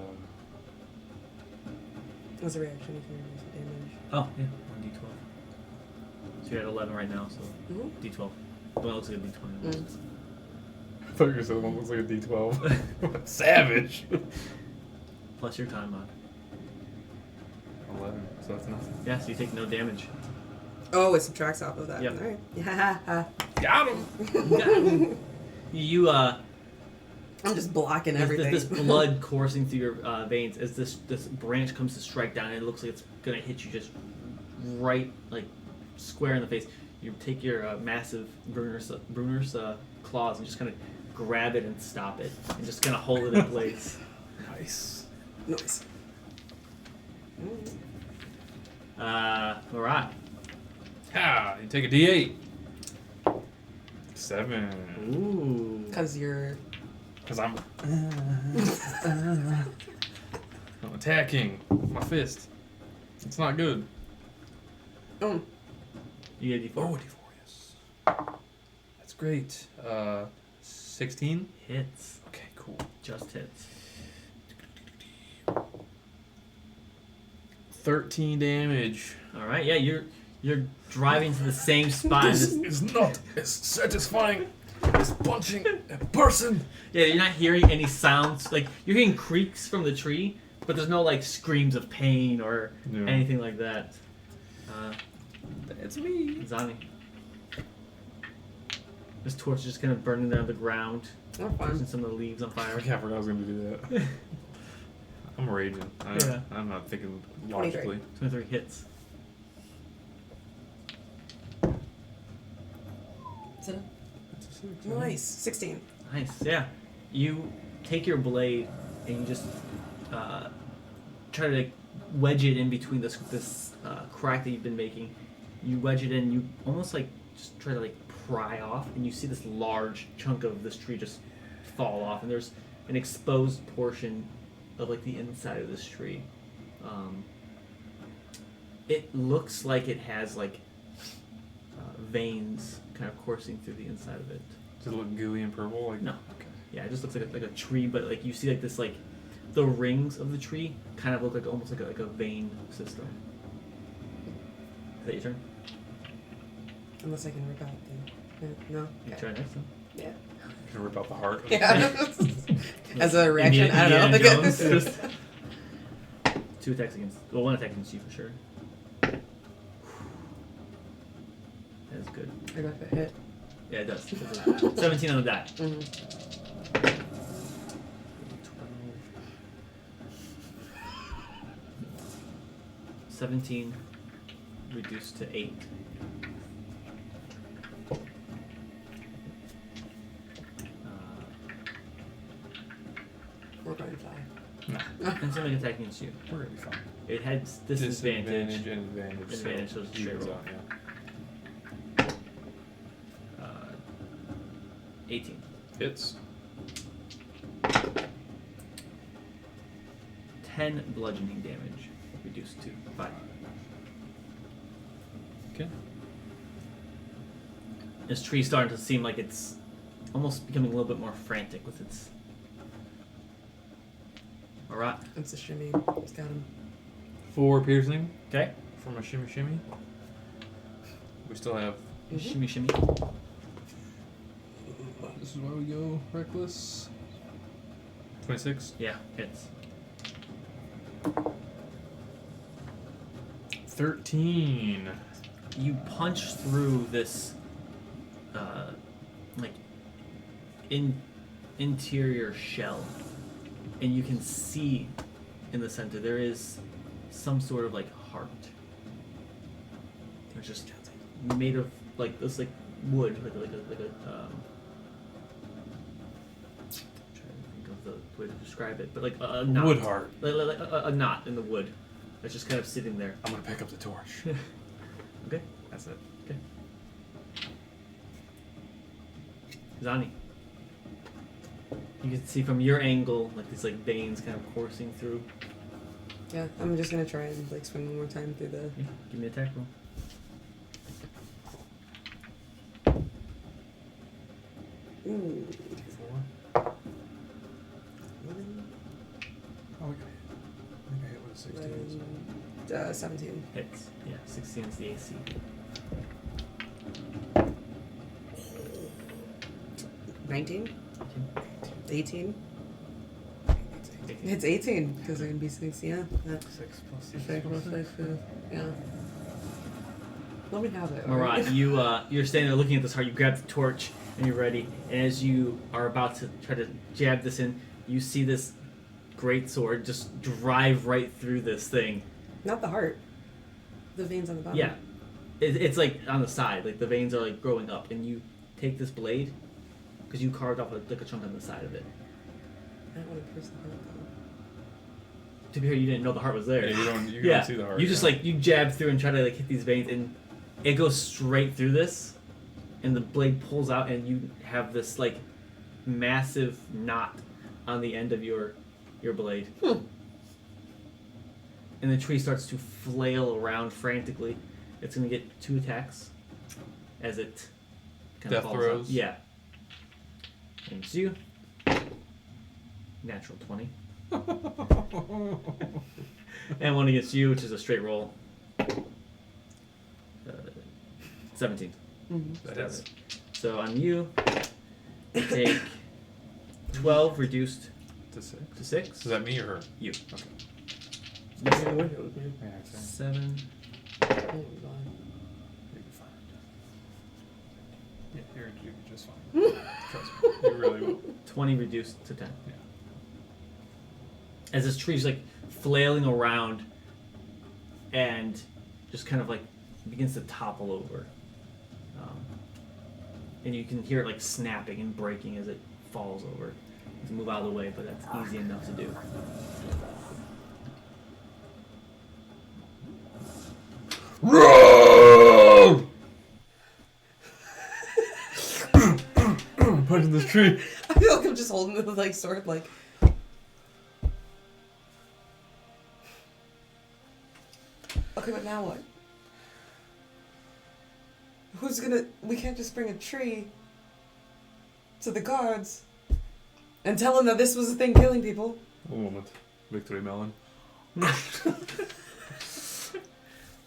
As a reaction, if you reduce the damage. Oh, yeah, 1d12. So you're at 11 right now, so Mm-hmm. d12. The one looks like a d20. Mm. I thought you were saying one looks like a D12. Savage. Plus your time mod. 11. So that's nothing. Yeah, so you take no damage. Oh, it subtracts off of that. Yep. Alright. Yeah. Got him. You I'm just blocking everything. this blood coursing through your veins as this branch comes to strike down, and it looks like it's gonna hit you just right, like square in the face. You take your massive Brunner's claws and just kind of grab it and stop it, and just kind of hold it in place. Nice. Noise. All right. Ha! You take a D8. 7. Ooh. Because you're. Because I'm attacking with my fist. It's not good. Oh. You get a D4. Oh, D4, yes. That's great. 16? Hits. Okay, cool. Just hits. 13 damage. All right. Yeah, you're driving to the same spot. and This this- is not as satisfying as punching a person. Yeah, you're not hearing any sounds. Like, you're hearing creaks from the tree, but there's no, like, screams of pain or Yeah. anything like that. It's me. Zani. This torch is just kind of burning down the ground, Oh, pushing fun. some of the leaves on fire. I forgot I was going to do that. I'm raging. Yeah. I'm not thinking 23. logically. 23 hits. Is it nice. 16. Nice, yeah. You take your blade and you just try to like, wedge it in between this crack that you've been making. You wedge it in, you almost like just try to like pry off, and you see this large chunk of this tree just fall off, and there's an exposed portion of like the inside of this tree. It looks like it has like veins kind of coursing through the inside of it. Does it look gooey and purple? Like No. Okay. Yeah, it just looks like a tree, but like you see like this like the rings of the tree kind of look like almost like a vein system. Is that your turn? Unless I can rip out the. No? You Okay. try next one. Yeah. Can rip out the heart. Yeah. As a reaction, Indiana I don't know. Jones, just 2 attacks against. Well, 1 attack against you for sure. That's good. I got the hit. Yeah, it does. 17 on the die. Mm-hmm. 17 reduced to 8. We're going 5. And something attacking against you. We're gonna be fine. It had disadvantage. and advantage. Advantage, so it's a straight evens roll. out, yeah. 18. Hits. 10 bludgeoning damage, reduced to 5. Okay. This tree's starting to seem like it's almost becoming a little bit more frantic with its. Alright. It's a shimmy. He's got him. 4 piercing Okay. for my shimmy shimmy. We still have. Shimmy, shimmy. This is why we go reckless. 26. Yeah, hits. 13. You punch through this, like, interior shell, and you can see in the center there is some sort of like heart. It's just made of like this, like wood, like a. I'm trying to think of the way to describe it, but like a knot. Wood heart. Like a knot in the wood that's just kind of sitting there. I'm gonna pick up the torch. Okay. That's it. Okay. Zani. You can see from your angle, like these like veins kind of coursing through. Yeah, I'm just gonna try and like swing one more time through the. Yeah, give me an attack roll. Ooh. 4. 11, Oh, I think I hit with a 16. 17. Hits. Yeah, 16 is the AC. 19? 18? 18. It's 18 because it can be 6. Yeah. 6 plus 6. Yeah. Let me have it. Marat, alright? you're standing there looking at this heart. You grab the torch and you're ready. And as you are about to try to jab this in, you see this great sword just drive right through this thing. Not the heart. The veins on the bottom. Yeah, it's like on the side. Like the veins are like growing up, and you take this blade because you carved off like a chunk on the side of it. I don't want to pierce the heart though. To be fair, you didn't know the heart was there. Yeah, you Yeah, don't see the heart. you just yeah. like you jab through and try to like hit these veins, and it goes straight through this, and the blade pulls out, and you have this like massive knot on the end of your blade. And the tree starts to flail around frantically. It's gonna get 2 attacks as it kind Death falls throws? Out. Yeah. And it's you. Natural 20. And one against you, which is a straight roll. 17. Mm-hmm. That hits. So on you, you take 12 reduced To 6. to 6. Is that me or her? You. Okay. Yeah, okay. Yeah, okay. 7. Oh, God. You'll be fine. Yeah, you'll be just fine. Trust me. You really will. 20 reduced to 10. Yeah. As this tree's like flailing around and just kind of like begins to topple over. And you can hear it like snapping and breaking as it falls over. You can move out of the way, but that's easy enough to do. Punching this tree. I feel like I'm just holding the like sword, like. Okay, but now what? Who's gonna? We can't just bring a tree to the guards and tell them that this was a thing killing people. One moment. Victory melon.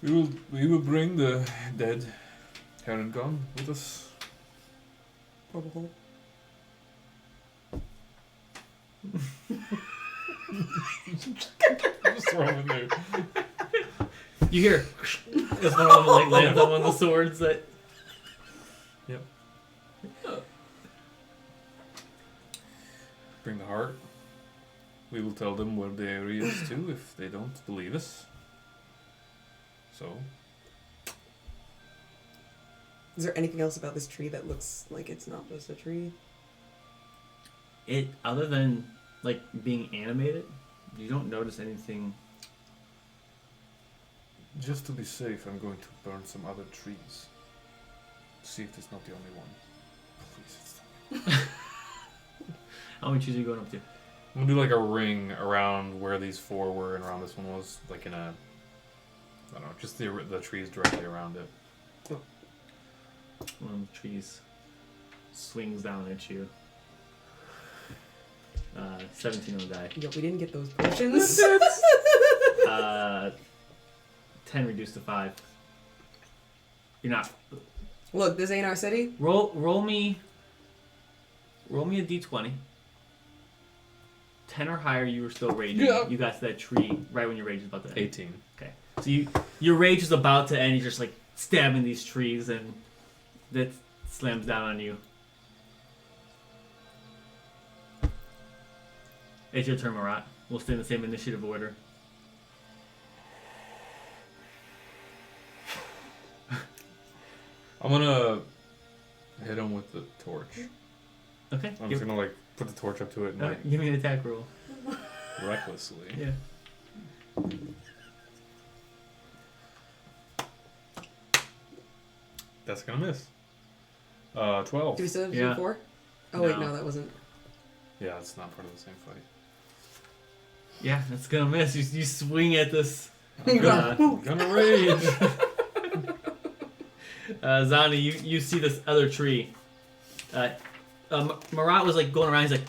We will bring the dead Heron gun with us. Probably. Just throw him in there. You hear as one of them like lands on one of the swords that. Yep. Bring the heart. We will tell them where the area is too if they don't believe us. So, Is there anything else about this tree that looks like it's not just a tree? It, other than like being animated, you don't notice anything. just to be safe, I'm going to burn some other trees. See if it's not the only one. Please, it's the only one. How many trees are you going up to? I'm gonna do like a ring around where these 4 were and around this one was, like in a, I don't know, just the trees directly around it. One of the trees swings down at you. 17 on the die. Yo, we didn't get those potions. 10 reduced to 5. You're not. Look, this ain't our city. Roll me a d20. 10 or higher, you were still raging. Yeah. You got to that tree right when your rage is about to end. 18. Okay. So your rage is about to end. You're just like stabbing these trees, and that slams down on you. It's your turn, Marat. We'll stay in the same initiative order. I'm gonna hit him with the torch. Okay. I'm just gonna like put the torch up to it and like give me an attack roll. recklessly. Yeah. That's gonna miss. 12. Do we still have Yeah. 4? Oh wait, No. no, that wasn't. Yeah, it's not part of the same fight. Yeah, that's gonna miss. You swing at this. Gonna rage. Zani, you see this other tree. Marat was like going around. He's like,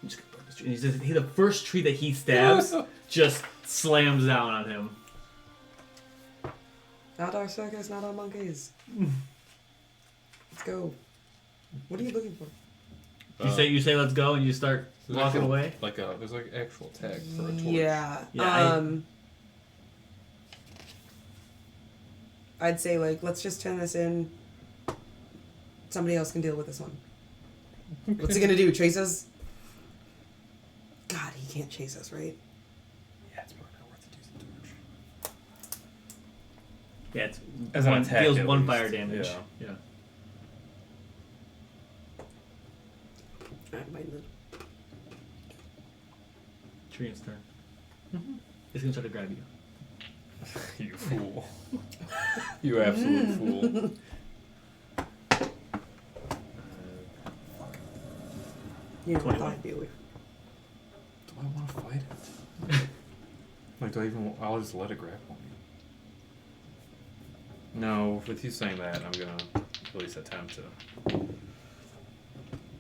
I'm just gonna burn this tree. And the first tree that he stabs just slams down on him. Not our circus, not our monkeys. Let's go. What are you looking for? You say let's go, and you start There's walking actual- away. Like there's like actual tag for a torch. Yeah. Yeah, I I'd say like let's just turn this in. Somebody else can deal with this one. What's he gonna do? Chase us? God, he can't chase us, right? Yeah, it's probably not worth it to use the torch. Yeah, it's As an one, attack, deals at 1 least. fire damage. Yeah. Yeah. Alright, mine then. Trion's turn. It's gonna try to grab you. You fool. You absolute fool. You know, 21. I'd be away. Do I want to fight it? Like, do I even? I'll just let it grapple me. No, with you saying that, I'm gonna at least attempt to.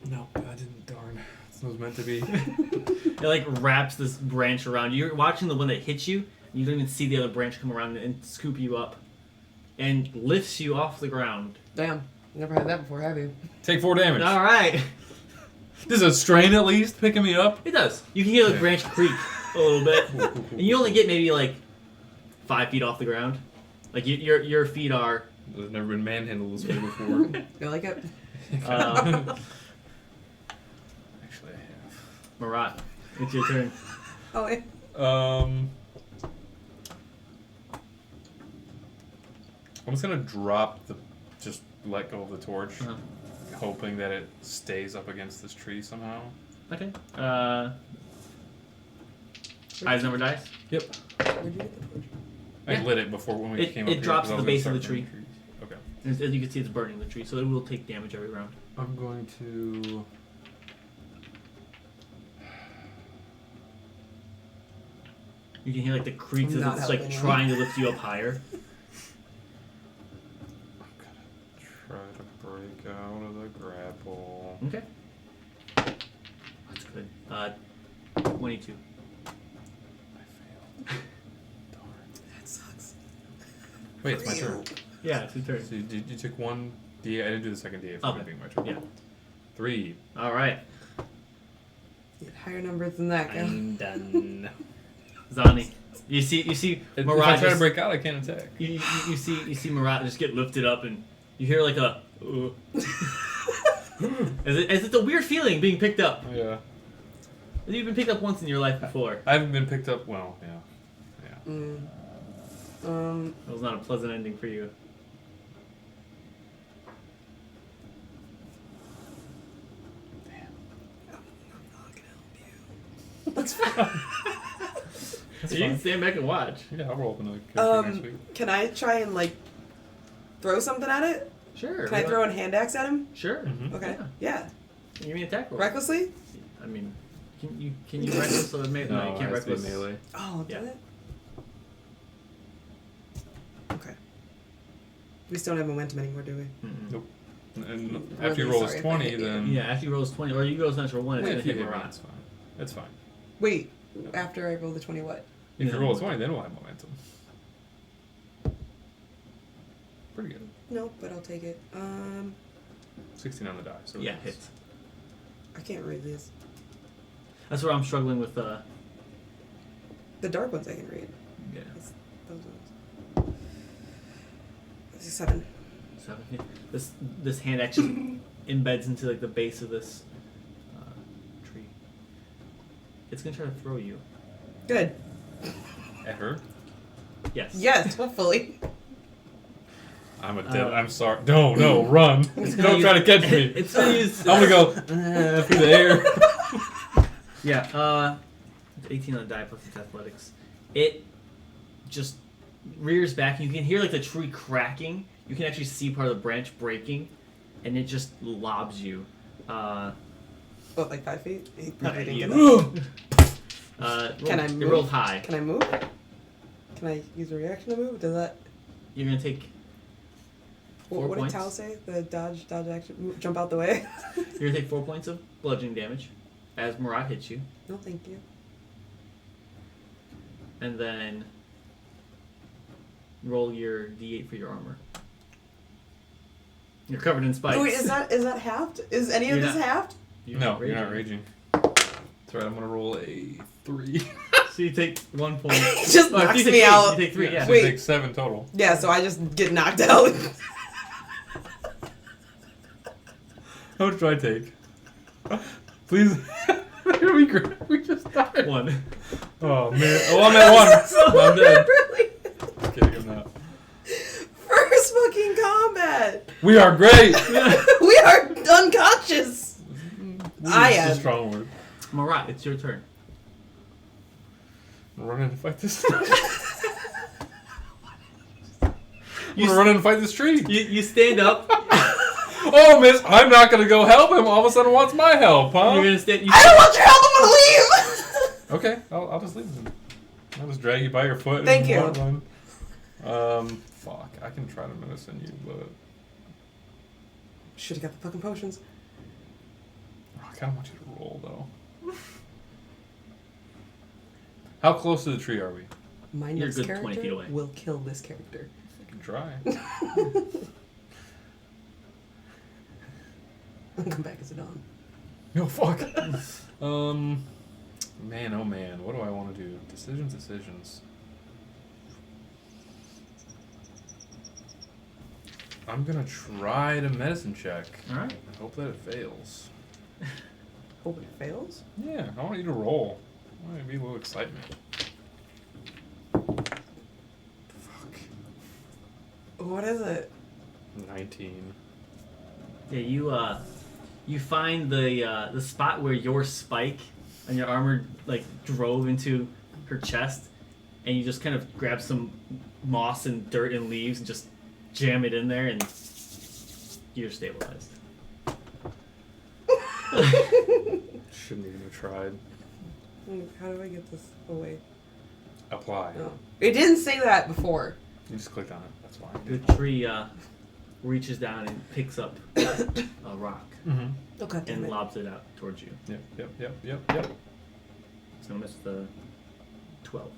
No, I didn't. Darn. This was meant to be. It like wraps this branch around you. You're watching the one that hits you. And you don't even see the other branch come around and scoop you up, and lifts you off the ground. Damn. Never had that before, have you? Take 4 damage. All right. Does it strain at least picking me up? It does. You can hear the Okay. branch creak a little bit, Cool, cool, cool, and you only get maybe like 5 feet off the ground. Like your feet are. I've never been manhandled this way before. You like it? Um, Actually, I have. Marat, it's your turn. Oh, wait. I'm just gonna drop the, just let go of the torch, Uh-huh. hoping that it stays up against this tree somehow. Okay. Eyes number dice. Yep. Where'd you get the torch? I Yeah. lit it before when we It- came it up here. drops 'cause I at was the gonna base of the start tree. burning trees. Okay. As you can see, it's burning the tree, so it will take damage every round. I'm going to. You can hear like the creaks I'm as not it's like helping, trying to lift you up higher. I'm gonna try to break out of the grapple. Okay. That's good. 22. I failed. Darn. That sucks. Wait, it's my turn. Yeah, it's your turn. So you took 1 D8. I didn't do the second D8 for Okay. it being my turn. Yeah. 3. All right. You had higher numbers than that, guy. I'm done. Zani. You see If Marat I try to just, break out, I can't attack. you see Marat just get lifted up, and you hear like a as it's a weird feeling being picked up. Yeah. You've been picked up once in your life before. I haven't been picked up. Well, yeah. It was not a pleasant ending for you. That's fine. So you can stand back and watch. Yeah, I'll roll up another character next week. Can I try and like throw something at it? Sure. Can I throw a hand axe at him? Sure. Mhm. Okay. Yeah. Yeah. Give me an attack roll. Recklessly? I mean, can you reckless or no, you can't it has to be reckless. melee. Oh, Yeah. did it? Okay. We still don't have momentum anymore, do we? Mm-mm. Nope. And Really after you roll sorry as if I 20, hit you. then Yeah, after you roll 20, or you roll as natural 1, it's Wait, gonna if you hit hit me, Marat. it's fine. It's fine. Wait, after I roll the 20, what? If Yeah. you roll a 20, then we'll have momentum. Pretty good. No, but I'll take it. 16 on the die. So Yeah, it's- hits. I can't read these. That's where I'm struggling with. The dark ones I can read. Yeah. It's those ones. 7. 7. Yeah. This hand actually embeds into like the base of this tree. It's gonna try to throw you. Good. At her? Yes. Yes, hopefully. I'm a dead. Uh, I'm sorry. No, run. It's gonna Don't try to use- catch me. It's gonna use. I'm gonna go through the air. Yeah. It's 18 on the die plus its athletics. It just rears back. You can hear like the tree cracking. You can actually see part of the branch breaking, and it just lobs you. What, like 5 feet? He Not probably at didn't you. get that. Can I It move? rolled high. Can I move? Can I use a reaction to move? Does that... You're gonna take. Four What did points. Tal say? The dodge action? Jump out the way? You're gonna take 4 points of bludgeoning damage as Marat hits you, No, thank you. and then roll your d8 for your armor. You're covered in spikes. Oh, wait, is that halved? Is any of You're this not- halved? No, you're not raging. That's right. I'm gonna roll a 3. So you take 1 point. It just Oh, if knocks you take me three, out. You take 3, yeah. So Wait. you take 7 total. Yeah, so I just get knocked out. How much do I take? Please. we just died. 1. Oh man. Oh, I'm at 1. I'm dead. Really? I'm kidding, I'm not. First fucking combat. We are great. We are unconscious. I It's a am. strong word. Marat, it's your turn. I'm running to fight this. I'm gonna run in and fight this tree. You stand up. Oh, miss, I'm not gonna go help him. All of a sudden wants my help, huh? You're gonna stand. I don't want your help. I'm gonna leave. Okay, I'll just leave him. I'll just drag you by your foot. Thank you. Run. Fuck. I can try to medicine you, but Should have got the fucking potions. I kind of want you to roll though. How close to the tree are we? My You're a next good character 20 feet away. will kill this character. I can try. I'll come back as a dawn. No, fuck. Man, oh man, what do I want to do? Decisions. I'm gonna try to medicine check. All right. I hope that it fails. Hope it fails. Yeah, I want you to roll. I want to be a little excitement. Fuck. What is it? 19. Yeah, you find the spot where your spike on your armor like drove into her chest, and you just kind of grab some moss and dirt and leaves and just jam it in there, and you're stabilized. Shouldn't even have tried. How do I get this away? Apply. No. It didn't say that before. You just clicked on it. That's fine. The tree reaches down and picks up a rock Mm-hmm. Oh god damn and it. lobs it out towards you. Yep. It's gonna miss the 12.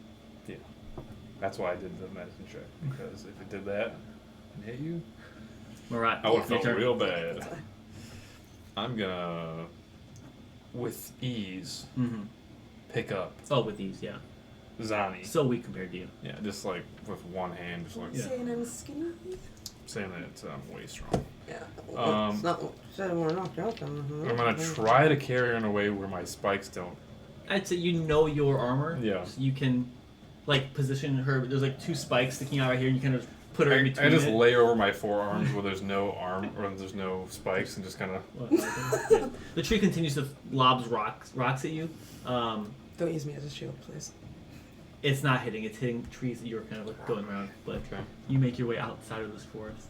That's why I did the medicine check. Because if it did that and hit you, Marat, I would have your felt turn. real bad. I'm gonna, with ease, Mm-hmm. pick up Oh, with these, yeah. Zani. So weak compared to you. Yeah, just like with one hand, just like Saying I'm skinny? saying that it's way strong. Yeah. Um, It's not said we're knocked out. I'm gonna try to carry her in a way where my spikes don't. I'd say you know your armor. Yeah. So you can, like, position her. There's like 2 spikes sticking out right here, and you kind of put her in between. I just it. lay over my forearms where there's no arm or there's no spikes and just kind of. Yeah. The tree continues to lobs rocks at you. Don't use me as a shield, please. It's not hitting. It's hitting trees that you're kind of like going around. But Okay. you make your way outside of this forest.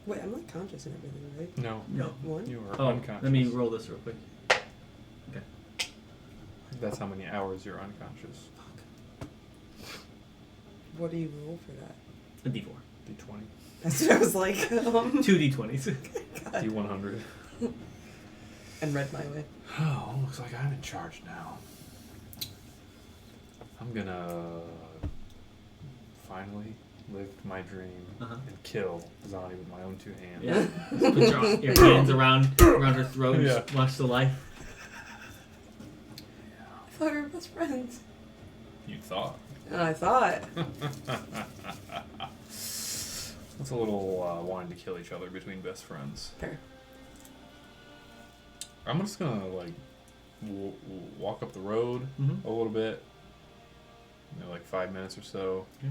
Wait, I'm like conscious and everything, right? No. No. One? You are Oh, unconscious. let me roll this real quick. That's how many hours you're unconscious. What do you roll for that? A D4. D20. That's what I was like. 2 D20s. D100. And read my way. Oh, looks like I'm in charge now. I'm gonna finally live my dream Uh-huh. and kill Zani with my own 2 hands. Yeah. Just put your hands around her throat and just watch the life. I thought we were best friends. You thought. And I thought. It's a little wanting to kill each other between best friends. Fair. I'm just gonna like walk up the road Mm-hmm. a little bit, like 5 minutes or so, Yeah.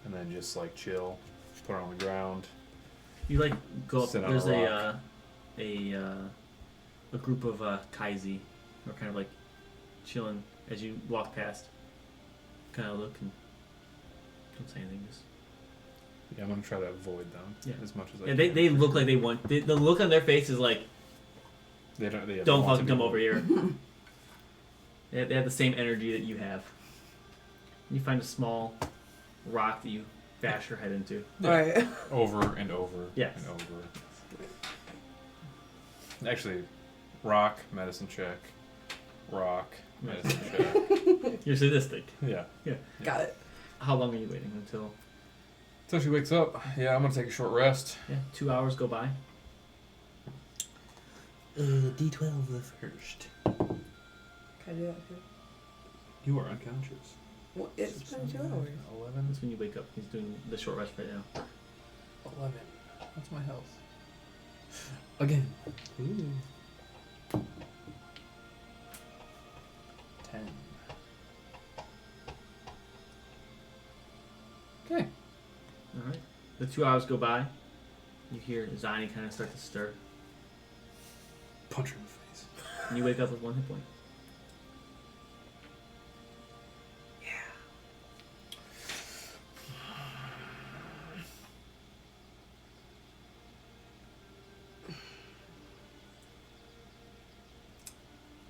and then just like chill, put her on the ground. You like go up. Sit on There's a a group of Kaizi who are kind of like chilling as you walk past. Kind of look and don't say anything. Just Yeah, I'm gonna try to avoid them as much as I yeah, can. they look like they want. The look on their face is like, They don't don't want fucking to come be- over here. They have the same energy that you have. You find a small rock that you bash your head into. Yeah. Alright. Over and over Yes. and over. Actually, rock, medicine check. Rock, medicine check. You're sadistic. Yeah. Got it. How long are you waiting until? So she wakes up. Yeah, I'm gonna take a short rest. Yeah, 2 hours go by. D12 the first. Can I do that too? You are unconscious. Well, it's been 2 hours. 11. That's when you wake up. He's doing the short rest right now. 11. What's my health? Again. Ooh. 10. Okay. Alright. The 2 hours go by. You hear Zani kind of start to stir. Punch her in the face. And you wake up with 1 hit point.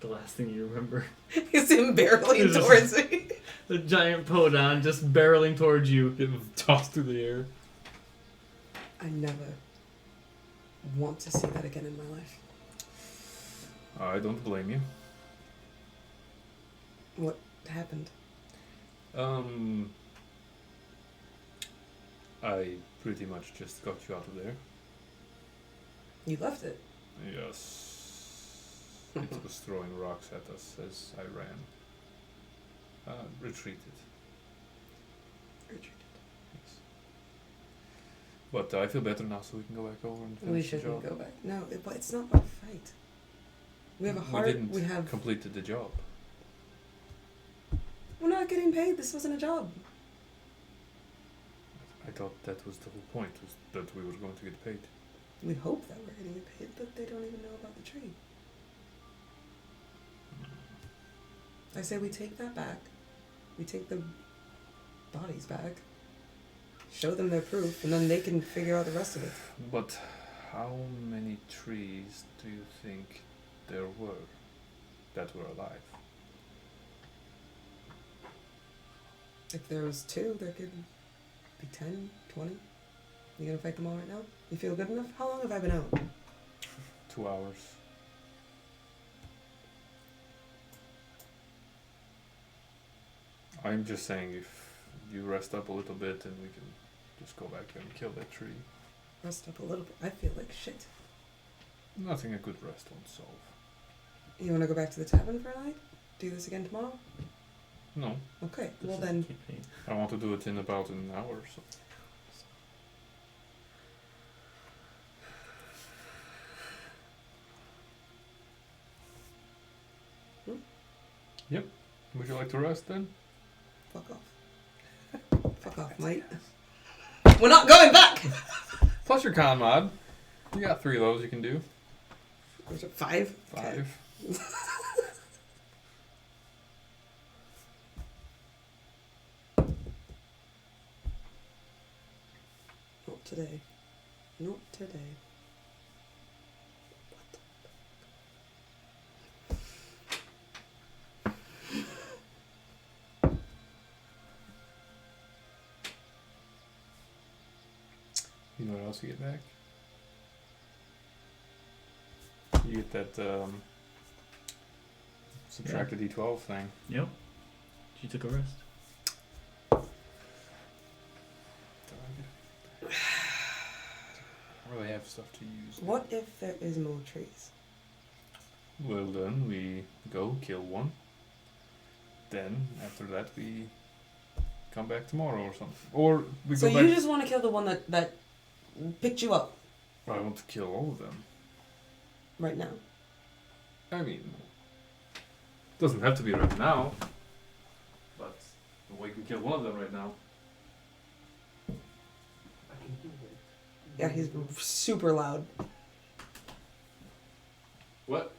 The last thing you remember. He's him barreling It's just- towards me. The giant Podon just barreling towards you. Getting tossed through the air. I never want to see that again in my life. I don't blame you. What happened? I pretty much just got you out of there. You left it. Yes. It was throwing rocks at us as I ran. Retreated. Retreated. Yes. But I feel better now, so we can go back over and finish We the shouldn't job. go back. No, but it's not our fight. We have a heart. We didn't We have. completed the job. We're not getting paid. This wasn't a job. I thought that was the whole point, was that we were going to get paid. We hope that we're going to get paid, but they don't even know about the tree. I say we take that back. We take the bodies back. Show them their proof, and then they can figure out the rest of it. But how many trees do you think there were that were alive? If there was 2, there could be 10, 20. You gonna fight them all right now? You feel good enough? How long have I been out? 2 hours. I'm just saying, if you rest up a little bit, and we can just go back and kill that tree. Rest up a little bit. I feel like shit. Nothing a good rest won't solve. You wanna go back to the tavern for a night? Do this again tomorrow? No, Okay, This well is then. the campaign. I want to do it in about an hour or so. Yep. Would you like to rest then? Fuck off. Fuck off, mate. We're not going back! Plus your con mod. You got 3 of those you can do. Was it 5? 5. Not today. Not today. You know what else you get back? You get that subtract the D12 thing. Yep. She took a rest. I really have stuff to use. What if there is more trees? Well then, we go kill one. Then, after that, we come back tomorrow or something. Or we So go you back... just want to kill the one that picked you up I want to kill all of them. right now. I mean, doesn't have to be right now. But we can kill one of them right now. Yeah, he's super loud. What?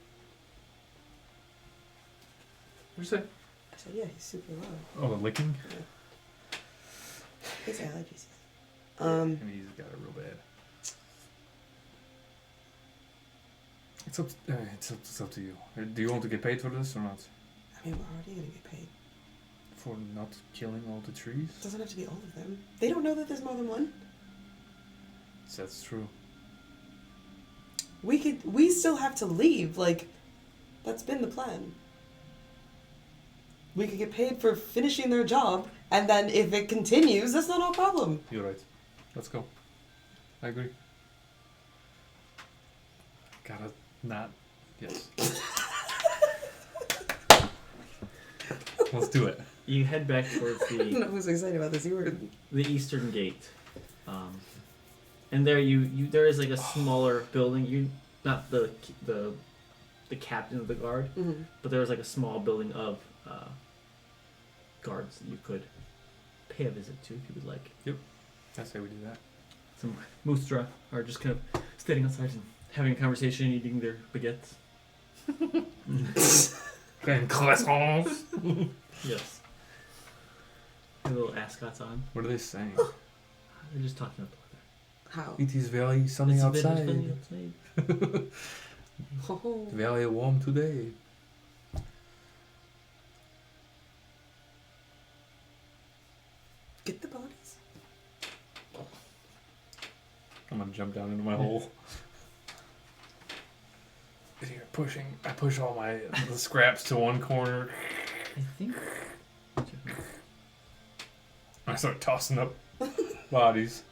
What'd you say? I said, yeah, he's super loud. Oh, the licking? His allergies. And he's got it real bad. It's up to you. Do you want to get paid for this or not? I mean, we're already gonna get paid. For not killing all the trees? It doesn't have to be all of them. They don't know that there's more than one. That's true. We still have to leave. Like, that's been the plan. We could get paid for finishing their job, and then if it continues, that's not our problem. You're right. Let's go. I agree. Gotta not. Yes. Let's do it. You head back towards I don't know who's excited about this. You were. the eastern gate, and there there is like a smaller building. You not the captain of the guard, Mm-hmm. but there was like a small building of guards that you could pay a visit to if you would like. I say we do that. Some Moostra are just kind of standing outside and having a conversation, eating their baguettes. And croissants. Yes. Their little ascots on. What are they saying? They're just talking about the weather. How? It is very sunny It's outside. very sunny outside. Oh. Very warm today. Get the bodies. I'm gonna jump down into my hole. Here, pushing. I push all the scraps to one corner. I think. I start tossing up bodies.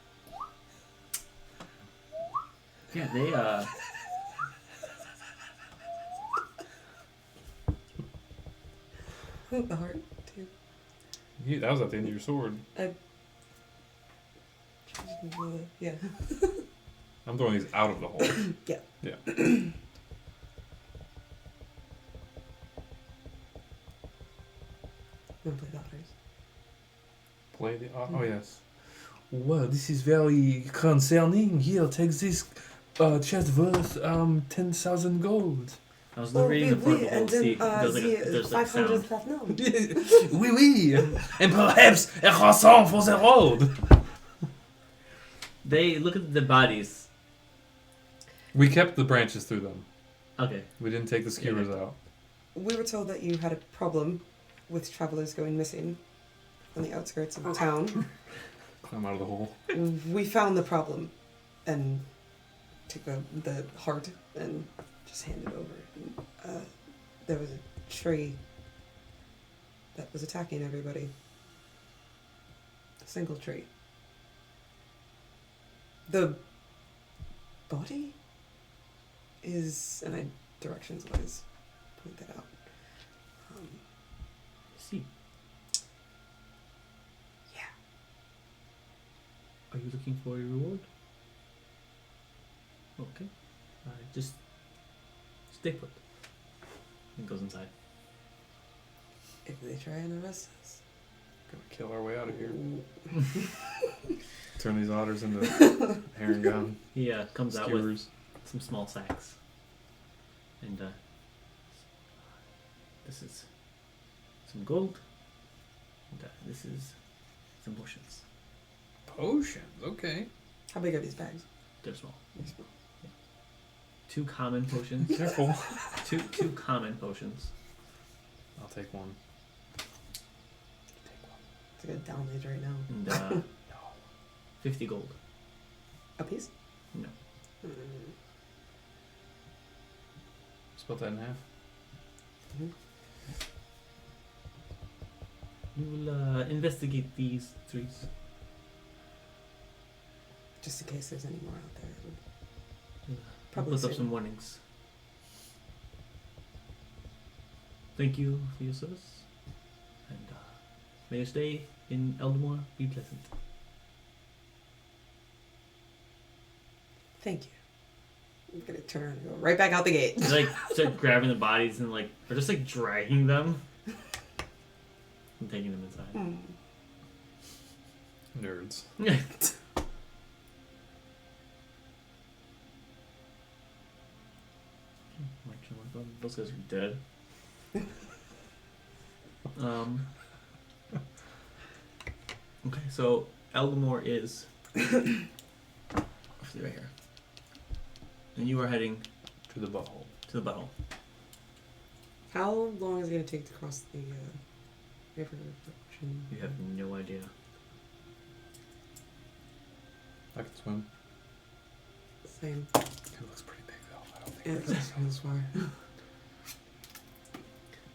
Yeah, they The heart, too. Yeah, that was at the end of your sword. Yeah. I'm throwing these out of the hole. Yeah. Yeah. Wanna play the otters? Play the. Oh yes. Well, this is very concerning. Here, take this chest worth 10,000 gold. I was reading the protocol and to see then there's like sound. 500 left now. Oui, oui, and perhaps a croissant for the road. They look at the bodies. We kept the branches through them. Okay. We didn't take the skewers out. We were told that you had a problem with travelers going missing on the outskirts of town. Climb out of the hole. We found the problem and took the heart and just handed it over. There was a tree that was attacking everybody. A single tree. The body is, and I directions wise point that out. See. Yeah. Are you looking for a reward? Okay. Just stay put. And goes inside. If they try and arrest us. Gonna kill our way out of here. Turn these otters into herring gun He comes out with skewers. some small sacks. And this is some gold. And this is some potions. Potions, okay. How big are these bags? They're small. They're small. 2 common potions. Careful. two common potions. I'll take one. It's a good download right now. And No. 50 gold. A piece? No. Split that in half. You will investigate these trees. Just in case there's any more out there. I'll Probably put up soon. some warnings. Thank you for your service. And may your stay in Eldamore be pleasant. Thank you. I'm gonna turn around and go right back out the gate. They like start grabbing the bodies and like are just like dragging them and taking them inside. Nerds. Those guys are dead. Okay, so Eldamore is right here, and you are heading To the butthole. to the butthole. How long is it gonna take to cross the river ocean? You have no idea. I can swim. Same. It looks pretty big though. I don't think Yeah, it's that's why.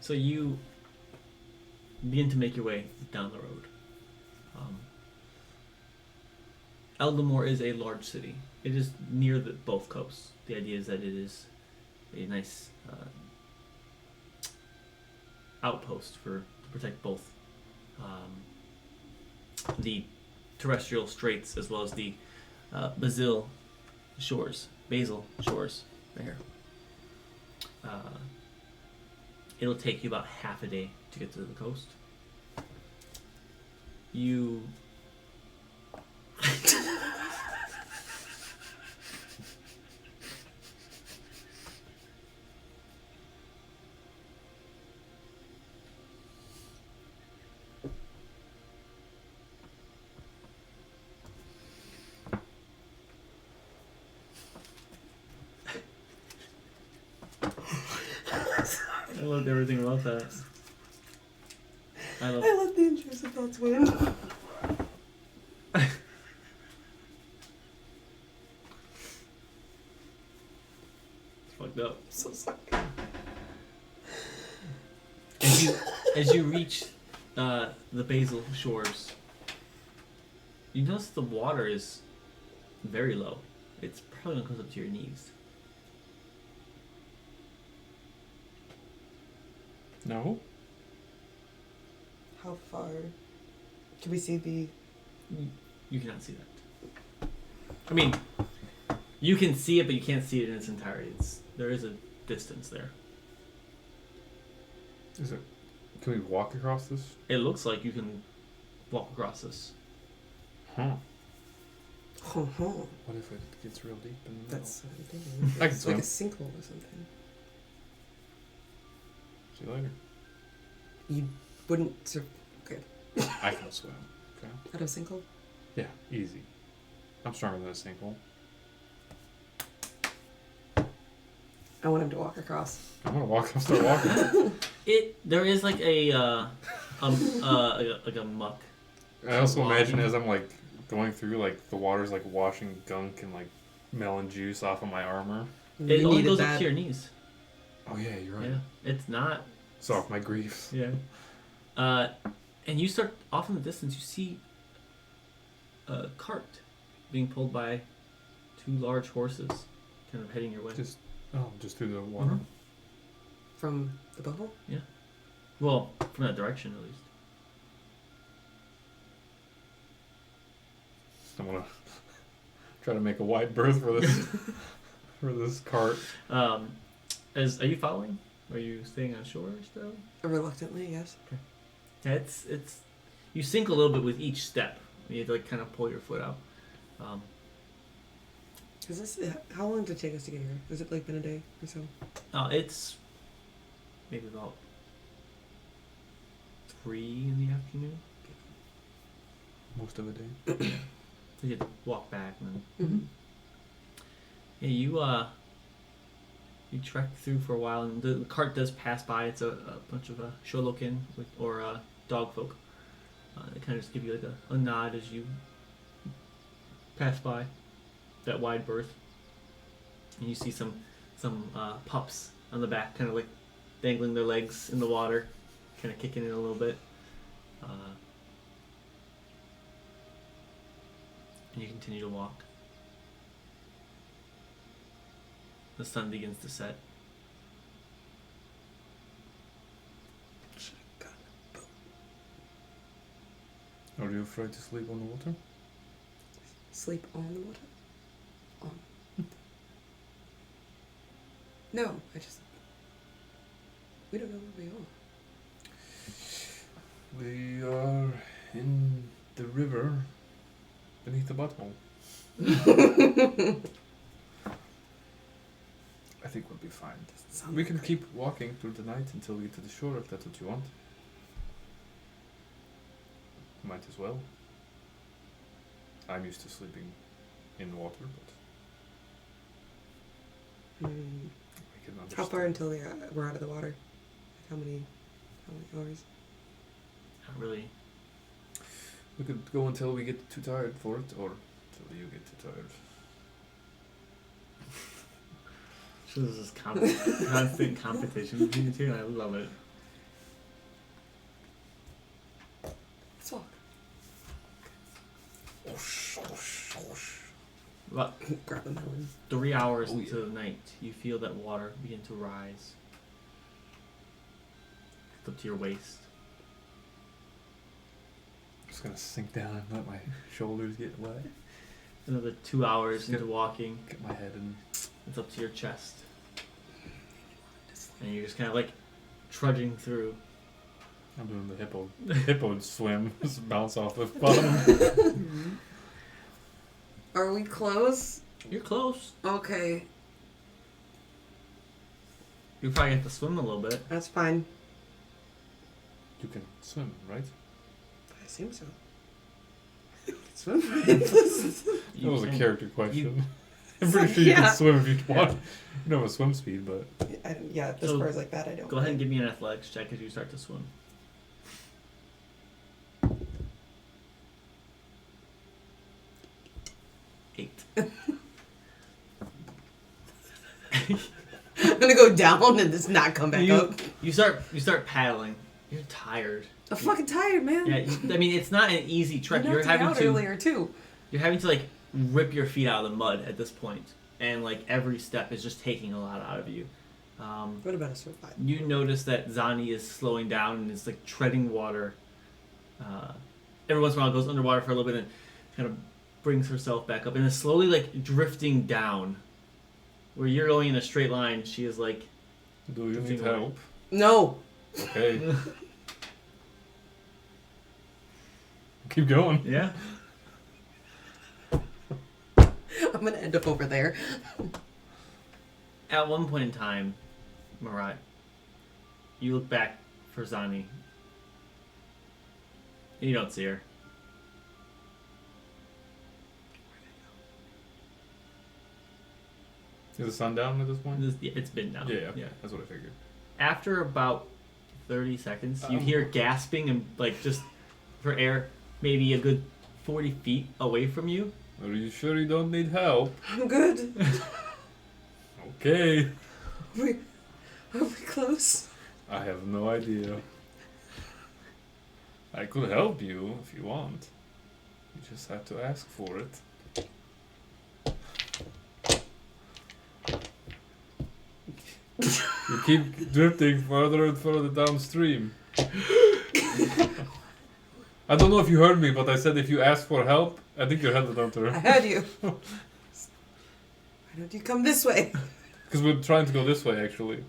So you begin to make your way down the road. Eldamore is a large city. It is near both coasts. The idea is that it is a nice outpost for the protect both the terrestrial straits as well as the Basil shores, right here. It'll take you about half a day to get to the coast. You I loved everything about that. I let the intrusive thoughts win. It's fucked up. I'm so sorry. As you reach the Basil shores, you notice the water is very low. It's probably gonna come up to your knees. No. How far? Can we see the? You cannot see that. I mean, you can see it, but you can't see it in its entirety. There is a distance there. Is it? Can we walk across this? It looks like you can walk across this. Huh. Huh. What if it gets real deep in the middle? That's what I'm thinking. I can It's like a swim. sinkhole or something. See you later. You wouldn't sur- I can swim. Okay. out of sinkhole? Yeah, easy. I'm stronger than a sinkhole. I want him to walk across. I'm gonna walk. I'll start walking. There is like like a muck. I also imagine as I'm like going through, like the water's like washing gunk and like melon juice off of my armor. It You only needed goes that. up to your knees. Oh yeah, you're right. Yeah, it's not. It's off my griefs. Yeah. And you start off in the distance. You see a cart being pulled by two large horses, kind of heading your way. Just through the water. Mhm. From the bubble? Well, from that direction at least. I'm gonna try to make a wide berth for this for this cart. Are you following? Are you staying on shore still? Reluctantly, yes. Yeah, it's you sink a little bit with each step. You have to like kind of pull your foot out. Is this? How long did it take us to get here? Has it like been a day or so? It's maybe about 3 in the afternoon. Most of the day. You have to walk back and then Mm-hmm. yeah, you trek through for a while, and the cart does pass by. It's a bunch of Sholokin or dog folk. They kind of just give you like a nod as you pass by that wide berth, and you see some pups on the back, kind of like dangling their legs in the water, kind of kicking it a little bit. And you continue to walk. The sun begins to set. Are you afraid to sleep on the water? Sleep on the water? On. No, we don't know where we are. We are in the river beneath the butthole. I think we'll be fine. We can keep walking through the night until we get to the shore if that's what you want. Might as well. I'm used to sleeping in water, but Mm. I can understand. How far until we're out of the water? Like how many hours? Not really. We could go until we get too tired for it, or until you get too tired. So this is constant competition between the two, and I love it. Let's walk. About Grab a melon. 3 hours Oh, yeah. into the night, you feel that water begin to rise. It's up to your waist. just gonna sink down and let my shoulders get wet. Another 2 hours into walking. Get my head in. It's up to your chest. And you're just kind of like trudging through. I'm doing the hippo swim. Just bounce off the bottom. Are we close? You're close. Okay, You probably have to swim a little bit. that's fine. You can swim, right? I assume so. Swim. That was a character question. I'm pretty sure you Yeah. can swim if you want. You don't have a swim speed, but Yeah, as So, far as like that, I don't. Go ahead and give me an athletics check as you start to swim. Eight. I'm gonna go down and just not come back up. You start paddling. You're tired. I'm fucking tired, man. Yeah, I mean it's not an easy trek. I You're knocked having me out to earlier too. you're having to like rip your feet out of the mud at this point, and like every step is just taking a lot out of you. What about a survival? You notice that Zani is slowing down and is like treading water. Every once in a while goes underwater for a little bit and kind of brings herself back up and is slowly like drifting down. Where you're going in a straight line, she is like. do you need help? No. Okay. Keep going. Yeah. I'm gonna end up over there. At one point in time, Marat, you look back for Zani. And you don't see her. Is the sun down at this point? It's been now. Yeah, that's what I figured. After about 30 seconds, you hear gasping and like just for air, maybe a good 40 feet away from you. Are you sure you don't need help? I'm good. Okay. Are we close? I have no idea. I could help you if you want. You just have to ask for it. You keep drifting further and further downstream. I don't know if you heard me, but I said if you ask for help, I think you're headed down to I her. heard you. Why don't you come this way? Because we're trying to go this way, actually.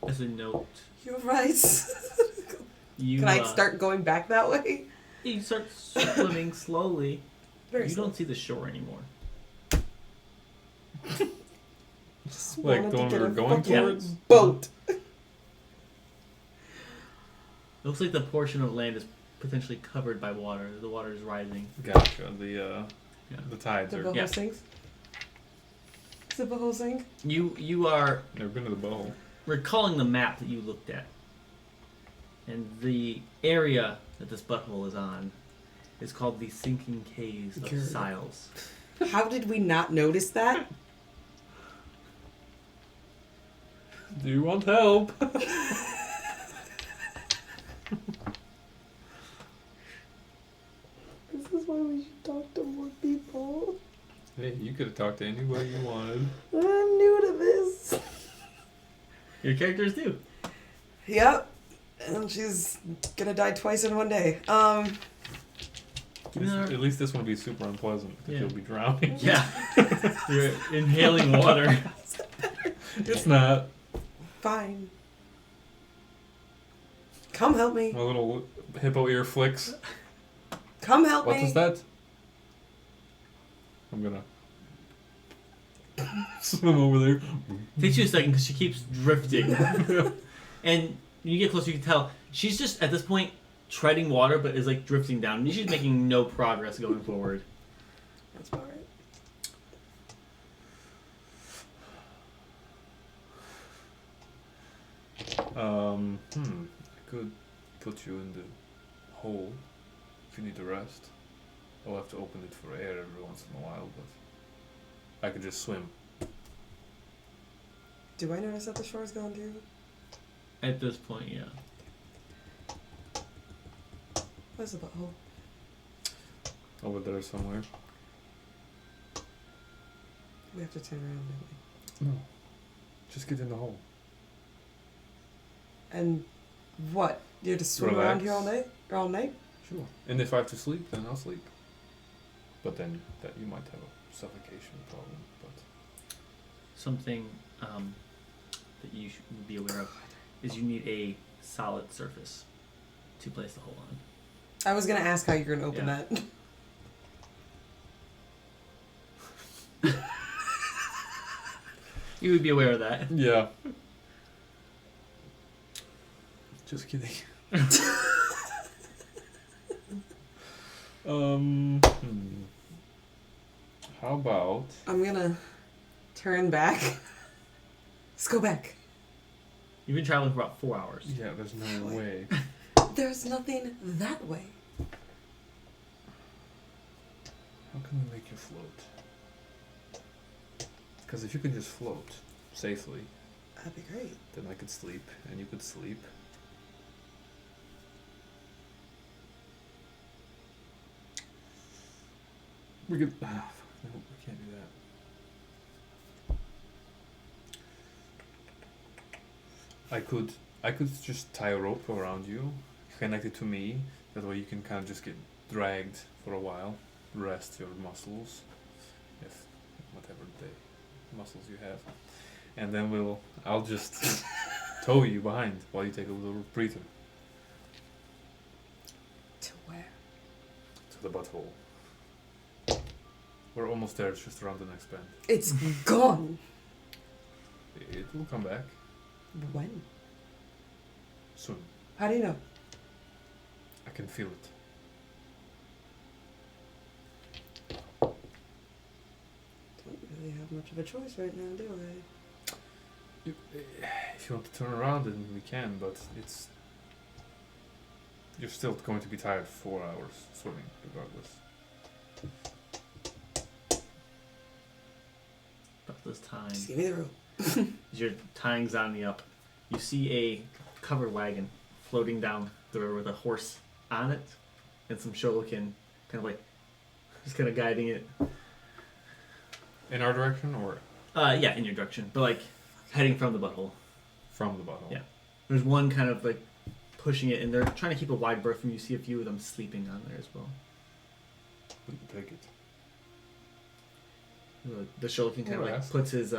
As a note, You're right. you Can I start going back that way? You start swimming slowly. Very You slow. don't see the shore anymore. Just Like wanted the to one get we a were going fucking towards? boat. It looks like the portion of land is potentially covered by water. The water is rising. Gotcha. The tides The are. boho Yeah. sings. Is the boho sing? You are Never been to the bowl. recalling the map that you looked at. And the area that this butthole is on is called the Sinking Caves of Good. Siles. How did we not notice that? Do you want help? This is why we should talk to more people. Hey, you could have talked to anybody you wanted. I'm new to this. Your characters do. Yep. And she's gonna die twice in one day. At least this one will be super unpleasant because Yeah. you'll be drowning. Yeah. You're inhaling water. It's not. Fine. Come help me. My little hippo ear flicks. Come help What me. was that? I'm gonna swim over there. Takes you a second because she keeps drifting. And when you get closer, you can tell she's just, at this point, treading water, but is like drifting down. She's making no progress going forward. That's about right. I could put you in the hole if you need to rest. I'll have to open it for air every once in a while, but I could just swim. Do I notice that the shore's gone too? At this point, yeah. Where's the butthole? Over there somewhere. We have to turn around, don't No. Just get in the hole. And what? You have to swim around here all night? Or all night? Sure. And if I have to sleep, then I'll sleep. But then that you might have a suffocation problem. But Something that you should be aware of is you need a solid surface to place the hole on. I was gonna ask how you're gonna open Yeah. that. You would be aware of that. yeah. Just kidding. How about I'm gonna turn back. Let's go back. You've been traveling for about 4 hours. yeah? There's no way. There's nothing that way. How can we make you float? Because if you can just float safely, That'd be great. then I could sleep and you could sleep. We could. No, we can't do that. I could just tie a rope around you, connect it to me. That way you can kind of just get dragged for a while, rest your muscles, if whatever the muscles you have, and then I'll just tow you behind while you take a little breather To where? to the butthole. We're almost there. It's just around the next bend. It's gone. It will come back When? soon. How do you know? I can feel it. Don't really have much of a choice right now, do I? If you want to turn around, then we can. But you're still going to be tired 4 hours swimming, regardless. About this time, Just give me the rope. as your tying's on the up, you see a covered wagon floating down the river with a horse on it and some Sholokin kind of like just kind of guiding it. In our direction or Yeah, in your direction, but like heading from the butthole. from the butthole? Yeah. There's one kind of like pushing it, and they're trying to keep a wide berth from you. See a few of them sleeping on there as well. We can take it. The Sholokin kind of like Alright. puts his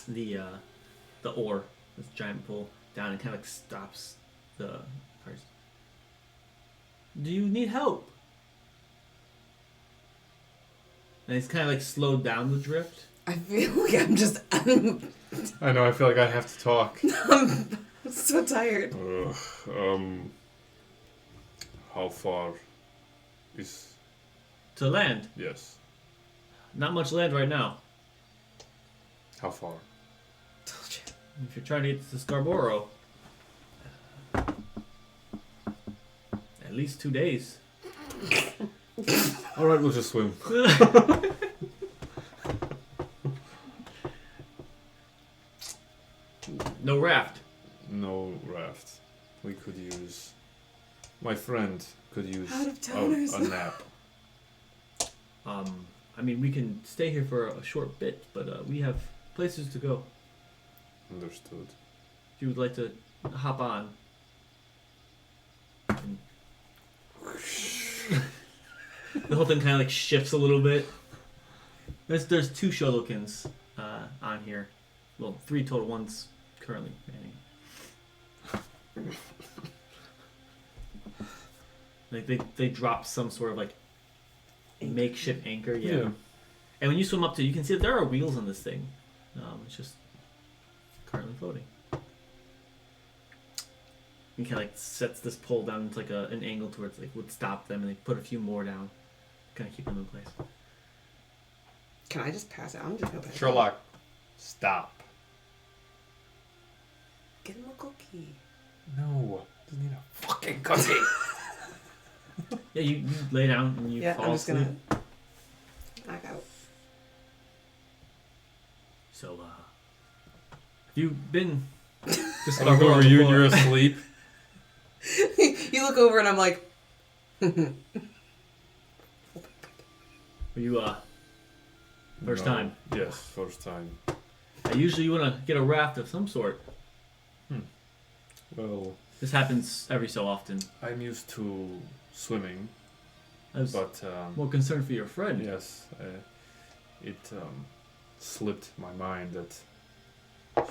the oar, this giant pole, down and kind of like stops the cars. Do you need help? And it's kind of like slowed down the drift. I feel like I'm just. I know. I feel like I have to talk. I'm so tired. How far is To land. yes? Not much land right now. How far? Told you. If you're trying to get to Scarborough, at least 2 days. All right, we'll just swim. No raft. No raft. We could use. My friend could use Out of towners. a nap. I mean, we can stay here for a short bit, but we have places to go. Understood. If you would like to hop on. And the whole thing kind of like shifts a little bit. There's 2 Sholokins on here. Well, 3 total. One's currently manning. Like they drop some sort of like makeshift anchor, yeah. And when you swim up to it, you can see that there are wheels on this thing. It's just currently floating. He kind of like sets this pole down into like an angle towards like would stop them, and they put a few more down, kind of keep them in place. Can I just pass out? I'm just gonna pass out. Sherlock, stop. Get him a cookie. No, doesn't need a fucking cookie. Yeah, you lay down and you Yeah, fall I'm just asleep. gonna knock out. So, have you been? Just I look don't go over on you the and you're floor. asleep. You look over and I'm like, Were you first No. time? Yes, first time. I usually want to get a raft of some sort. Well, This happens every so often. I'm used to swimming, I was but more concerned for your friend. yes, it slipped my mind that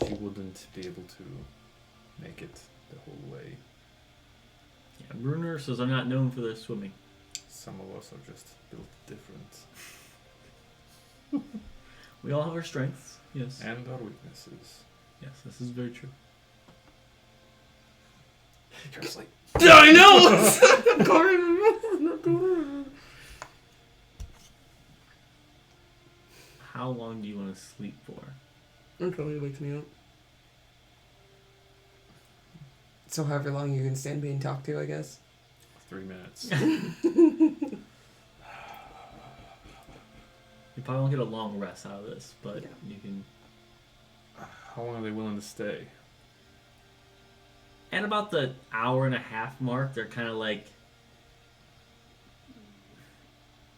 she wouldn't be able to make it the whole way. Yeah, Bruners are not known for their swimming. Some of us are just built different, We all have our strengths. Yes. and our weaknesses. Yes, this is very true. Just like I know! How long do you want to sleep for? Until he wakes me up. So however long you can stand being talked to, I guess. 3 minutes. You probably won't get a long rest out of this, but Yeah. you can. How long are they willing to stay? At about the hour and a half mark, they're kind of like.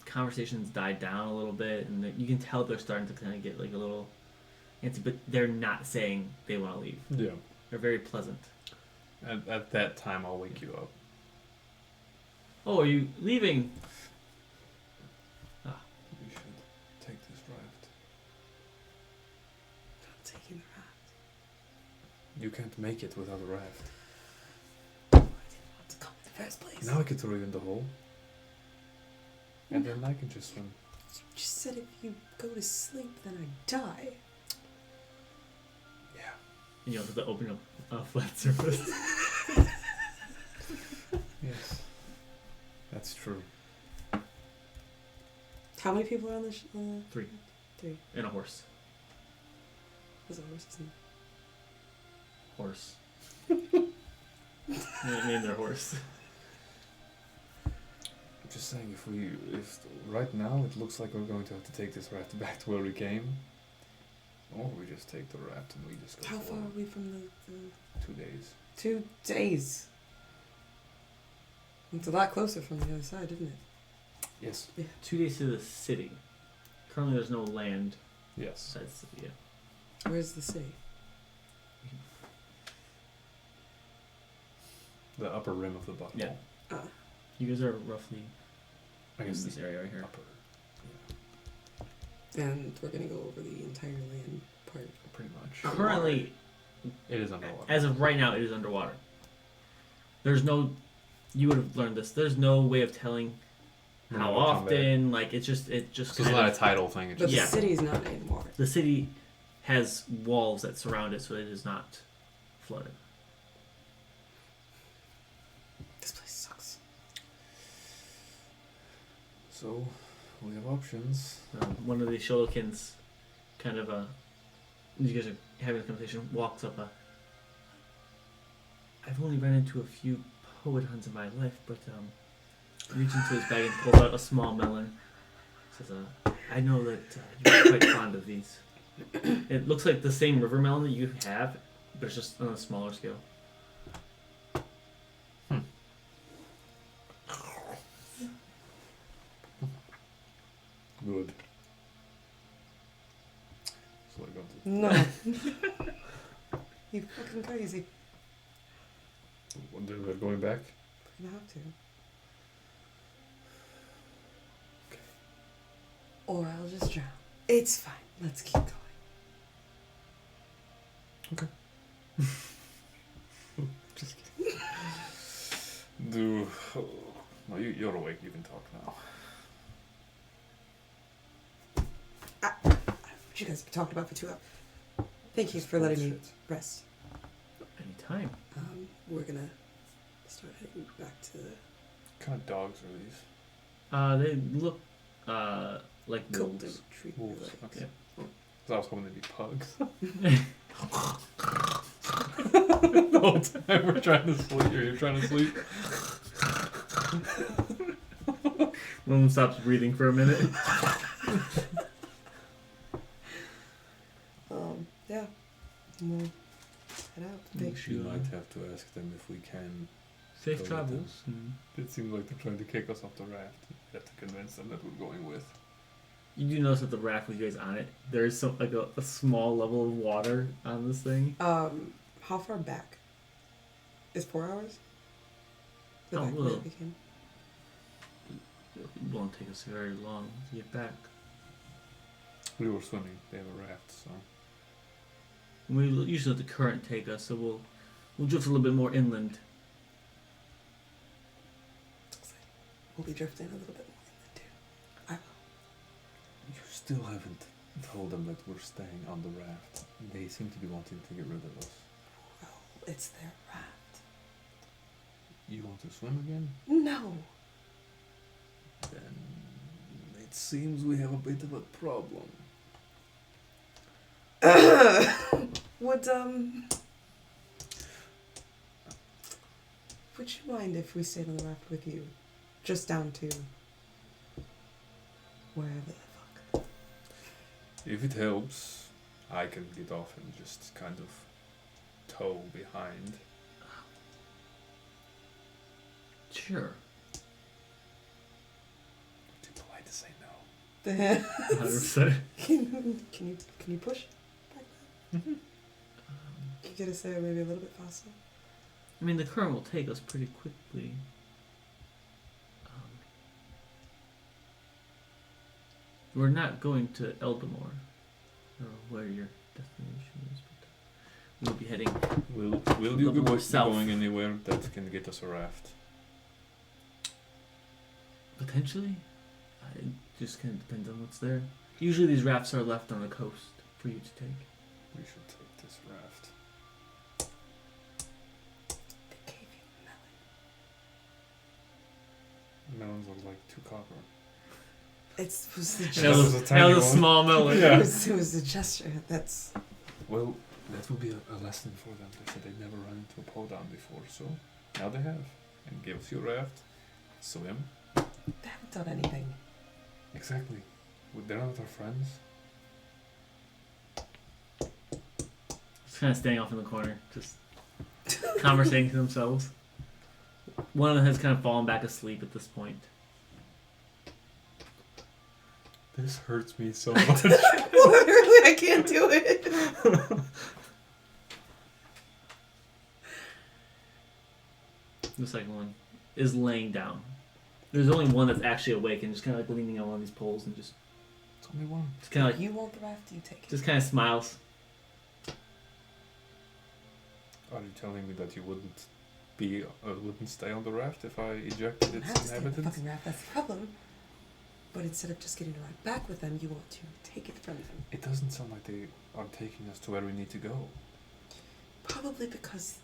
Conversations died down a little bit, and you can tell they're starting to kind of get like a little antsy, but they're not saying they want to leave. Yeah. They're very pleasant. At that time, I'll wake you up. Oh, are you leaving? We should take this raft. I'm taking the raft. You can't make it without a raft. I didn't want to come in the first place. Now I can throw you in the hole. And then I can just swim. You just said if you go to sleep, then I die. Yeah. And you have to open up a flat surface. Yes. That's true. How many people are on the 3. 3. And a horse. What's the horse's name? Horse. Name their horse. I'm just saying, if right now it looks like we're going to have to take this raft back to where we came, or we just take the raft and we just go How far are forward. we from the 2 days. 2 days? It's a lot closer from the other side, isn't it? Yes. 2 days to the city. Currently, there's no land Yes. besides the city. Yeah. Where's the city? The upper rim of the butthole. Yeah. You guys are roughly in this area right here. upper. And we're gonna go over the entire land part. Pretty much. Currently, It is underwater. as of right now, it is underwater. There's no. You would have learned this. There's no way of telling When how it will come back. often. Like it just So it's kind not of- a tidal thing. It's But just Yeah. the city is not in water. the city has walls that surround it, so it is not flooded. This place sucks. So we have options. One of the Sholokins, kind of you guys are having a conversation, walks up. I've only run into a few poet hunts in my life, but reaches into his bag and pulls out a small melon. Says, I know that you're quite fond of these. It looks like the same river melon that you have, but it's just on a smaller scale. Good. So we're going to. No. You fucking crazy. We're going back. You have to. Okay. Or I'll just drown. It's fine. Let's keep going. Just kidding. Do. No, you're awake. You can talk now. What you guys have talked about for 2 hours. Thank you for letting me rest. Anytime. We're gonna start heading back to the What kind of dogs are these? They look like golden wolves. tree. Wolves. Like, Okay. Because I was hoping they'd be pugs. The whole time we're trying to sleep, or you're trying to sleep. One of them stops breathing for a minute. yeah. We'll head out. Thanks. You might have to ask them if we can. Safe Go with travels. It seems like they're trying to kick us off the raft. You have to convince them that we're going with. You do notice that the raft with you guys on it, there is some like a small level of water on this thing. How far back? Is 4 hours? The Oh, back well. that we came? It won't take us very long to get back. We were swimming. They have a raft, so. We usually let the current take us, so we'll drift a little bit more inland. We'll be drifting a little bit more than too. I will. You still haven't told them that we're staying on the raft. They seem to be wanting to get rid of us. Well, it's their raft. You want to swim again? No. Then it seems we have a bit of a problem. Would you mind if we stayed on the raft with you? Just down to wherever the fuck. If it helps, I can get off and just kind of tow behind. Sure. Too polite to say no. 100%. Can you push back there? Can you get us there maybe a little bit faster? I mean, the current will take us pretty quickly. We're not going to Eldamore, or where your destination is, but we'll be heading. Will A you little be more south. going anywhere that can get us a raft? Potentially. It just kind of depends on what's there. Usually these rafts are left on the coast for you to take. We should take this raft. They gave you a melon. Melons are like 2 copper. It was the That That was gesture. a tiny was a one. small melon. Yeah. It was the gesture. That's Well, that will be a lesson for them. They said they'd never run into a podon before, so now they have. And give us your raft, swim. they haven't done anything. Exactly. They're not our friends. Just kind of staying off in the corner, just conversating to themselves. One of them has kind of fallen back asleep at this point. This hurts me so much. Literally, I can't do it. The second one is laying down. There's only one that's actually awake and just kind of like leaning on one of these poles and just It's only one. kind of like You want the raft, you take it. just kind of smiles. Are you telling me that you wouldn't stay on the raft if I ejected You its have to stay on the inhabitants? fucking raft, that's the problem. But instead of just getting to ride back with them, you want to take it from them. It doesn't sound like they are taking us to where we need to go. Probably because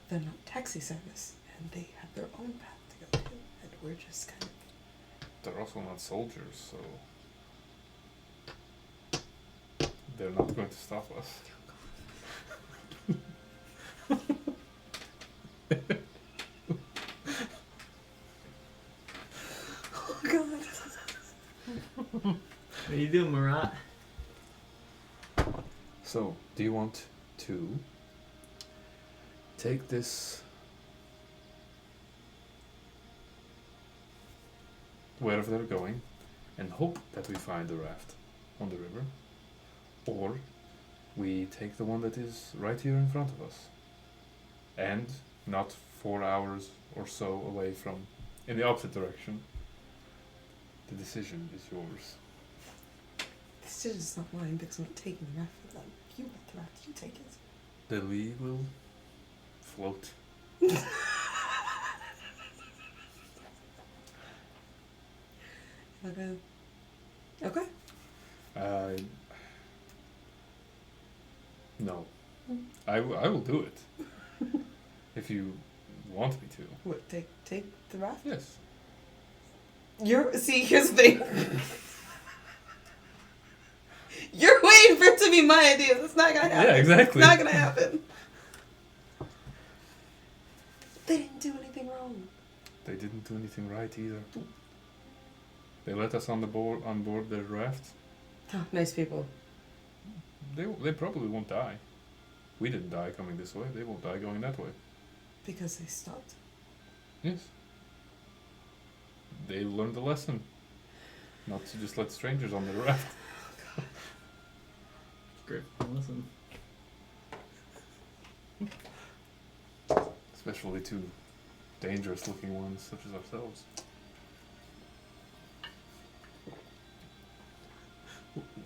they're not taxi service and they have their own path to go to. And we're just kind of. They're also not soldiers, so they're not going to stop us. Oh god. What are you doing, Marat? So, do you want to take this wherever they're going and hope that we find the raft on the river? Or we take the one that is right here in front of us and not 4 hours or so away from in the opposite direction? The decision is yours. This is not mine because I'm not taking the raft for them. You want the raft, you take it. Then we will float. Okay. Okay. No. I will do it. If you want me to. What, take the raft? Yes. Here's the thing. You're waiting for it to be my idea. That's not gonna happen. Yeah, exactly. It's not gonna happen. They didn't do anything wrong. They didn't do anything right either. They let us on board their raft. Oh, nice people. They probably won't die. We didn't die coming this way. They won't die going that way. Because they stopped. Yes. They learned the lesson. not to just let strangers on the raft. Great. Listen. Especially two dangerous-looking ones such as ourselves.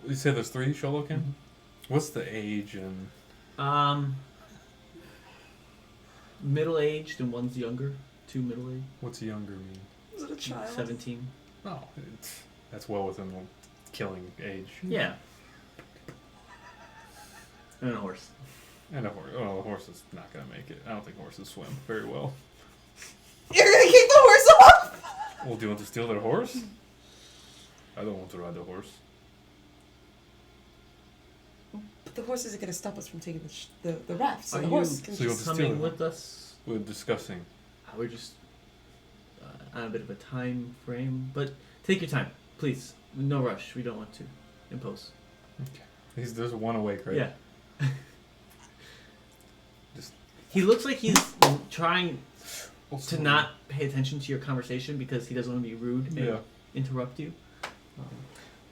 You say there's 3 Sholokin? What's the age and... Middle-aged and one's younger. 2 middle-aged. What's younger mean? Is it a child? 17. Oh, that's well within the killing age. Yeah. And a horse. And a horse. Well, a horse is not going to make it. I don't think horses swim very well. You're gonna kick the horse off? Well, do you want to steal their horse? I don't want to ride the horse. But the horse isn't gonna stop us from taking the raft, so Are the you horse can so you want just... to steal coming it? with us? We're discussing. We're just on a bit of a time frame, but take your time, please. No rush. We don't want to impose. Okay. There's one awake, right? Yeah. Just- He looks like he's trying Also, to not pay attention to your conversation because he doesn't want to be rude and Yeah. interrupt you.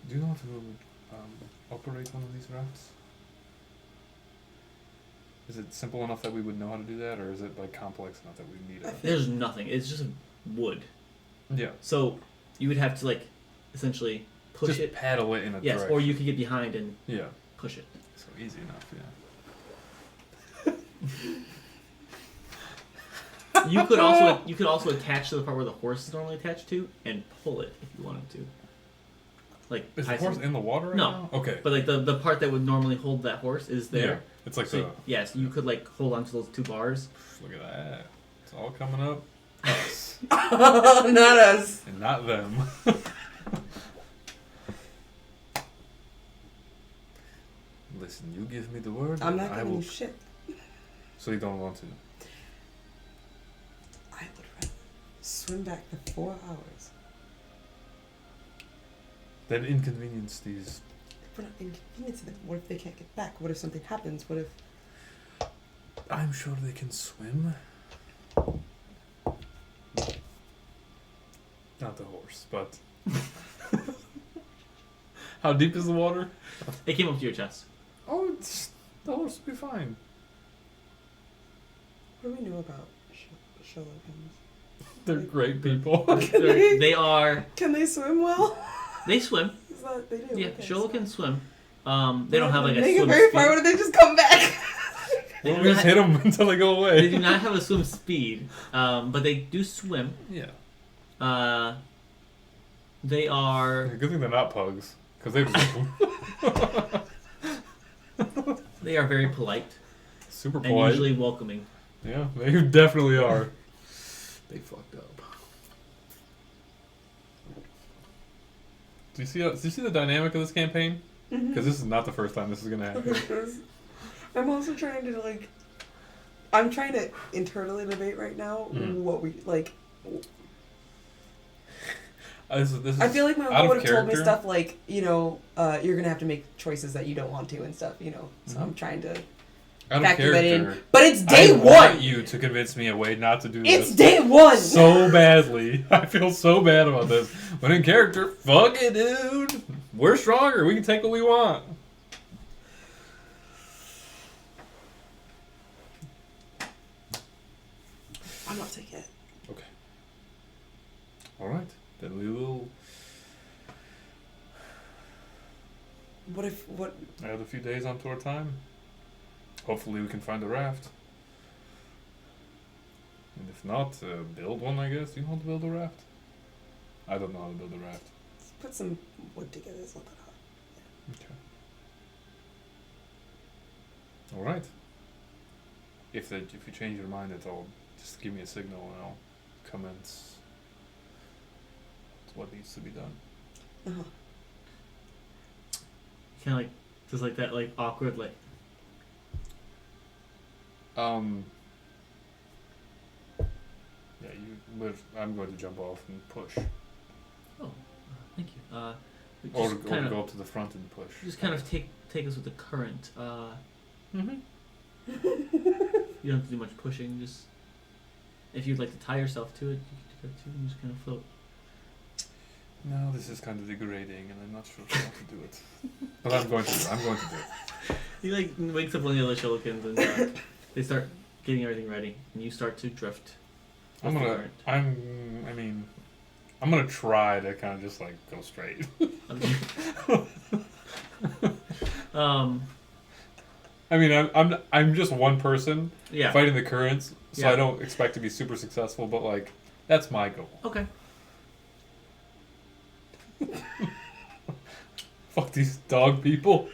Do you know how to operate one of these rafts? Is it simple enough that we would know how to do that, or is it like complex enough that we need it? There's nothing. It's just wood. Yeah. So you would have to like essentially push Just it. paddle it in a Yes, direction. or you could get behind and Yeah. push it. So easy enough, yeah. You could also attach to the part where the horse is normally attached to and pull it if you wanted to. Like Is the tie horse some- in the water right No. now? Okay. But like the part that would normally hold that horse is there. Yeah. It's like So yes, you could like hold onto those 2 bars. look at that. It's all coming up. Us. Not us. And not them. Listen, you give me the word. I'm and not I giving will. you shit. So you don't want to? I would rather swim back the 4 hours. Then inconvenience these. We're not inconveniencing them. What if they can't get back? What if something happens? What if... I'm sure they can swim. Not the horse, but. How deep is the water? It came up to your chest. Oh, the horse will be fine. What do we know about Sherlockans? They're great people. They are. Can they swim well? They swim. Is that they do? Yeah, Okay, Shoal so- can swim. They don't have like a Make it swim very speed. far. What if they just come back? They Well, do we just not- hit them until they go away. They do not have a swim speed, but they do swim. Yeah. They are. Good thing they're not pugs, because they They are very polite super and polite. usually welcoming. Yeah, they definitely are. They fucked up. Do you see the dynamic of this campaign? Because this is not the first time this is gonna happen. I'm also trying to like. I'm trying to internally debate right now what we like. This is I feel like my out mom of would have told me character. stuff like, you're gonna have to make choices that you don't want to and stuff, So I'm trying to Out of factor that in. character. But it's day I one. want you to convince me a way not to do It's this. day one. So badly. I feel so bad about this. But in character, fuck it, dude. We're stronger. We can take what we want. I'm not taking it. Okay. All right. Then we will What? add a few days onto our time. Hopefully we can find a raft. And if not, build one, I guess. You know how to build a raft? I don't know how to build a raft. Let's put some wood together. It's not that hard. Okay. All right. If you change your mind at all, just give me a signal and I'll commence what needs to be done. Uh-huh. Kind of like just like that, like awkward, like. Yeah, I'm going to jump off and push, Oh, thank you. or Just go kind of, up to the front and push. just kind of take us with the current. Mm-hmm. You don't have to do much pushing. Just if you'd like to tie yourself to it, you can do that too, and just kind of float. No, this is kind of degrading, and I'm not sure if I want to do it. But I'm going to do it. He like wakes up one of the other Shulkins and they start getting everything ready, and you start to drift. I'm with the gonna try to kind of just like go straight. current. I mean, I'm just one person Yeah. fighting the currents, so Yeah. I don't expect to be super successful. But like, that's my goal. Okay. Fuck these dog people.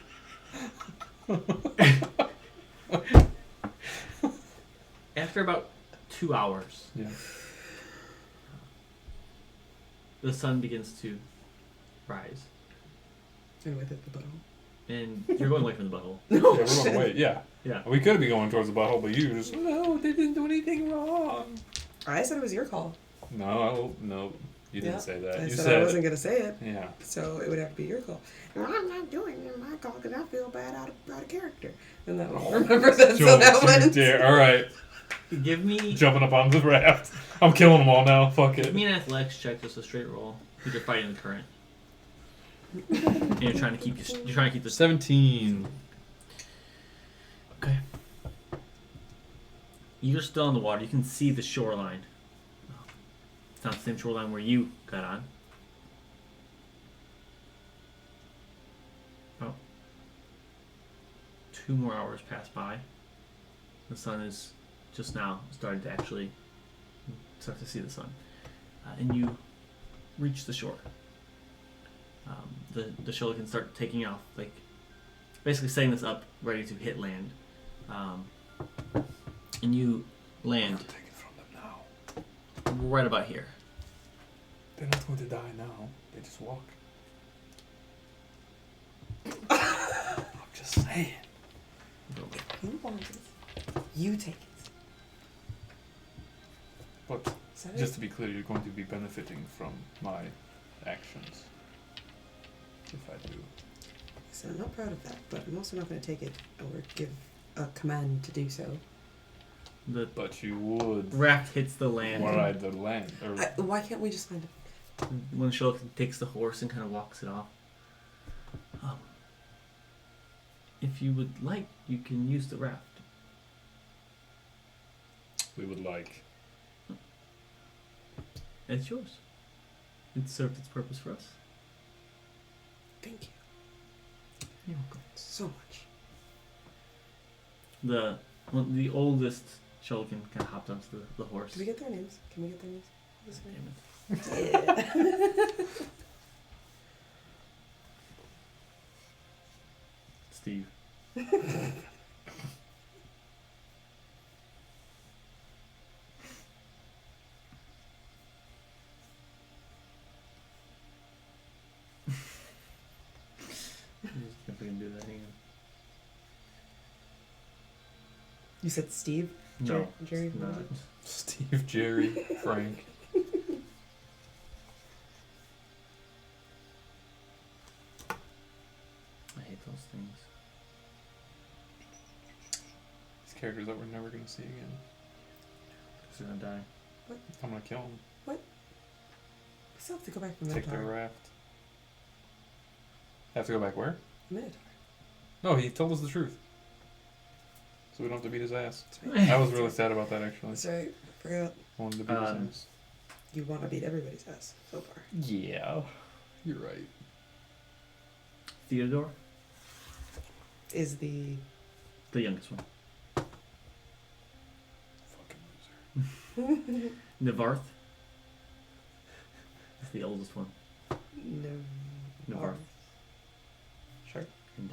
After about 2 hours, Yeah. the sun begins to rise, And with it, the butthole. and you're going away from the butthole. Yeah, we're going away. Yeah. Yeah. We could be going towards the butthole, but you just no, they didn't do anything wrong. I said it was your call. No, you didn't Yeah, say that. I You said said I wasn't going to say it, yeah. so it would have to be your call. No, I'm not doing it my call because I feel bad out of character. And that Oh, remember that? So Don't that you went. dare. All right, Give me jumping up on the raft. I'm killing them all now. Fuck it. give me an athletics check, just a straight roll, because you're fighting the current. And you're trying to keep the 17. Okay. You're still in the water. You can see the shoreline. It's not the same shoreline where you got on. Oh. 2 more hours pass by. The sun is just now starting to actually start to see the sun. And you reach the shore. The Shulkins start taking off, like basically setting this up, ready to hit land. And you land Take it from them now. right about here. They're not going to die now. They just walk. I'm just saying. You want it. You take it. But Is that just it? to be clear, you're going to be benefiting from my actions. If I do. So I'm not proud of that, but I'm also not going to take it or give a command to do so. The But you would raft hits the land. ride the land. Or Why can't we just find it? When Shulkin takes the horse and kind of walks it off. If you would like, you can use the raft. we would like. It's yours. It served its purpose for us. Thank you You're welcome. so much. The oldest Shulkin kind of hopped onto the horse. Did we get their names? Can we get their names? Damn it. Yeah. Steve. If we can do that again. You said Steve? No, Jerry? it's not. Steve, Jerry, Frank. I hate those things. These characters that we're never going to see again. Because they're gonna die. I'm going to kill them. We still have to go back from Take their Minotaur. raft. Have to go back where? Minotaur. No, he told us the truth. So we don't have to beat his ass. That's right. I was really sad about that, actually. That's right. Forgot. I wanted to beat his Um, ass. You want to beat everybody's ass so far. Yeah. You're right. Theodore, Is the the youngest one. Fucking loser. Navarth is the oldest one. no Navarth. Sure. And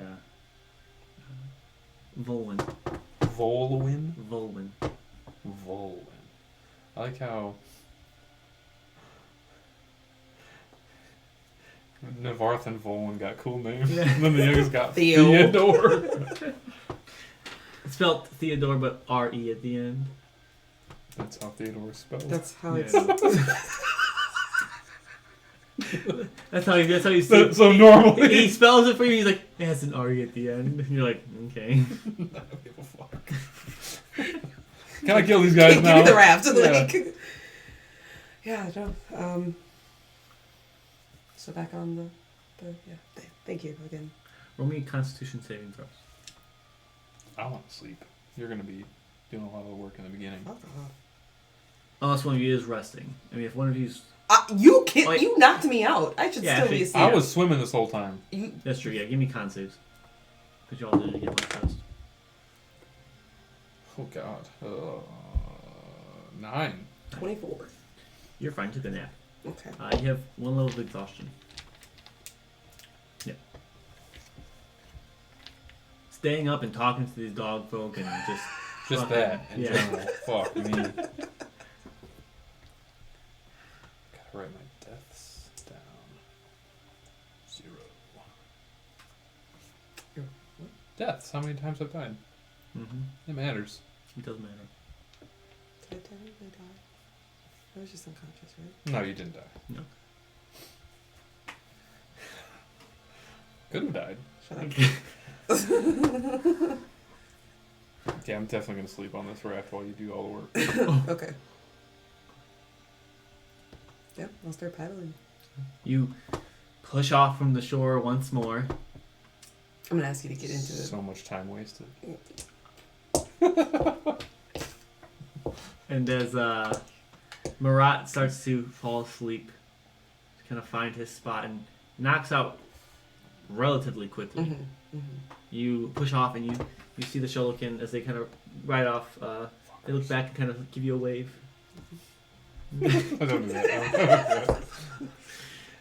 Volwyn. Volwyn? Volwyn. Volwyn. I like how Navarth and Volwyn got cool names. Yeah. And then the youngest got Theo. Theodore. It's spelled Theodore, but R-E at the end. That's how Theodore is spelled. That's how Yeah. it's. That's how you see. So normally He spells it for you. He's like, it has an R-E at the end. And you're like, okay. I don't give a fuck. Can I kill these guys Give now? me the raft. Yeah. Like, yeah, no. So back on the yeah. Thank you again. Roll me Constitution saving throws. I want to sleep. You're gonna be doing a lot of the work in the beginning. Fuck off. Unless one of you is resting. I mean, if one of you's... You knocked me out. I should Yeah, still be actually, asleep. I was swimming this whole time. That's true, yeah. Give me con saves. Because you all did it again last rest. Oh God. 9. 24. You're fine. Took a nap. Okay. You have 1 level of exhaustion. Yep. Staying up and talking to these dog folk and just... Just fucking- that in yeah. general. Fuck me. Gotta write my deaths down. 0. Your what? Deaths. How many times I've died? Mm-hmm. It matters. It does matter. Did I technically die? I was just unconscious, right? No, you didn't die. No. Could have died. Shut up. Yeah, I'm definitely gonna sleep on this raft while you do all the work. Okay. Yep, I'll start paddling. You push off from the shore once more. I'm gonna ask you to get into it. So much time wasted. And as Marat starts to fall asleep, to kind of find his spot and knocks out relatively quickly. Mm-hmm. You push off and you see the Sholokin as they kind of ride off. They look back and kind of give you a wave. I don't do that. I don't do that.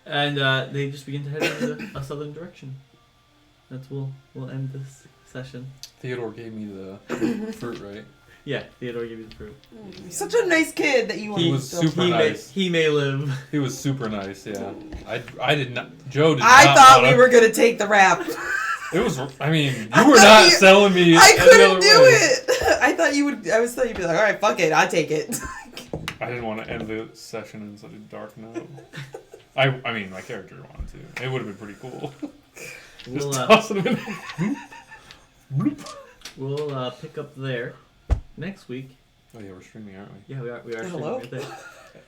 And they just begin to head in a southern direction. That's we'll end this session. Theodore gave me the fruit, right? Yeah, Theodore gave you the fruit. Such a nice kid that you want He to was still super play. nice. He may live. He was super nice, yeah. I did not. Joe did I not. thought wanna- we were gonna take the rap. It was. I mean, I you were thought not you- selling me. I any couldn't other do way. it. I thought you would. I was thought you'd be like, all right, fuck it, I take it. I didn't want to end the session in such a dark note. I mean, my character wanted to. It would have been pretty cool. We'll Just tossing him in. Bloop. we'll pick up there next week. Oh yeah, we're streaming, aren't we? Yeah, we are. We are Hello? streaming right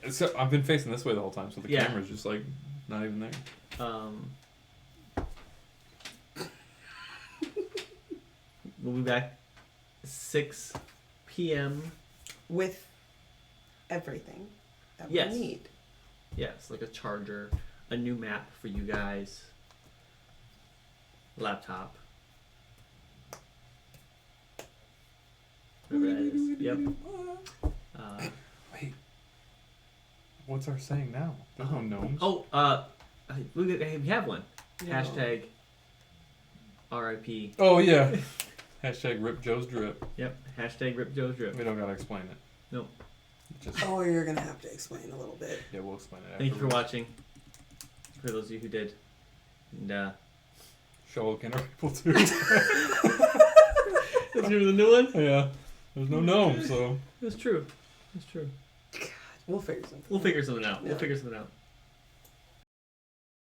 there. So I've been facing this way the whole time, so the Yeah. camera's just like not even there. We'll be back 6 p.m. With everything that Yes. we need. Yes, like a charger, a new map for you guys, laptop. Whatever that is. Yep. Wait, what's our saying now? There's no gnomes. We have one. No. Hashtag RIP. Oh yeah. Hashtag Rip Joe's Drip. Yep. Hashtag Rip Joe's Drip. We don't gotta explain it. Nope. Just Oh, you're gonna have to explain a little bit. yeah, we'll explain it. Thank you for afterwards. watching. For those of you who did. And Sholokin are people too. is there the new one? Yeah. There's no gnomes, so. It's true. It's true. We'll figure something. We'll figure something out. Yeah. We'll figure something out.